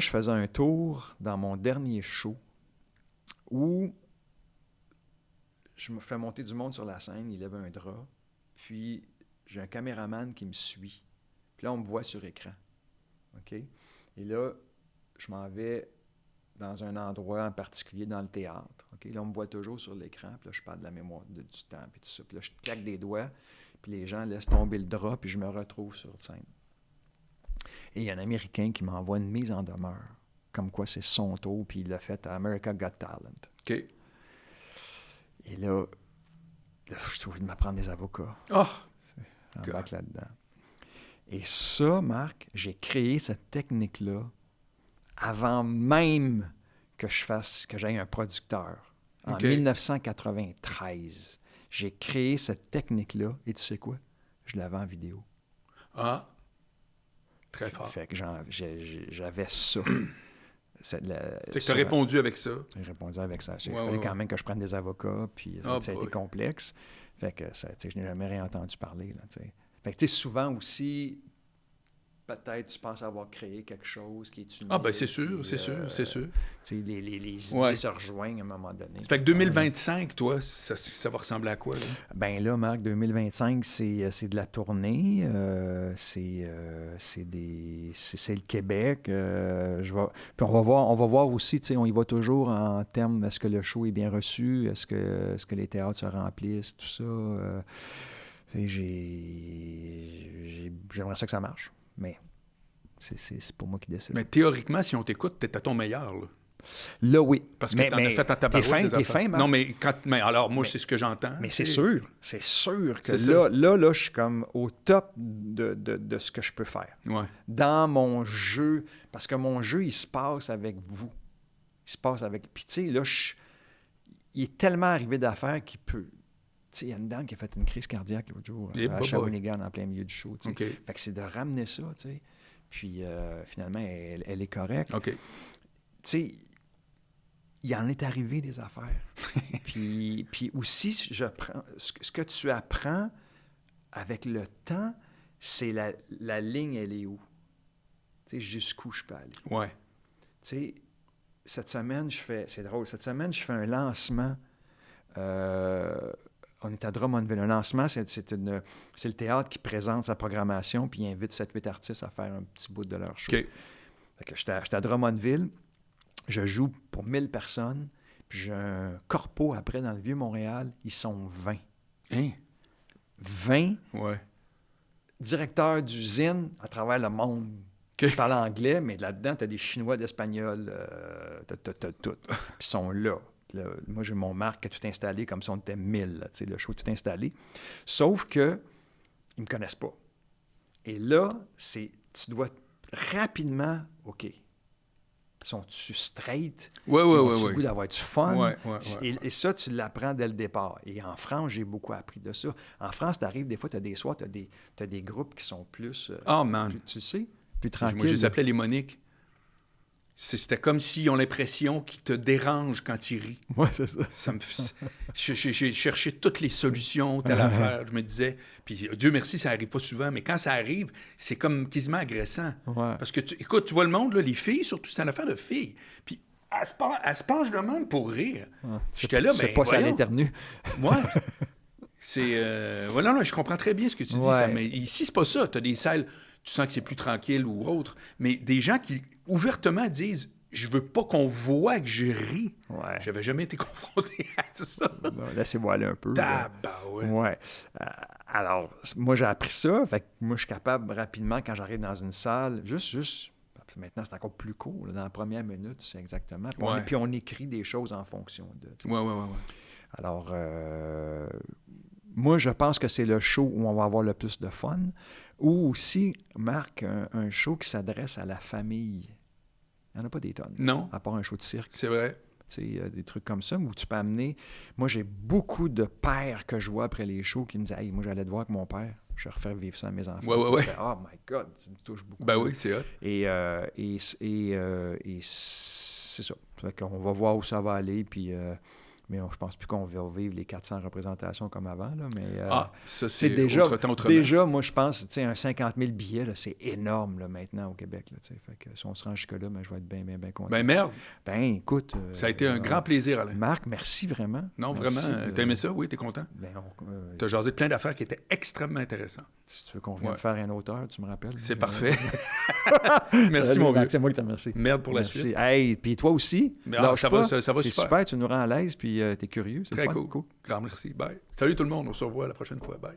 je faisais un tour dans mon dernier show où je me fais monter du monde sur la scène, il lève un drap, puis j'ai un caméraman qui me suit. Puis là, on me voit sur écran. OK? Et là, je m'en vais dans un endroit en particulier dans le théâtre. OK? Là, on me voit toujours sur l'écran, puis là, je parle de la mémoire du temps, puis tout ça. Puis là, je claque des doigts, puis les gens laissent tomber le drap, puis je me retrouve sur scène. Et il y a un Américain qui m'envoie une mise en demeure, comme quoi c'est son tour, puis il l'a fait à America Got Talent. OK. Et là je trouve de m'apprendre des avocats. Oh! J'embarque là-dedans. Et ça, Marc, j'ai créé cette technique-là avant même que j'aie un producteur. En 1993, j'ai créé cette technique-là, et tu sais quoi? Je l'avais en vidéo. Ah! Très fort. Fait que j'avais ça. Tu as répondu avec ça. J'ai répondu avec ça. Il fallait quand même que je prenne des avocats, puis ça a été complexe. Fait que je n'ai jamais réentendu parler. Là, fait que souvent aussi, peut-être tu penses avoir créé quelque chose qui est unique. Ah ben c'est sûr. Les idées se rejoignent à un moment donné. Ça fait que 2025, toi, ça va ressembler à quoi? Là? Ben là, Marc, 2025, c'est de la tournée. C'est le Québec. Puis on va voir aussi, on y va toujours en termes, est-ce que le show est bien reçu? Est-ce que les théâtres se remplissent? Tout ça. Et j'aimerais ça que ça marche, mais c'est pas moi qui décide. Mais théoriquement, si on t'écoute, t'es à ton meilleur, là. Là, oui. Parce que t'en as fait en tabarouette. T'es fin, Marc. Non, mais alors, moi, c'est ce que j'entends. Mais c'est sûr que C'est là, je suis comme au top de ce que je peux faire. Ouais. Dans mon jeu, parce que mon jeu, il se passe avec vous. Il se passe avec... Puis, tu sais, là, il est tellement arrivé d'affaires qu'il peut... Tu sais, il y a une dame qui a fait une crise cardiaque l'autre jour à Shawinigan, en plein milieu du show. Okay. Fait que c'est de ramener ça, tu sais. Puis, finalement, elle est correcte. OK. Tu sais, il en est arrivé des affaires. puis aussi, ce que tu apprends avec le temps, c'est la ligne, elle est où? Tu sais, jusqu'où je peux aller. Ouais. Tu sais, cette semaine, c'est drôle, cette semaine, je fais un lancement. On est à Drummondville. Un lancement, c'est le théâtre qui présente sa programmation puis il invite 7-8 artistes à faire un petit bout de leur show. OK. Fait que j'étais à Drummondville. Je joue pour 1000 personnes. Puis j'ai un corpo après dans le Vieux-Montréal. Ils sont 20. Hein? 20 Ouais. directeurs d'usine à travers le monde. OK. Je parle anglais, mais là-dedans, tu as des Chinois, d'Espagnols. T'as tout. Puis ils sont là. Là, moi, j'ai mon marque qui a tout installé comme si on était 1000. Là, le show tout installé. Sauf que ils ne me connaissent pas. Et là, tu dois rapidement... OK. Sont-tu straight? Ouais. Ont-tu le goût d'avoir du fun? Ouais. Et ça, tu l'apprends dès le départ. Et en France, j'ai beaucoup appris de ça. En France, tu arrives, des fois, tu as des soirs, tu as des groupes qui sont plus... Oh, man. Plus, tu sais, plus tranquilles. Moi, je les appelais les Moniques. C'était comme s'ils ont l'impression qu'ils te dérangent quand ils rient. Oui, c'est ça. J'ai cherché toutes les solutions, telle affaire. Je me disais, puis Dieu merci, ça n'arrive pas souvent, mais quand ça arrive, c'est comme quasiment agressant. Ouais. Parce que, écoute, tu vois le monde, là, les filles, surtout, c'est une affaire de filles. Puis elle se penche de même pour rire. J'étais là, c'est ben, pas ça à voyons. l'éternue. Ouais. C'est... non, je comprends très bien ce que tu dis. Ça, mais ici, c'est pas ça. Tu as des salles, tu sens que c'est plus tranquille ou autre, mais des gens qui ouvertement disent « Je veux pas qu'on voit que je ris. » Ouais. J'avais jamais été confronté à ça. Laissez-moi aller un peu. Ouais. Alors, moi, j'ai appris ça. Fait que moi, je suis capable rapidement, quand j'arrive dans une salle, juste maintenant, c'est encore plus court. Là, dans la première minute, c'est exactement. Puis on écrit des choses en fonction de... Ouais. Alors, moi, je pense que c'est le show où on va avoir le plus de fun. Ou aussi, Marc, un show qui s'adresse à la famille. Il n'y en a pas des tonnes. Non. À part un show de cirque. C'est vrai. Tu sais, des trucs comme ça où tu peux amener... Moi, j'ai beaucoup de pères que je vois après les shows qui me disent « Hey, moi, j'allais te voir avec mon père. Je vais refaire vivre ça à mes enfants. » Ouais. Fais, oh my God, ça me touche beaucoup. Ben oui, c'est hot. Et c'est ça. Fait qu'on va voir où ça va aller, puis... mais je pense plus qu'on va vivre les 400 représentations comme avant. Là, mais, ça, c'est déjà, autrement. déjà, moi, je pense, un 50 000 billets, là, c'est énorme là, maintenant au Québec. Là, fait que si on se rend jusque-là, ben, je vais être bien content. Ben merde. Ben écoute... ça a été un grand plaisir, Alain. Marc, merci vraiment. Non, merci, vraiment. T'as aimé ça? Oui, t'es content? Ben, t'as jasé de plein d'affaires qui étaient extrêmement intéressantes. Si tu veux qu'on vienne faire un autre heure, tu me rappelles. C'est parfait. Merci, mon vieux. C'est moi qui te remercie. Merde pour la suite. Hey, puis toi aussi. Ça va c'est super. Super, tu nous rends à l'aise, puis t'es curieux. C'est très cool. Grand merci. Bye. Salut tout le monde. On se revoit la prochaine fois. Bye.